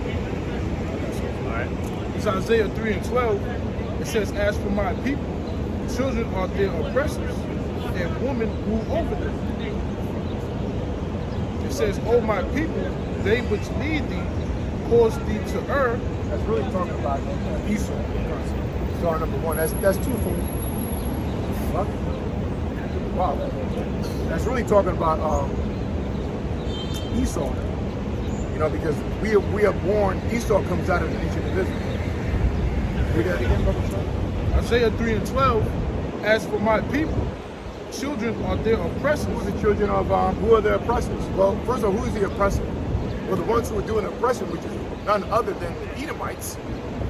All right. It's Isaiah 3:12. It says, "As for my people, children are their oppressors, and women rule over them." It says, "O my people, they which lead thee cause thee to err." That's really talking about Esau. Esau number one. That's twofold. Fuck. Wow. That's really talking about Esau. You know, because we are born. Esau comes out of the nation of Israel. Read that again, brother. Isaiah 3:12. As for my people, children are their oppressors. Who are the children of who are the oppressors? Well, first of all, who is the oppressor? Well, the ones who are doing oppression, which is none other than the Edomites,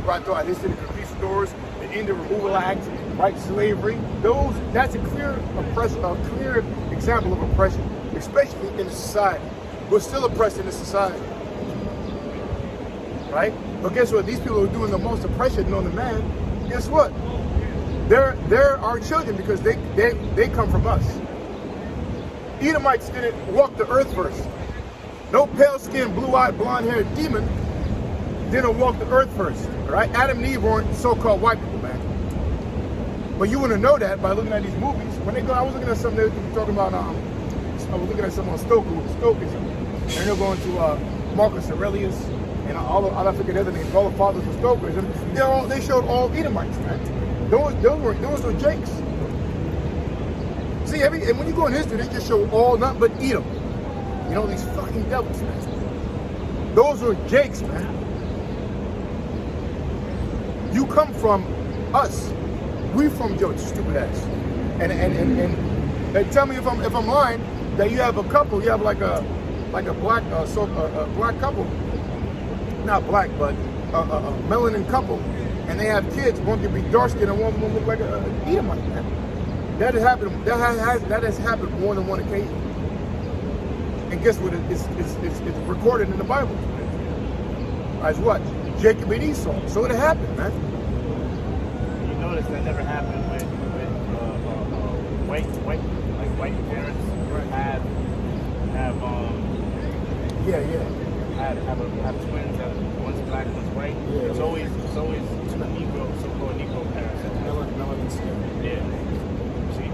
right throughout history, the conquistadors, the Indian Removal Act, right, slavery. That's a clear oppression, a clear example of oppression, especially in the society. We're still oppressed in this society, right? But guess what? These people who are doing the most oppression on the man, guess what? They're our children because they come from us. Edomites didn't walk the earth first. No pale-skinned, blue-eyed, blonde-haired demon didn't walk the earth first, right? Adam and Eve weren't so-called white people, man. But you want to know that by looking at these movies. When they go, I was looking at something they were talking about. I was looking at something on Stoicism, and they're going to Marcus Aurelius and I forget the other names. All the fathers of Stoicism. They showed all Edomites, man. Those were Jakes. See, and when you go in history, they just show all nothing but Edom. You know, these fucking devils, man. Those are Jakes, man. You come from us. We from your stupid ass. And tell me if I'm lying that you have a couple. You have like a black black couple, not black, but a melanin couple. And they have kids. One could be dark skinned and one will look like an Edomite, man. That has happened. That has happened more than one occasion. And guess what? It's recorded in the Bible as what? Jacob and Esau. So it happened, man. You notice that never happened with white parents have twins that one's black, one's white. Yeah, it's always Negro, so-called Negro parents. Melanin skin. Yeah. See?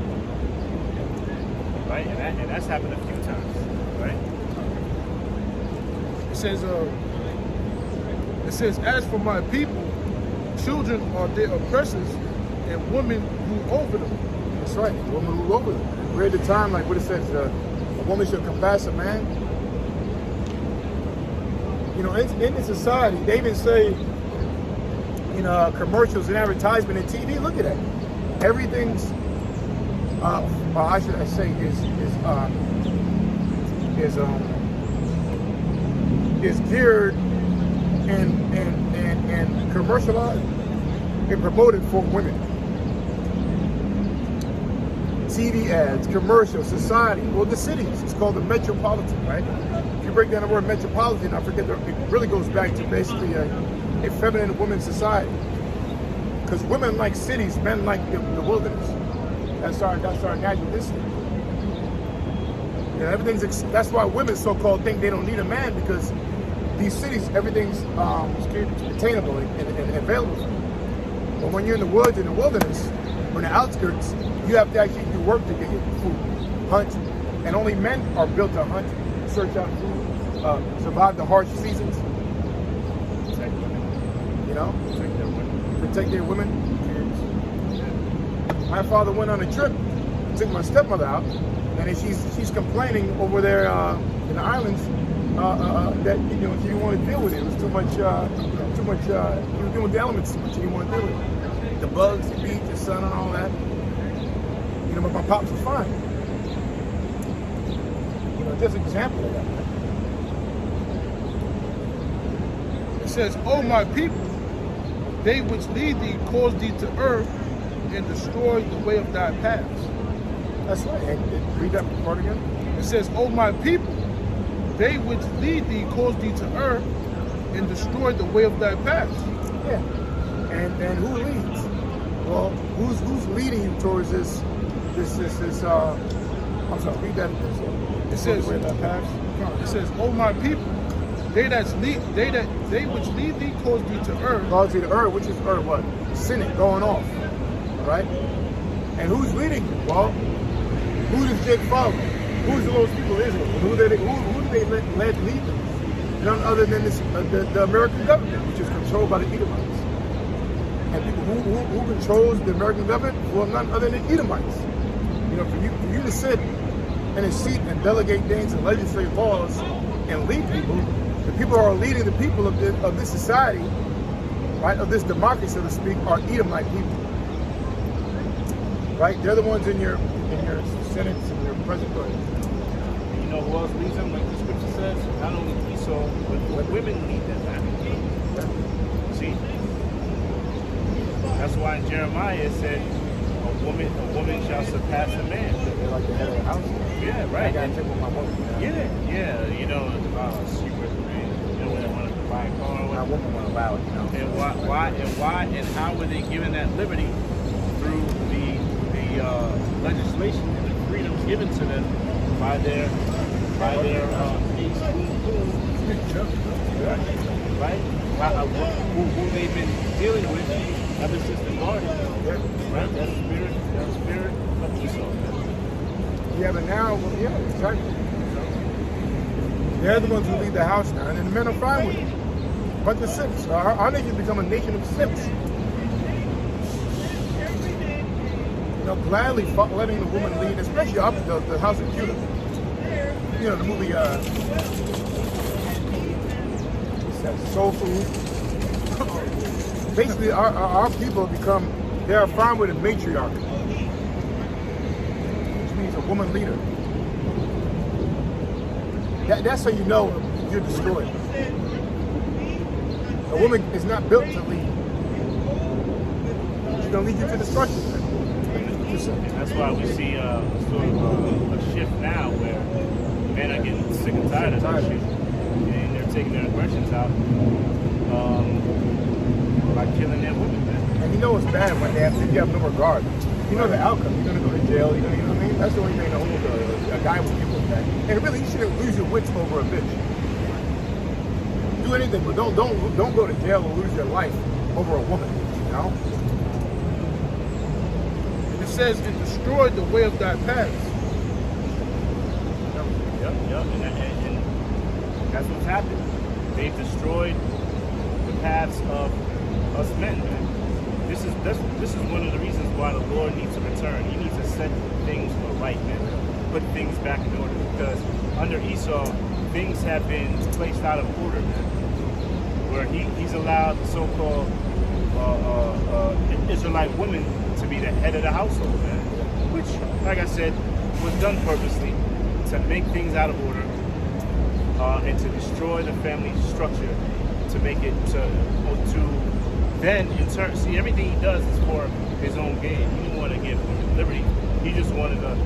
Right? And that's happened a few times, right? It says, "As for my people, children are their oppressors, and women rule over them." That's right. Women rule over them. We're at the time, like what it says, a woman should compass a man. You know, in the society, they even say, commercials and advertisement and TV. Look at that. Everything's, I should say, is geared and commercialized and promoted for women. TV ads, commercials, society, well, the cities. It's called the metropolitan, right? If you break down the word metropolitan, I forget it really goes back to basically a feminine women's society. Because women like cities, men like the wilderness. That's our natural instinct. That's why women so-called think they don't need a man, because these cities, everything's attainable and available. But when you're in the woods, in the wilderness, or in the outskirts, you have to actually do work to get your food. Hunt. And only men are built to hunt, search out food, survive the harsh seasons. Protect women. You know? Protect their women. Protect their women. Yeah. My father went on a trip, took my stepmother out, and then she's complaining over there in the islands that she didn't want to deal with it. It was too much. He was doing the elements too much. He didn't want to deal with it. The bugs, the beat, the sun, and all that. But my pops was fine. Just an example of that. It says, "O my people, they which lead thee cause thee to err and destroy the way of thy paths." That's right. And read that part again. It says, "O my people, they which lead thee cause thee to err and destroy the way of thy paths." Yeah. And who leads? Well, who's leading you towards this? I'm sorry. Read that. It says, the way of thy paths. it says, "O my people, they which lead thee cause thee to err." Cause thee to err, which is err what? Sinning, going off. All right. And who's leading you? Well, who does Jake follow? Who's those people of Israel? Who do they let lead them? None other than the American government, which is controlled by the Edomites. And people who controls the American government? Well, none other than Edomites. For you to sit in a seat and delegate things and legislate laws and lead people, the people who are leading the people of this society, right, of this democracy, so to speak, are Edomite people. Right? They're the ones in your senates and your president. You know who else leads them? Like the scripture says, not only Esau, but women lead them. Man. See? That's why in Jeremiah it said, a woman shall surpass a man. They're like the head of the house. Yeah, right. I got to take with my woman. Yeah. Secret man. When they want to buy a car. My woman won't allow it. And why and how were they given that liberty through the legislation and the freedoms given to them by their right? Who they've been dealing with ever since the garden, right? That spirit of Esau. Yeah, but now, yeah, exactly. They're the ones who lead the house now, and then the men are fine with it. But the simps, our nation become a nation of simps. Gladly letting the woman lead, especially up the House of Judah. The movie, Soul Food. Basically, our people they are fine with a matriarch, which means a woman leader. That's how you know you're destroyed. A woman is not built to lead. She's going to lead you to destruction. And that's why we see sort of a shift now where men are getting sick and tired of that shit. And they're taking their aggressions out by killing their women, man. And it's bad when you have no regard. You know the outcome. You're going to go to jail. You know what I mean? That's the only thing to hold a guy with people with that. And really, you shouldn't lose your wits over a bitch. Do anything, but don't go to jail or lose your life over a woman. It says, "And destroy the way of thy paths." Yep. And that's what's happened. They've destroyed the paths of us men, man. This is one of the reasons why the Lord needs to return. He needs to set things right, man. Put things back in order, because under Esau, things have been placed out of order, man. Where he's allowed the so-called Israelite women to be the head of the household, man. Which, like I said, was done purposely to make things out of order and to destroy the family structure, to make it to then in turn, see, everything he does is for his own gain. He didn't want to give women liberty. He just wanted to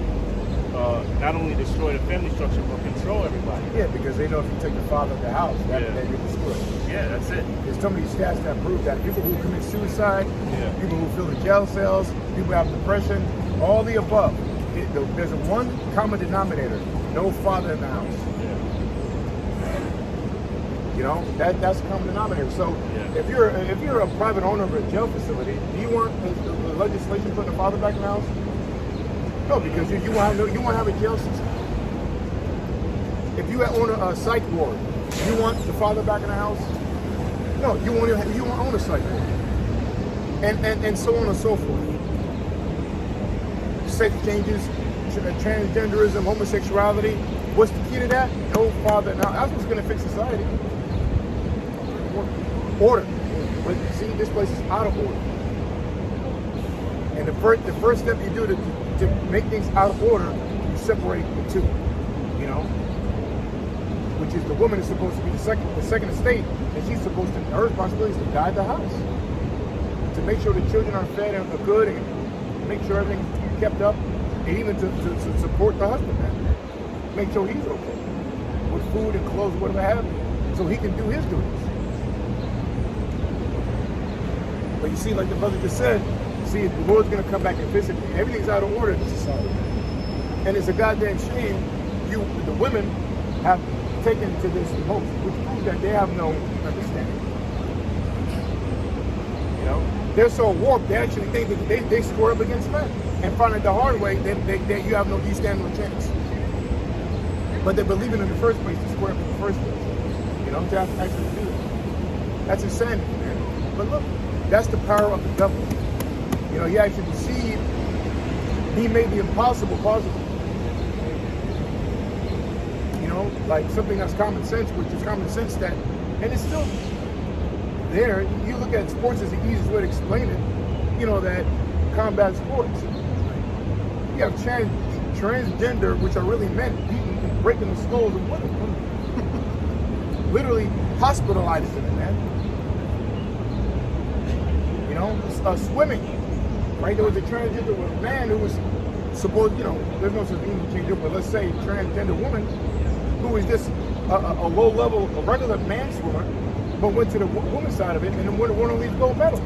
not only destroy the family structure, but control everybody. Yeah, because they know if you take the father of the house, that you're destroyed. Yeah, that's it. There's so many stats that prove that people who commit suicide, people who fill in jail cells, people who have depression, all the above. There's one common denominator: no father in the house. That's a common denominator. So if you're a private owner of a jail facility, do you want the legislation putting the father back in the house? No, because you won't have a jail system. If you own a psych ward, you want the father back in the house? No, you won't own a psych ward. And so on and so forth. Sex changes, transgenderism, homosexuality. What's the key to that? No father. Now, that's what's going to fix society. Order. But see, this place is out of order. And the first step you do to make things out of order, you separate the two. You know, which is the woman is supposed to be the second estate, and she's supposed to, her responsibility is to guide the house, to make sure the children are fed and are good, and make sure everything's kept up, and even to support the husband, man. Make sure he's okay with food and clothes, whatever have you, so he can do his duties. But you see, like the brother just said, see, the Lord's going to come back and visit me. Everything's out of order in society. And it's a goddamn shame the women have taken to this most, which proves that they have no understanding. You know? They're so warped, they actually think that they score up against men. And find it the hard way, you stand no chance. But they're believing in the first place to square up in the first place. You know, to actually do it. That's insanity, man. But look, that's the power of the devil. You know, he actually deceived. He made the impossible possible. You know, like something that's common sense, which is common sense that, and it's still there. You look at sports as the easiest way to explain it. You know, that combat sports. You have transgender, which are really men, beating and breaking the skulls of women. Literally hospitalized them, man. You know, swimming. Right, there was a transgender man who was supposed, you know, there's no such thing to change it, but let's say transgender woman who was just a low level, a regular man swimmer, but went to the woman's side of it and then won one of these gold medals.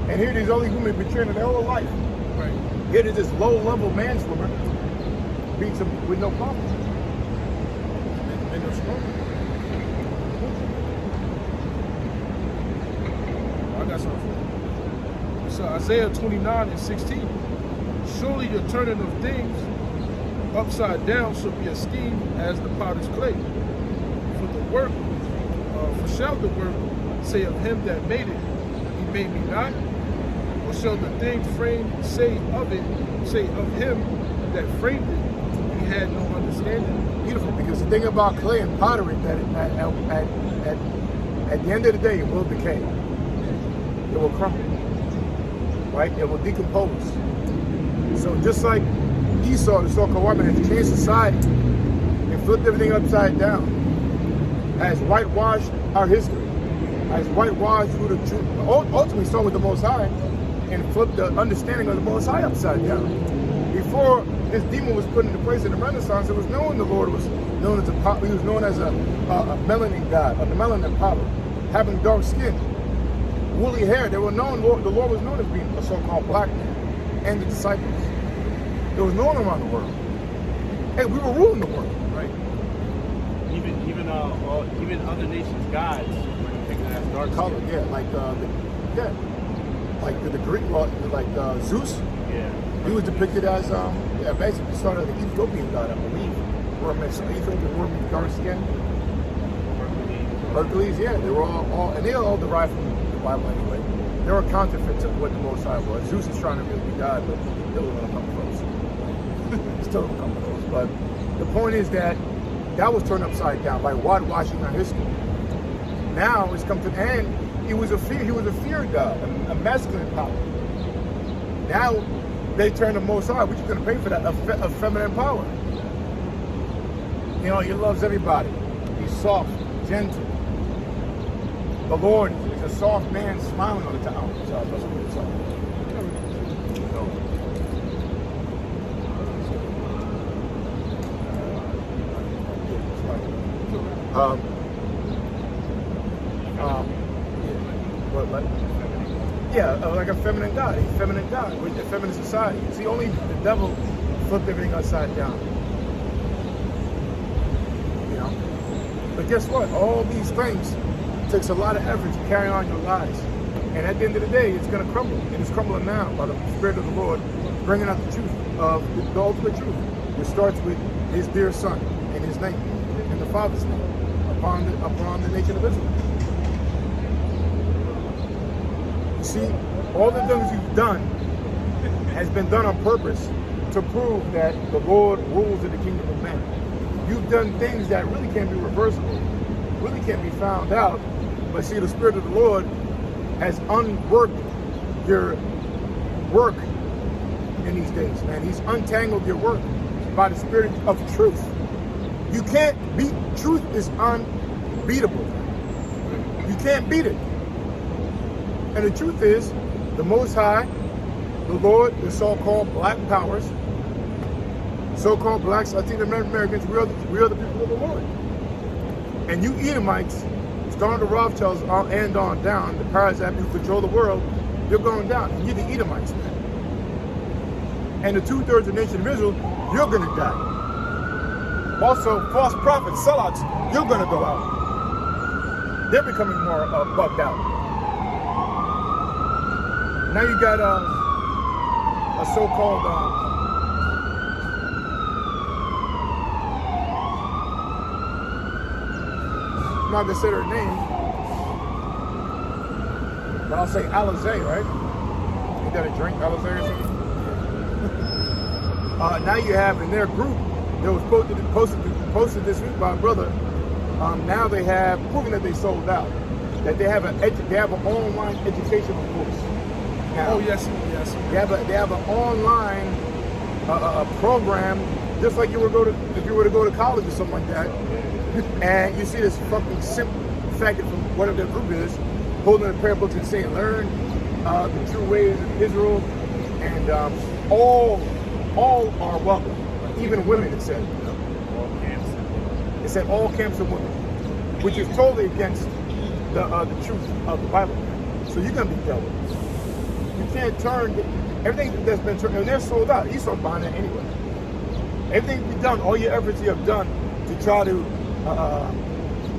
And here these all these women been training their whole life. Right. Here there's this low level man swimmer beats them with no problem. And they're strong. I got something for you. So Isaiah 29:16. Surely the turning of things upside down shall be esteemed as the potter's clay. For shall the work say of him that made it, he made me not? Or shall the thing framed say of him that framed it, he had no understanding? Beautiful, because the thing about clay and pottery, that at the end of the day, it will decay. It will crumble. Right? It will decompose. So just like Esau, the so-called white man, has changed society and flipped everything upside down, has whitewashed our history, has whitewashed who the truth, ultimately started with the Most High, and flipped the understanding of the Most High upside down. Before this demon was put into place in the Renaissance, it was known the Lord was known as he was known as a melanin god, the melanin power, having dark skin. Woolly hair, they were known, the Lord was known as being a so-called black man, and the disciples. It was known around the world. Hey, we were ruling the world. Right. Even other nations' gods were depicted as dark color, yeah, like the Greek, like Zeus. Yeah. He was depicted as basically sort of the Ethiopian god, I believe. Or Ethiopian word with dark skin. Hercules, yeah, they were all and they all derived from the Bible anyway. They were counterfeits of what the Most High was. Zeus is trying to really be God, but still don't come close. Still don't come close. But the point is that was turned upside down by whitewashing our history. Now it's come to an end. He was a fear god, a masculine power. Now they turn the Most High. What you gonna pay for that? A feminine power. You know, he loves everybody. He's soft, gentle. The Lord is a soft man smiling all the time. So that's what it's all. Like a feminine god, a feminine god with the feminine society. See, only the devil flipped everything upside down. You know? But guess what? All these things takes a lot of effort to carry on your lives. And at the end of the day, it's going to crumble. And it's crumbling now by the Spirit of the Lord, bringing out the truth of the ultimate truth. It starts with his dear son and his name and the Father's name upon the nation of Israel. You see, all the things you've done has been done on purpose to prove that the Lord rules in the kingdom of man. You've done things that really can't be reversible, really can't be found out. But see, the Spirit of the Lord has unworked your work in these days, man. He's untangled your work by the Spirit of truth. You can't beat, truth is unbeatable. You can't beat it. And the truth is, the Most High, the Lord, the so-called black powers, so-called blacks, Latino Americans, we are the people of the Lord. And you Edomites, starting the Rothschilds and on down, the powers that who control the world, you're going down. And you're the Edomites. And the 2/3 of the nation of Israel, you're going to die. Also, false prophets, sellouts, you're going to go out. They're becoming more bugged out. Now you got a so-called I'm not gonna say their name, but I'll say Alizé, right? You got a drink, Alizé or something? Now you have in their group, that was posted this week by a brother. Now they have proven that they sold out. That they have an online educational course. Now, Oh yes. They have an online program, just like if you were to go to college or something like that. And you see this fucking simple faggot from whatever their group is, holding a pair of books and saying, "Learn the true ways of Israel," and all are welcome, even women. It said. It said all camps of women, which is totally against the truth of the Bible. So you're gonna be dealt with. You can't turn everything that's been turned, and they're sold out. Esau's buying that anyway. Everything you've done, all your efforts you have done to try to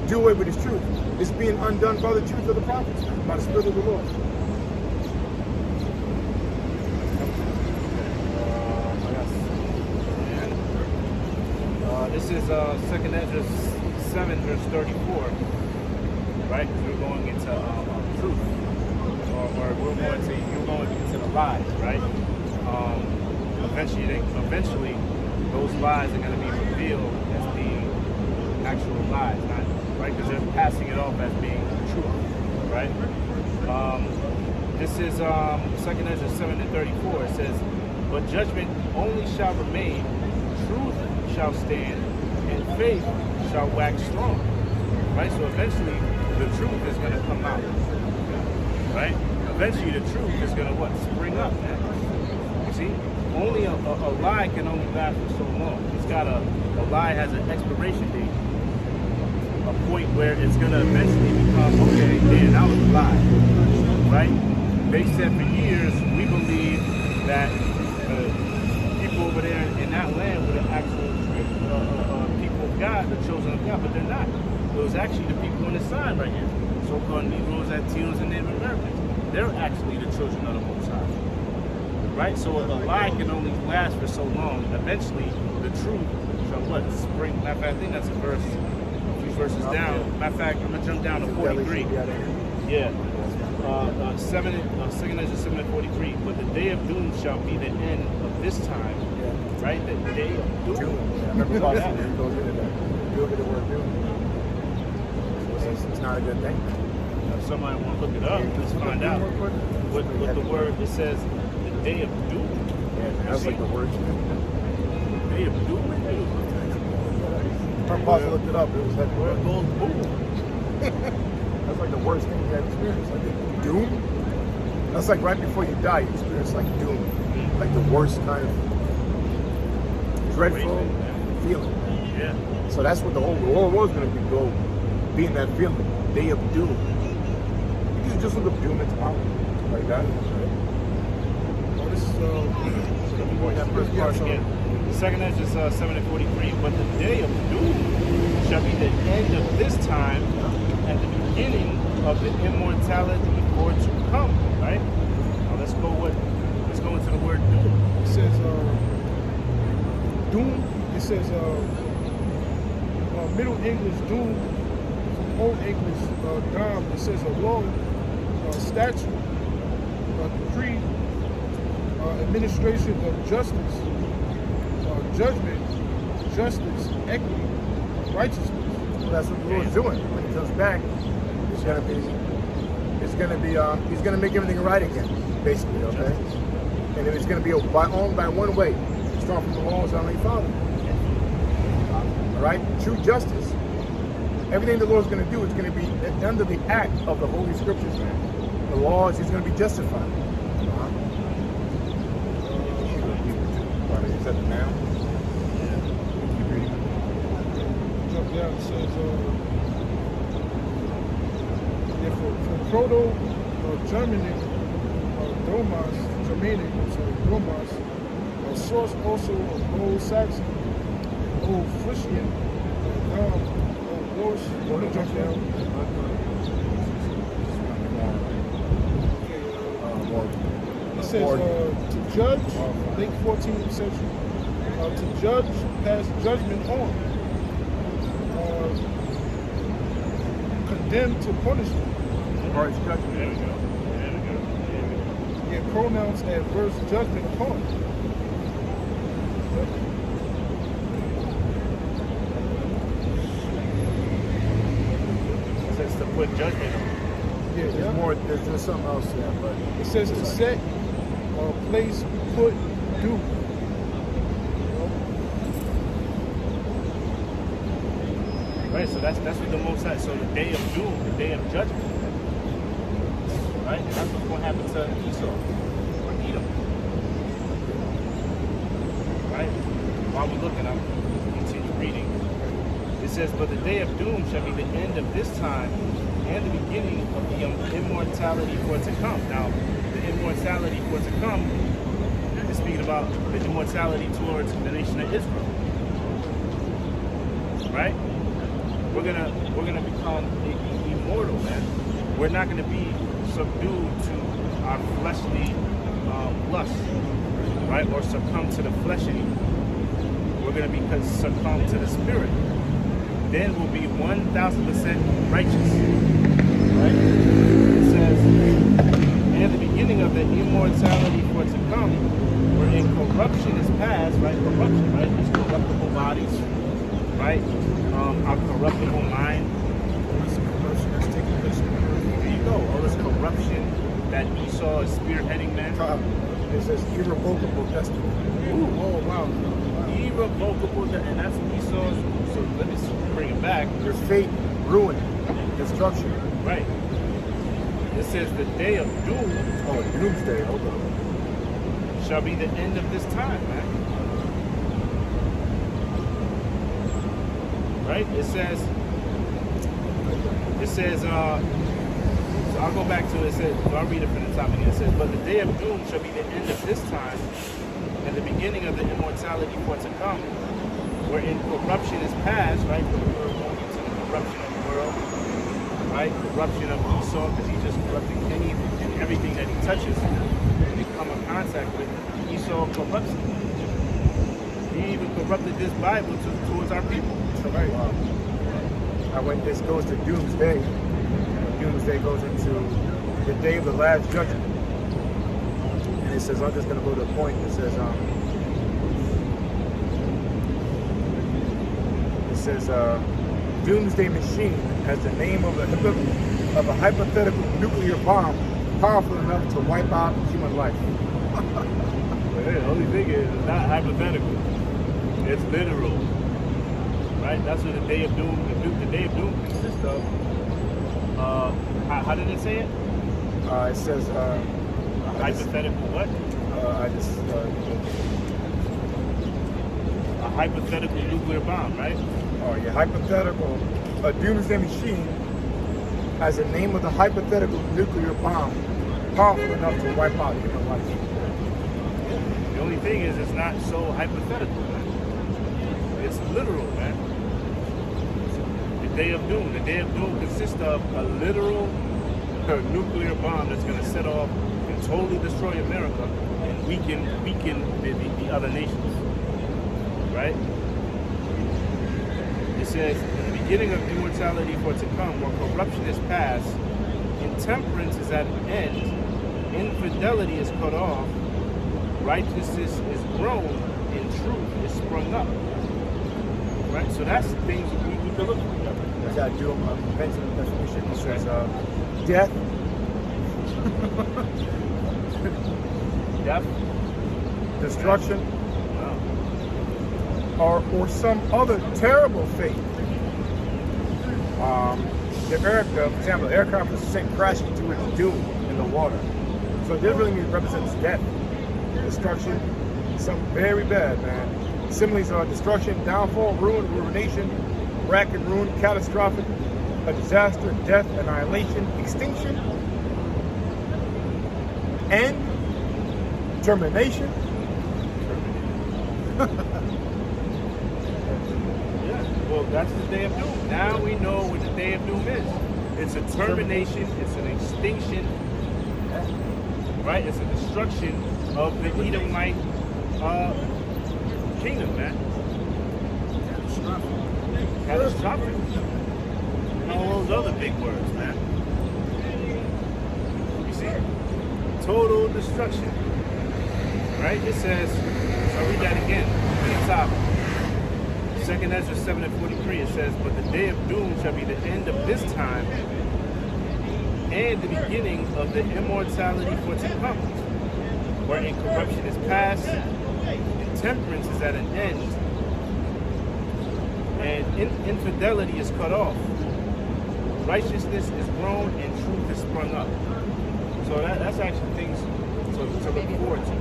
do away with his truth, is being undone by the truth of the prophets, by the Spirit of the Lord. This is 2nd Ezra 7 verse 34, right? Because we're going into truth, or you're going into the lies, right? Eventually, those lies are going to be revealed as being actual lies, not right? Because they're passing it off as being truth, right? This is 2nd Ezra 7 and 34. It says, "But judgment only shall remain, truth shall stand, and faith shall wax strong." Right? So eventually the truth is going to come out. Right? Eventually the truth is going to what? Spring up, man. You see? Only a lie can only last for so long. It's got a lie has an expiration date. A point where it's going to eventually become, okay, damn, that was a lie. Right? They said for years, we believe that people over there in that land were the actual people of God, the chosen of God, but they're not. It was actually the people on the side right here, so-called Negroes, Latinos, and Native Americans. They're actually the children of the Most High. Right? So a lie can only last for so long. Eventually, the truth shall what? Spring. Matter of fact, I think that's a verse, a few verses down. Matter of fact, I'm going to jump down to 43. Yeah. 2nd Ezra 7 and 43. "But the day of doom shall be the end of this time." Right? The day of doom. Remember about that? You go get it. You look at the word doom. It's not a good thing. If somebody want to look it up, let's find out what the word, it says, the day of doom. Yeah, that's like the word. Day of doom. My boss looked it up. It was like Where it goes boom. that's like the worst thing you have experienced. Like doom. That's like right before you die, you experience like doom, like the worst kind of dreadful feeling. Yeah. So that's what the whole world was going to be in that feeling, day of doom. You can just look up doom and tomorrow, like that. Oh, this is That first part again. 2nd Ezra 7 and 43. "But the day of doom shall be the end of this time, and the beginning of the immortality for to come." Right? Now let's go into the word doom. It says doom, it says Middle English doom, from Old English dom, it says a law, statute, decree, administration of justice, judgment, justice, equity, righteousness. Well, that's what the Lord's doing. When he comes back, he's gonna make everything right again, basically, okay? And it's gonna be by one way, start from the laws of our Father. All right? True justice. Everything the Lord's gonna do is gonna be under the act of the Holy Scriptures, man. The laws, he's gonna be justified. Is that the now? Jump down, it says, for Proto-Germanic, Domas, a source also of Old Saxon, Old Frisian, Old Welsh. Jump down. It says to judge, late 14th century, to judge, pass judgment on, condemn to punishment. Or it's judgment. There we go. Yeah, pronouns adverse judgment upon. It says to put judgment on. Yeah, There's more. There's something else there, but it says to set, place, put, do. Right, so that's what the Most High. So the day of doom, the day of judgment, right? And that's what's going to happen to Esau or Edom, right? While we're looking, I'll continue reading. It says, "But the day of doom shall be the end of this time, and the beginning of the immortality for to come." Now, the immortality for to come is speaking about the immortality towards the nation of Israel, right? We're gonna become immortal, man. We're not gonna be subdued to our fleshly lust, right? Or succumb to the flesh anymore. We're gonna be succumb to the spirit. Then we'll be 1,000% righteous, right? It says, and the beginning of the immortality for to come, wherein corruption is past, right? Corruption, right? These corruptible bodies, right? Our corruptible mind. all this corruption that's taking place. There you go. All this corruption that Esau is spearheading, man. It says irrevocable destiny. Ooh, oh wow. Irrevocable, and that's Esau's. So let me bring it back. Your fate, ruin, destruction. Right. It says the day of doom. Oh, doomsday. Hold on. Shall be the end of this time, man. Right? It says, so I'll go back to it. It says, I'll read it from the top again. It says, but the day of doom shall be the end of this time, and the beginning of the immortality for to come, wherein corruption is past, right? We're going into the corruption of the world, right? Corruption of Esau, because he's just corrupting any and everything that he touches and they come in contact with. Esau corrupts it. He even corrupted this Bible towards our people. Right. When this goes to doomsday, doomsday goes into the day of the last judgment. And it says, I'm just going to go to a point. It says, doomsday machine has the name of a hypothetical nuclear bomb powerful enough to wipe out human life. The only thing is, it's not hypothetical. It's literal. Right? That's what the day of doom, the day of doom consists of. How did it say it? It says, hypothetical what? A hypothetical nuclear bomb, right? Oh yeah, hypothetical. A doomsday machine has the name of the hypothetical nuclear bomb powerful enough to wipe out human life. The only thing is, it's not so hypothetical, man. It's literal, man. The day of doom. The day of doom consists of a literal nuclear bomb that's going to set off and totally destroy America and weaken the other nations. right? It says, in the beginning of immortality for to come, where corruption is past, intemperance is at an end, infidelity is cut off, righteousness is grown, and truth is sprung up. Right? So that's the things we can look for. I gotta do a conventional definition. It says death. Death, Destruction, wow. or some other terrible fate. For example, the aircraft was sent crashing to its doom in the water. So this really represents death, destruction, something very bad, man. Similes are destruction, downfall, ruin, ruination, rack and ruin, catastrophic, a disaster, death, annihilation, extinction, end, termination. Yeah, well, that's the day of doom. Now we know what the day of doom is. It's a termination, it's an extinction, right? It's a destruction of the Edomite kingdom, man. Catastrophic. And all those other big words, man. You see? Total destruction. Right? It says, I'll read that again. At the top. 2nd Ezra 7:43, it says, but the day of doom shall be the end of this time and the beginning of the immortality for to come, wherein corruption is past, intemperance is at an end, and infidelity is cut off. Righteousness is grown and truth is sprung up. So that's actually things to look forward to,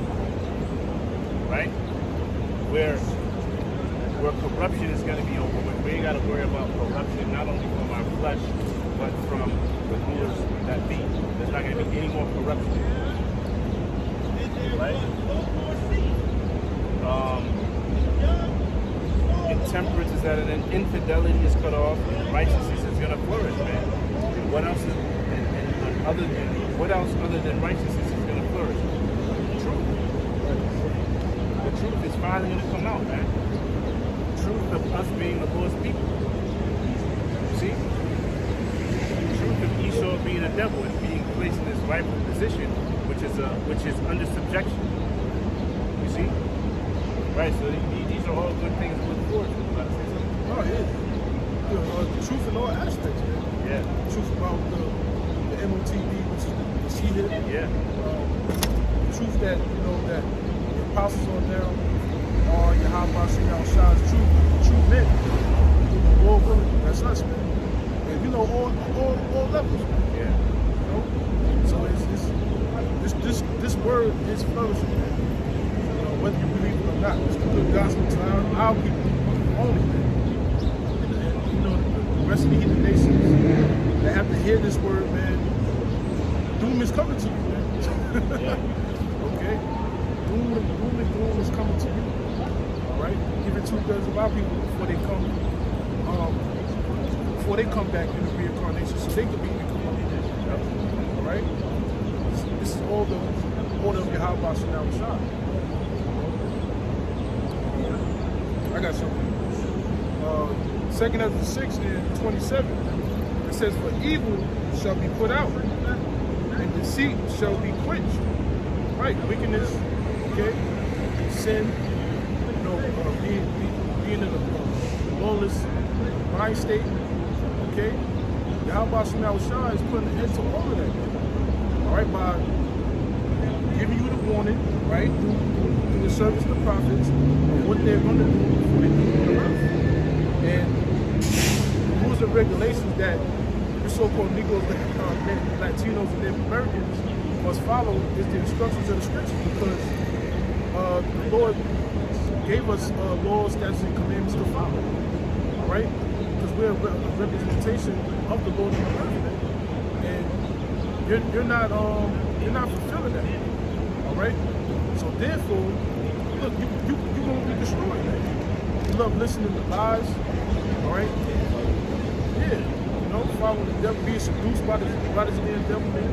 right? Where corruption is going to be over with. We ain't got to worry about corruption, not only from our flesh, but from the rulers that be. There's not going to be any more corruption, right? Intemperance is at an end, infidelity is cut off, and righteousness is going to flourish, man. What else is, what else other than righteousness is going to flourish? Truth. The truth is finally going to come out, man. Truth of us being the Lord's people. See? The truth of Esau being a devil and being placed in his rightful position, which is under subjection. You see? Right, so these are all good things to look forward to. Oh, yeah. The truth in all aspects, man. Yeah. The truth about the M.O.T.B, which is the seated. Yeah. The truth that, that the apostles on down are Yahweh Shemel Shah's true men. Lord willing, that's us, man. And all levels, man. Yeah. So it's this word is flourishing, man. Whether you believe it or not, it's the good gospel to our people only, man. And the rest of the heathen nations that have to hear this word, man, doom is coming to you, man. Yeah. Okay? Doom is coming to you. Right? Give it 2/3 of our people before they come back in the reincarnation, so they can be incarnated. All right? This is all the order of Yahweh Shemel Shah. I got something. 2nd Ezra 6:27. It says, "For evil shall be put out, and deceit shall be quenched." Right? Wickedness, okay? Sin. Being in a lawless mind state, okay? Yahweh Shemel Shah is putting an end to all of that. All right, by giving you the warning, right, through the service of the prophets, of what they're going to do before they do on the earth. And the rules and regulations that the so-called Negroes, Latinos, and Native Americans must follow is the instructions of the scriptures, because the Lord gave us laws, statutes, and commandments to follow. All right? Because we're a representation of the Lord in the earth. And you're not fulfilling that. All right? So therefore, look, you're gonna be destroyed, man. You love listening to lies, all right? Yeah, following the devil, being seduced by this damn devil, man.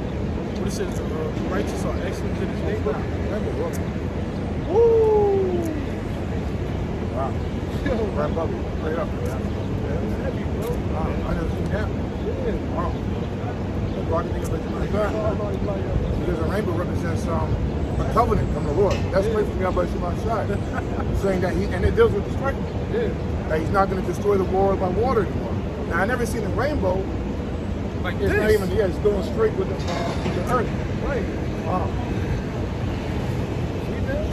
What it says, the righteous are excellent in his neighbor. Woo! Wow. Right above you. Right up. Yeah, it's heavy, bro. Wow. I never seen that. Yeah. Wow. Why do you think of it like that? Because a rainbow represents a covenant from the Lord. That's straight from Yahweh Shemai Shai. Saying that and it deals with destruction. Yeah. That he's not going to destroy the world by water anymore. Now, I never seen a rainbow. Like It's this. not even, yeah, it's going straight with the earth. Right. Wow. See that?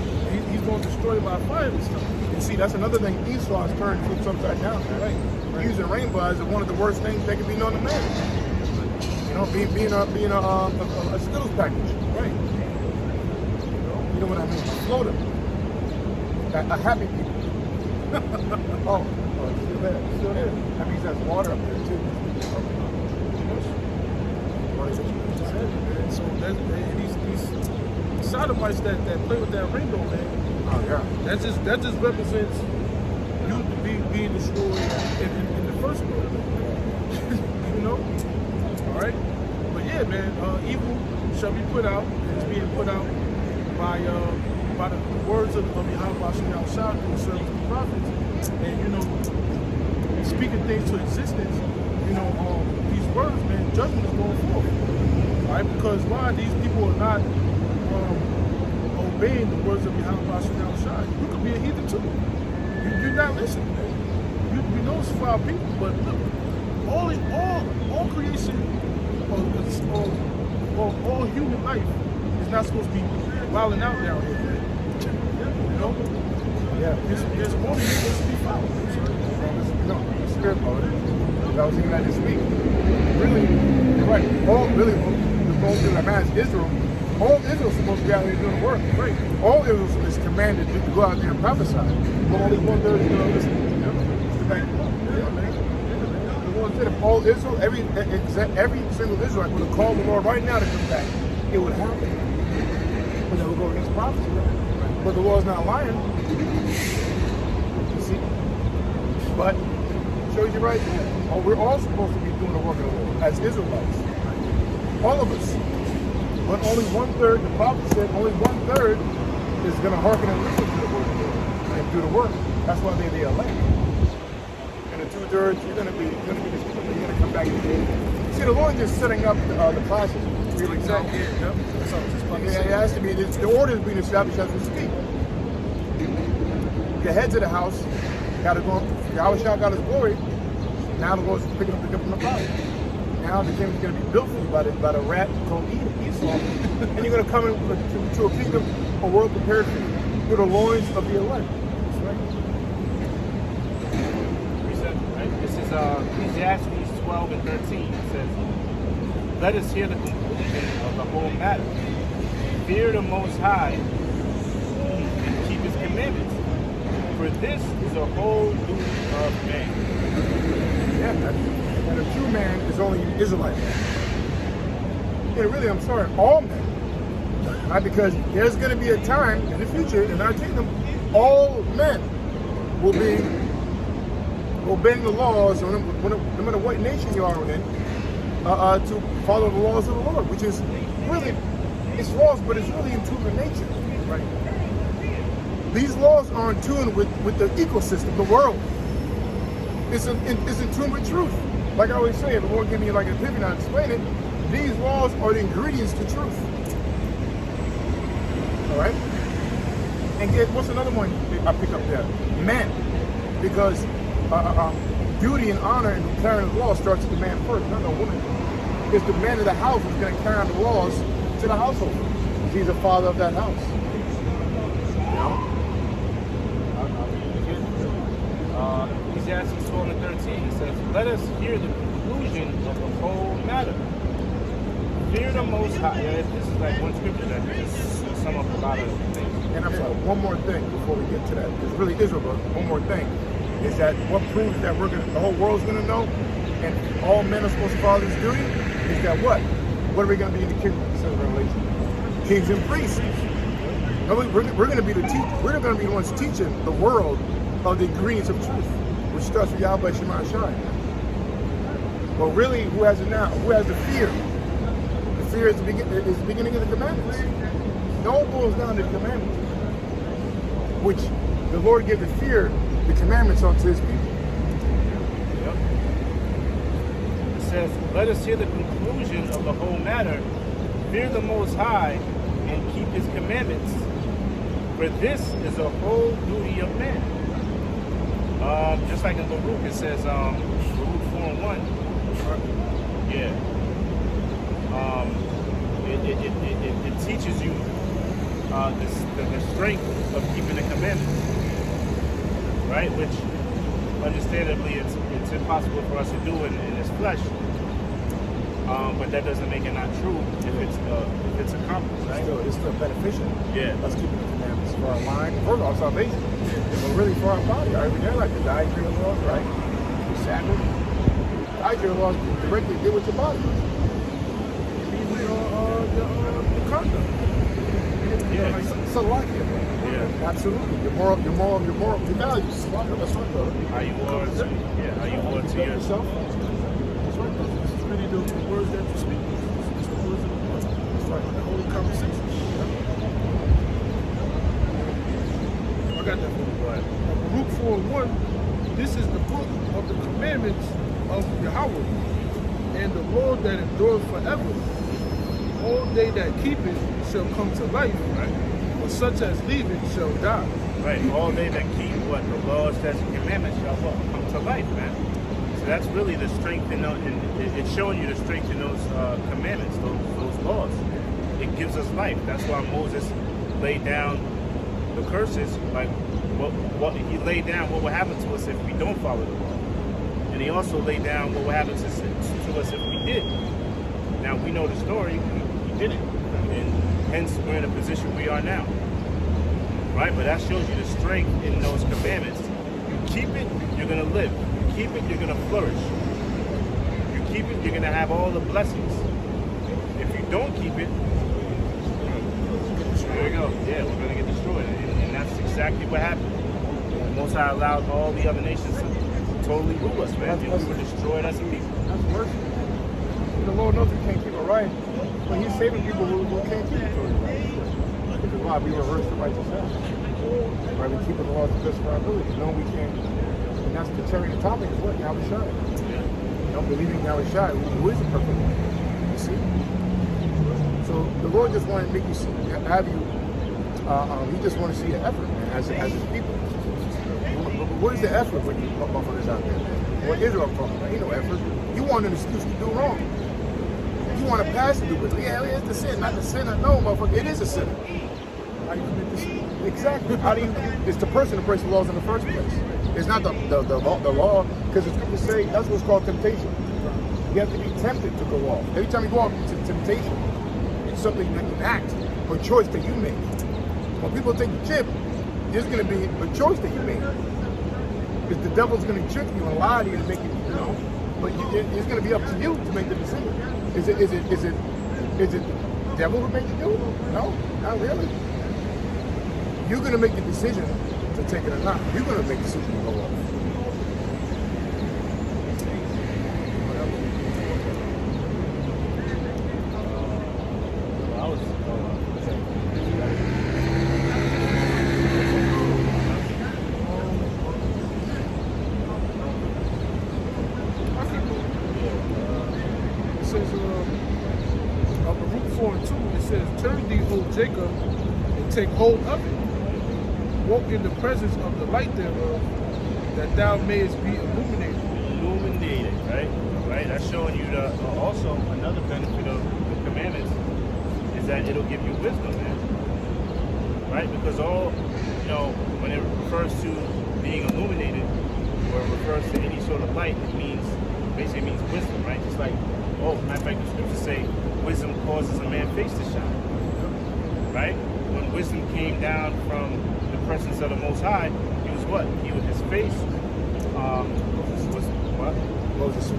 He's going to destroy by fire and stuff. And see, that's another thing. Esau has turned flips upside down. Right. Using rainbow as one of the worst things that can be known to man. You know, being a Skittles package. Right. You know what I mean? A floater. A happy people. oh, it's still there. It's still there. That means there's water up there too. So these sodomites that play with that rainbow, man. Oh yeah. That just represents you being destroyed in the first world. You know? Alright? But yeah, man, evil shall be put out. It's being put out by the words of Yahweh Shemai Shai through the servants of the prophets. And you know, speaking things to existence, you know, these words, man, judgment is going forth. Alright? Because why? These people are not obeying the words of Yahweh Shemai Shai. You could be a heathen too. You're not listening, man. You know it's for our people, but look, all creation or all human life is not supposed to be wilding out down here, man. You know? Yeah. There's only supposed to be found. No, the spirit mode. I was thinking that this week. Really, you're right. The whole thing that matters is Israel. All Israel's supposed to be out here doing the work. Right. All Israel is commanded to go out there and prophesy. But only 1/3 is going to listen. It's the thing. Yeah, man. The Lord said if all Israel, every single Israelite would have called the Lord right now to come back, it would happen. But they would go against prophecy. But the Lord's not lying. You see? But shows you right there. Oh, we're all supposed to be doing the work of the Lord as Israelites. All of us. But only 1/3, the prophet said, only 1/3 is going to hearken and listen to the word of the Lord and do the work. That's why they're the elect. And the 2/3, you're going to come back and do it. See, the Lord is just setting up the classes. Really exactly. It has to be. The order is being established as we speak. The heads of the house got to go. Yahweh Shah got his glory. Now the Lord's picking up the gift from the body. Now the kingdom's going to be built for you by the rat called Esau. And you're going to come to a kingdom, a world prepared for you through the loins of the elect. That's right. This is Ecclesiastes 12 and 13. It says, let us hear the conclusion of the whole matter. Fear the Most High and keep His commandments. For this is a whole duty of man. Yeah, and a true man is only an Israelite man. Yeah, really, I'm sorry, all men. Right? Because there's going to be a time in the future in our kingdom, all men will be obeying the laws, no matter what nation you are in, to follow the laws of the Lord, which is really, it's laws, but it's really in tune with nature. Right? These laws are in tune with the ecosystem, the world. It's in tune with truth. Like I always say, the Lord gave me like an epiphany, I explain it. These laws are the ingredients to truth. All right? And what's another one I pick up there? Men. Because duty and honor and carrying the law starts with the man first, not the woman. It's the man of the house who's going to carry on the laws to the household. He's the father of that house. You know? Ecclesiastes 12 and 13, it says, let us hear the conclusion of the whole matter. Fear the Most High. Yeah, this is like one scripture that just sum up a lot of things. And I'm sorry, one more thing before we get to that. It's really Israel, but one more thing. Is that what proves that the whole world's going to know, and all men are supposed to follow this duty, is that what? What are we going to be in the kingdom of Revelation? Kings and priests. We're going to be the teachers. We're going to be the ones teaching the world of the ingredients of truth, which starts with Yahweh Shemai Shai. But really, who has it now? Who has the fear? The fear is the beginning of the commandments. It all boils down to the commandments, which the Lord gave the fear the commandments unto his people. Yep. It says, let us hear the conclusion of the whole matter. Fear the Most High and keep his commandments. For this is a whole duty of man. Just like in Baruch, it says, Baruch 4:1. Yeah. It teaches you the strength of keeping the commandments, right? Which, understandably, it's impossible for us to do in this flesh. But that doesn't make it not true if it's accomplished, right? It's still beneficial. Yeah. Us keeping the commandments for our mind, for our salvation, but really for our body. Right? We got like the dietary laws, right? The Sabbath. Dietary laws directly deal with your body. Even the conduct. Yeah. It's a lot here, bro. Yeah. Absolutely. Your values. That's right, brother. How you are to yourself. That's right, brother. This is really the words that you speak. It's the words of the Lord. That's right. The whole conversation. I got that for you. Baruch 4:1. This is the book of the commandments of Yahweh, and the law that endureth forever. All they that keep it shall come to life, Right. but such as leave it shall die. Right. All they that keep what the laws, statutes, and commandments shall what? Come to life, man. So that's really the strength in those, and it's showing you the strength in those commandments, those laws. It gives us life. That's why Moses laid down the curses, like what he laid down what would happen to us if we don't follow the law. And he also laid down what would happen to us if we did. Now we know the story, we did it. And hence we're in a position we are now. Right? But that shows you the strength in those commandments. You keep it, you're gonna live. You keep it, you're gonna flourish. You keep it, you're gonna have all the blessings. If you don't keep it, there you go. Yeah, we're gonna get destroyed. And that's exactly what happened. The Most High allowed all the other nations to totally rule us, man. And we were destroyed as a people. That's worse. The Lord knows we can't keep it right, but he's saving people who can't keep it right. Which is why we reverse the righteous act. Right? We keep the laws to best of our ability. No, we can't. And that's the cherry on the topic is what? Yahweh Shai. You know, believing Yahweh Shai, who is the perfect one. You see? So the Lord just wanted to make you see, have you, he just want to see your effort, man, as his people. But what is the effort when you motherfuckers out there, man? What Israel talking about? Ain't no effort. You want an excuse to do wrong. You want a pass to do it. Yeah, it's the sin, not the sinner. No, motherfucker, it is a sin. How you commit the sin? Exactly. How do you? It's the person who breaks the laws in the first place. It's not the law, because the scriptures say that's what's called temptation. You have to be tempted to go off. Every time you go off to temptation, it's something that you act or choice that you make. When people take the chip, there's going to be a choice that you make. Because the devil's going to trick you and lie to you to make it, you know. But it's going to be up to you to make the decision. Is it the devil who makes you do it? No, not really. You're going to make the decision to take it or not. You're going to make the decision to go off. It says, Baruch 4:2, it says, turn thee, O Jacob, and take hold of it. Walk in the presence of the light thereof, that thou mayest be illuminated. Illuminated, right? Right? That's showing you the also another benefit of the commandments is that it'll give you wisdom, man. Right? Because all, you know, when it refers to being illuminated or it refers to any sort of light, it means basically means wisdom, right? Just like, matter of fact, the scriptures say wisdom causes a man's face to shine. Right? When wisdom came down from the presence of the Most High, he was what? His face was what? Moses, he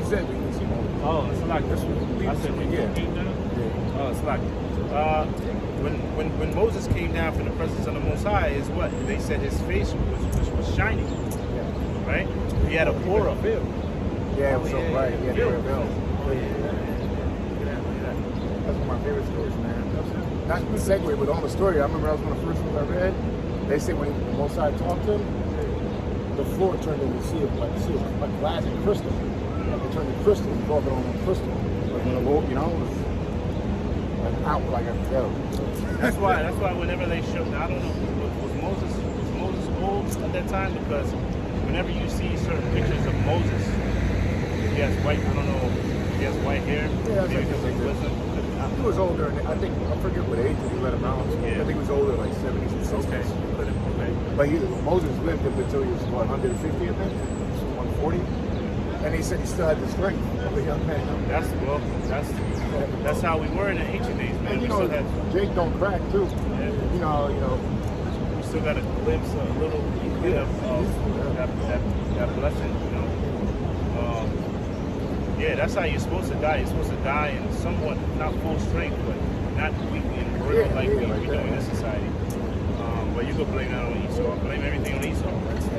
said, Oh, it's like this one. I said when Yeah. came down. Oh, it's like when Moses came down from the presence of the Most High, is what they said his face was shining, right? He had a aura. Yeah, it was so bright. Yeah, Veil. the veil. That's one of my favorite stories, man. not the segue, but on the story, I remember that was one of the first ones I read. They say when the Most High talked to him, the floor turned into like glass and crystal. Like it turned to crystal, walking on crystal. Like when the Lord, you know, was like out like a yo. That's why whenever they show, I don't know, was Moses old at that time? Because whenever you see certain pictures of Moses, he has white, I don't know, he has white hair. Yeah, maybe because of wisdom. He was older, and I think I forget what age he let him out. Yeah. I think he was older, like 70s or 60s. Okay. But Moses lived up until he was what, 150, I think, 140. And he said he still had the strength of a young man. That's how we were in the ancient days, man. And We you know, still had, Jake don't crack too. Yeah. You know. we still got a glimpse, a little bit of that blessing, you know. Yeah, that's how you're supposed to die. You're supposed to die in somewhat, not full strength, but not weakly and brittle like we do in this society. But you could blame that on Esau. Blame everything on Esau.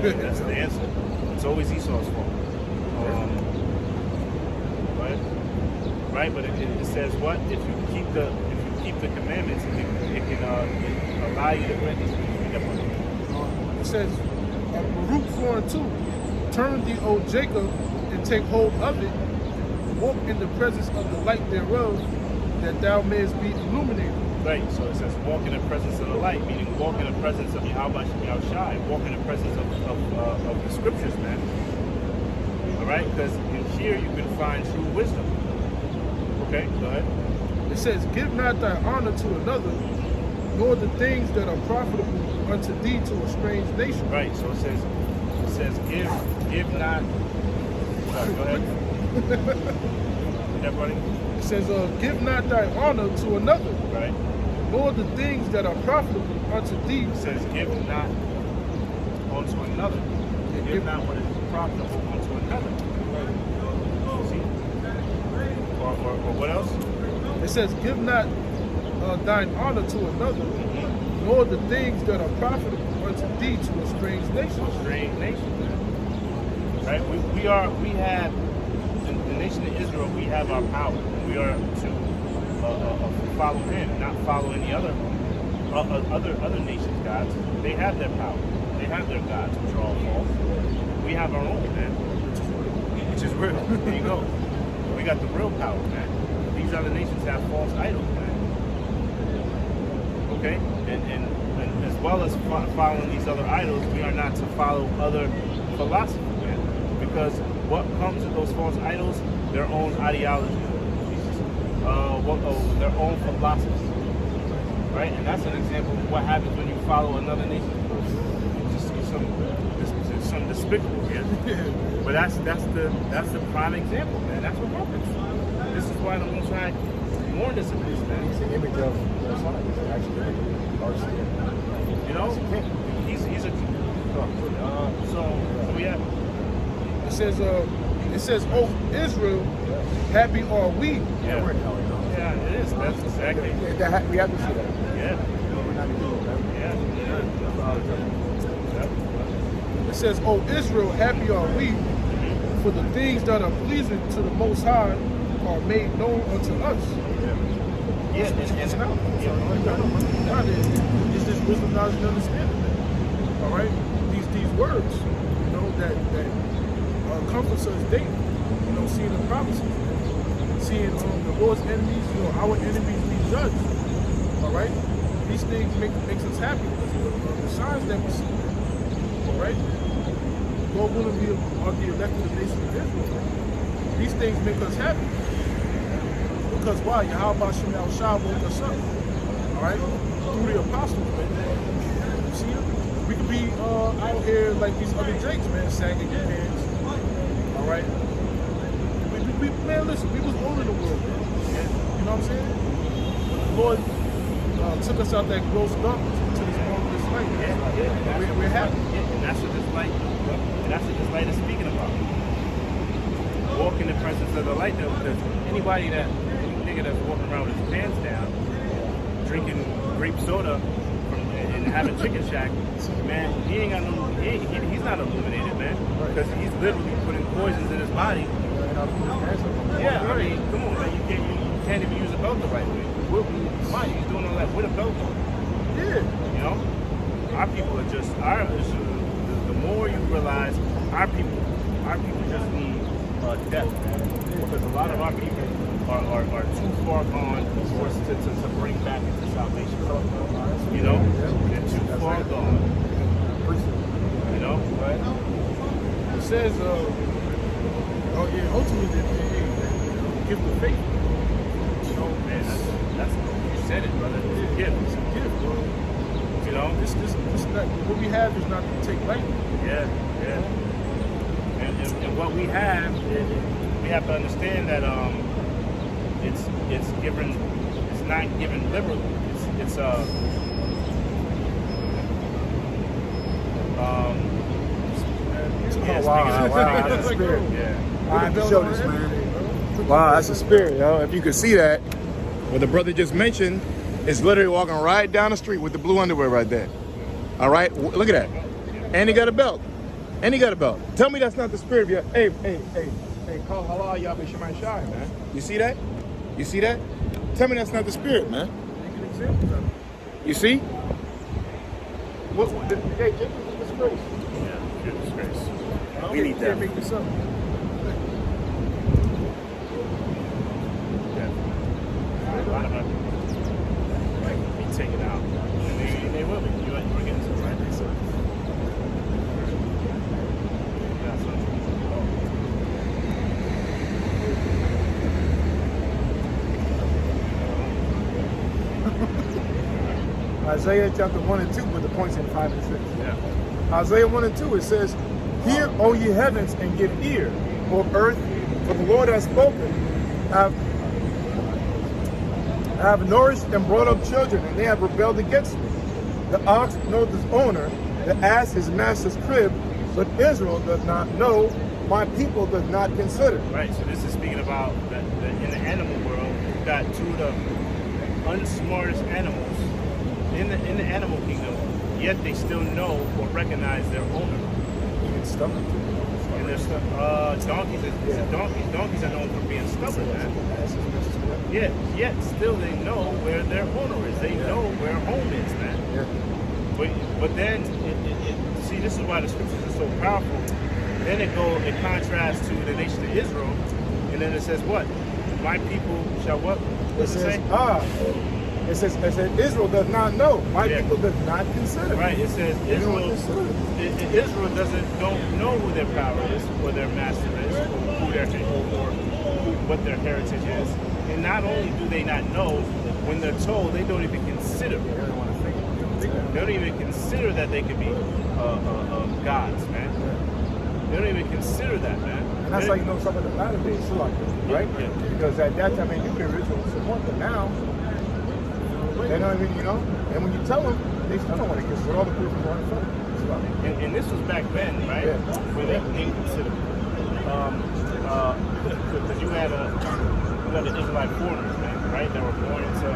That's the answer. It's always Esau's fault. Right? But it says what? If you keep the commandments, it can allow you to grant these things. It says, Baruch 4:2, turn thee, O Jacob, and take hold of it, walk in the presence of the light thereof, that thou mayest be illuminated. Right, so it says walk in the presence of the light, meaning walk in the presence of Yahweh Shai, walk in the presence of the scriptures, man. All right, because in here you can find true wisdom. Okay, go ahead. It says, give not thy honor to another, nor the things that are profitable unto thee to a strange nation. Right, so it says give not. Sorry, go ahead. Everybody. It says, give not thy honor to another, Right. nor the things that are profitable unto thee. It says give not unto another. Give not what is profitable unto another. See? Or what else? It says, give not thine honor to another, nor the things that are profitable unto thee to a strange nation. Strange nation. Right? We have in the nation of Israel, we have our power. We are to follow him, not follow any other nations' gods. They have their power. They have their gods, which are all false. We have our own, man. Which is real. There you go. We got the real power, man. These other nations have false idols, man. Okay? And as well as following these other idols, we are not to follow other philosophy, man. Because what comes with those false idols? Their own ideology. Their own philosophy. Right? And that's an example of what happens when you follow another nation. It's some despicable, man. But that's the prime example, man. That's what happens. This is why the Most High warned us of this, man. He's the image of the Son. He's actually our Savior. You know, he's a so we have. It says, "O Israel, happy are we." Yeah, We're in hell, you know. yeah, it is. That's exactly. We have to see that. Yeah, We're not even doing that. yeah. It says, "O Israel, happy are we, for the things that are pleasing to the Most High are made known unto us." Yeah, It's now. It's just wisdom, knowledge, and understanding. All right, these words, you know, that comforts us daily. You know, seeing the prophecies, seeing the Lord's enemies, you know, our enemies be judged. All right, these things makes us happy because of the signs that we see. All right, God willing, we are the elected nation of Israel. These things make us happy. Because why? Yahweh Shemel Shah woke us up. All right? Through the apostles, man. You see it? We could be out here like these other Jakes, man, sagging your pants. All right? Man, listen, we was all in the world, man. You know what I'm saying? The Lord took us out that gross darkness into this marvelous light. Yeah. We're happy. Yeah, and that's what this light is speaking about. Walk in the presence of the light. Because any nigga that's walking around with his pants down, drinking grape soda and having chicken shack, man, he's not illuminated, man. Because he's literally putting poisons in his body. Yeah, I mean, come on, man, you can't even use a belt the right way. Why you doing all that with a belt on? Yeah. You know, our people are just the more you realize our people just need depth, man. Because a lot of our people are too far gone for us to bring back into salvation. You know, they're too far gone. You know, right? It says, ultimately, the gift of faith. You know, Man, that's you said it, brother. It's a gift. It's a gift, bro. You know, This not, what we have is not to take lightly. yeah. And what we have, we have to understand that it's given, it's not given liberally. It's Wow, that's a spirit. Yeah. I have to show this, man. Wow, that's a spirit, yo. If you could see that, what the brother just mentioned is literally walking right down the street with the blue underwear right there. All right, look at that. And he got a belt. Tell me that's not the spirit of your. Hey, call halal Yahweh Shemai Shai, man. You see that? Tell me that's not the spirit, man. Making examples of it. You see? Hey, Jacob, what's grace? Yeah, goodness grace. We You need can't that. make this up. Yeah. A lot of people be taken out. And they will be. We're getting to it, right? So, yeah, so, Isaiah chapter 1 and 2 with the points in 5 and 6. yeah. Isaiah 1 and 2, it says, "Hear, O ye heavens, and give ear, O earth, for the Lord has spoken. Have nourished and brought up children, and they have rebelled against me. The ox knoweth his owner, the ass his master's crib, but Israel does not know, my people does not consider." Right, so this is speaking about that in the animal world, you've got two of the unsmartest animals in the animal kingdom, yet they still know or recognize their owner. It's stubborn. And there's donkeys. Donkeys are known for being stubborn, man. Yet still they know where their owner is. They know where home is, man. Yeah. But then see, this is why the scriptures are so powerful. Then it contrasts to the nation of Israel, and then it says what? My people shall what? What does it say? It says Israel does not know. My people does not consider. Right. It says Israel don't know who their power is, or their master is, or who their or what their heritage is. And not only do they not know, when they're told, they don't even consider. They don't even consider that they could be gods, man. They don't even consider that, man. And that's how you know some of the latter days, too, like this, right? Yeah. Because at that time they knew the original support, but now they don't even, and when you tell them, they still don't want to kiss. But all the proof is on the phone. And this was back then, right? Yeah. Where they considered, because you had the Israelite foreigners, man, right? That were born into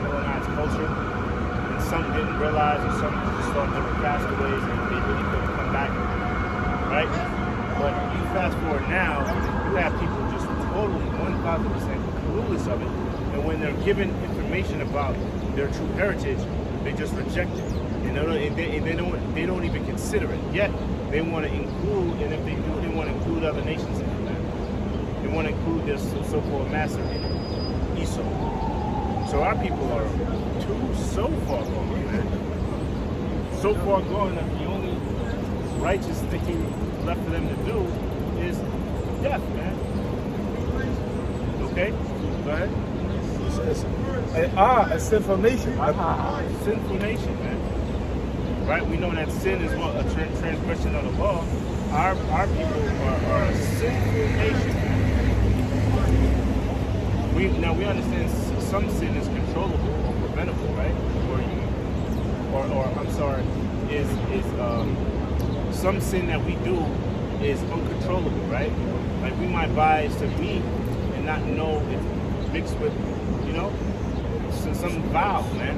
colonized culture, and some didn't realize, or some just thought they were castaways and they really couldn't come back, right? But you fast forward now, you have people just totally 1,000% clueless of it, and when they're given information about their true heritage, they just reject it. And they don't even consider it. Yet they want to include, and if they do, they want to include other nations in that. They want to include their so-called master in it, Esau. So our people are so far gone, man. So far gone that the only righteous thing left for them to do is death, man. Okay? Go ahead. A sinful nation. Sinful nation, man. Right? We know that sin is what a transgression of the law. Our people are a sinful nation. We understand some sin is controllable or preventable, right? Or I'm sorry, is some sin that we do is uncontrollable, right? Like we might buy some meat and not know it's mixed with, some vow, man.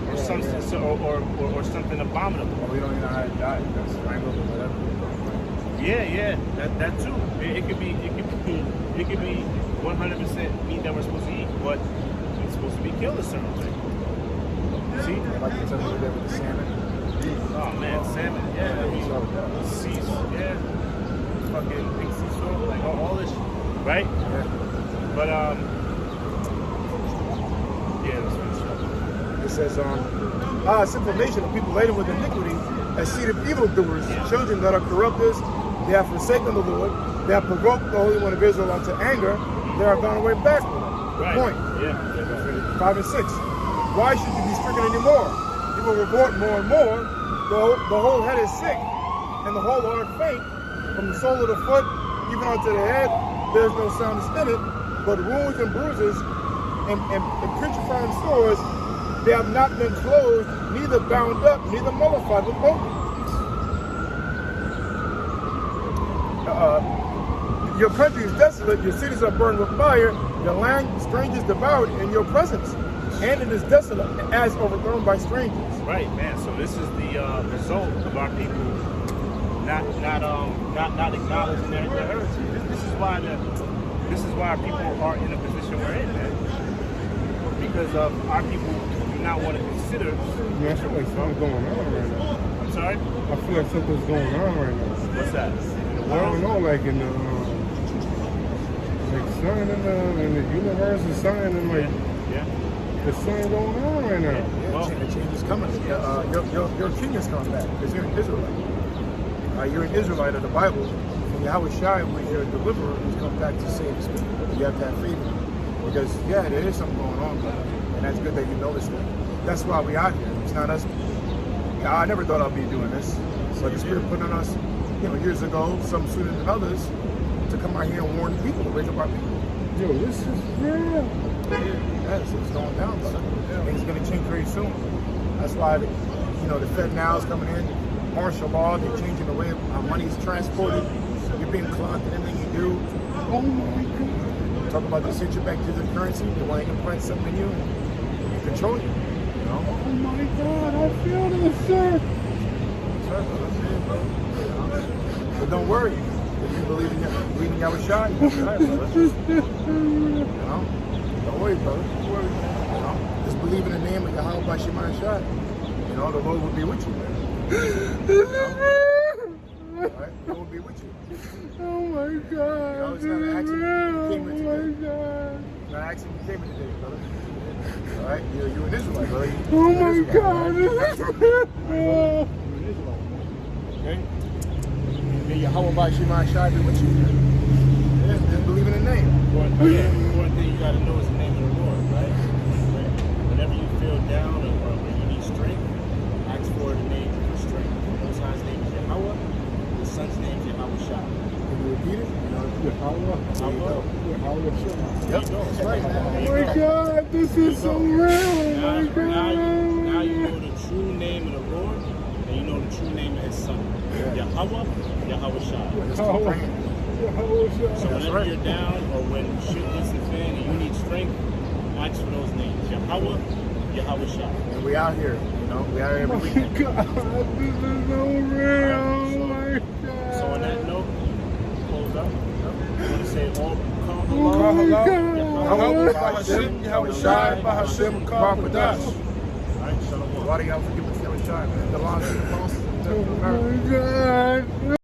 Or something, or something abominable. Or we don't even know how to die. That's strangled or whatever. Yeah, that too. It could be 100% meat that we're supposed to eat, but supposed to be killed a certain way. See? Like you tell me there with the salmon. Oh man, salmon, yeah. I mean, sea, yeah. Fucking big sea storm, like all this shit, right? Yeah. But yeah, that's what It says, it's information of people laden with iniquity, a seed of evildoers, children that are corrupters. They have forsaken the Lord. They have provoked the Holy One of Israel unto anger. They are gone away backward. Right. Point. Yeah. 5 and 6. Why should you be stricken anymore? You will report more and more. The whole head is sick, and the whole heart faint. From the sole of the foot even unto the head, there is no soundness in it, but wounds and bruises and putrefying sores. They have not been closed, neither bound up, neither mollified with opium. Your country is desolate, your cities are burned with fire, your land strangers devoured in your presence, and it is desolate as overthrown by strangers. Right, man. So this is the result of our people not acknowledging their heritage. This is why our people are in a position we're in, man. Because of our people do not want to consider. Yeah, I feel like something's going on right now. I'm sorry. I feel like something's going on right now. What's that? In the I world? don't know, like in the like something in the universe or something, and like Yeah. there's something going on right now. Well, The change is coming. Your king is coming back because you're an Israelite. You're an Israelite of the Bible, and Yahweh Shai was your deliverer who's come back to save his people. You have to have faith in him. Because, yeah, there is something going on, brother. And that's good that you noticed that. That's why we out here. It's not us. I never thought I'd be doing this. But the Spirit put on us, years ago, some sooner than others, to come out here and warn the people, to wake up our people. Yo, this is real. Yes, it's going down, brother. And it's going to change very soon. That's why, the Fed now is coming in. Martial law, they're changing the way our money's transported. You're being clocked in everything you do. Oh my God. Talk about the central bank digital currency. They want to implant something in you and control you. Oh my God, I feel this, sir. But don't worry. If you believe in Yahweh Shai, don't worry, brother. Just believe in the name of Yahweh by Shema Shai. The Lord will be with you. Right? The Lord will be with you. Oh my God. It's not an accident. You came in Oh today. my God. It's not an accident you came in today, brother. All right? You're an Israelite, brother. Oh my God. This is real. Okay? May Yahweh by Shema Shai be with you. Yeah, just believe in the name. one thing you got to know is the name of the Lord, right? Whenever you feel down or when you need strength, ask for the name for strength. The Most High's name is Yahweh. The Son's name is Yahweh Shai. Can you repeat it? Yahweh. Yep, that's right. Oh my God, this is so real. Oh my God. Now you know the true name of the Lord, and you know the true name of His Son. Yahweh, Yahweh Shai. Just keep praying. So whenever you're down or when shit hits the fan and you need strength, ask for those names. Yahweh, Yahweh Shai. And we out here, we out here every weekend. God, this is so real. Oh my God. So on that note, close up. I want to say all Oh my God. Yahweh Shai, Bahashem, Karpadash. Alright, shalom. Why do y'all forgive us, Yahweh Shai? The last Oh my God.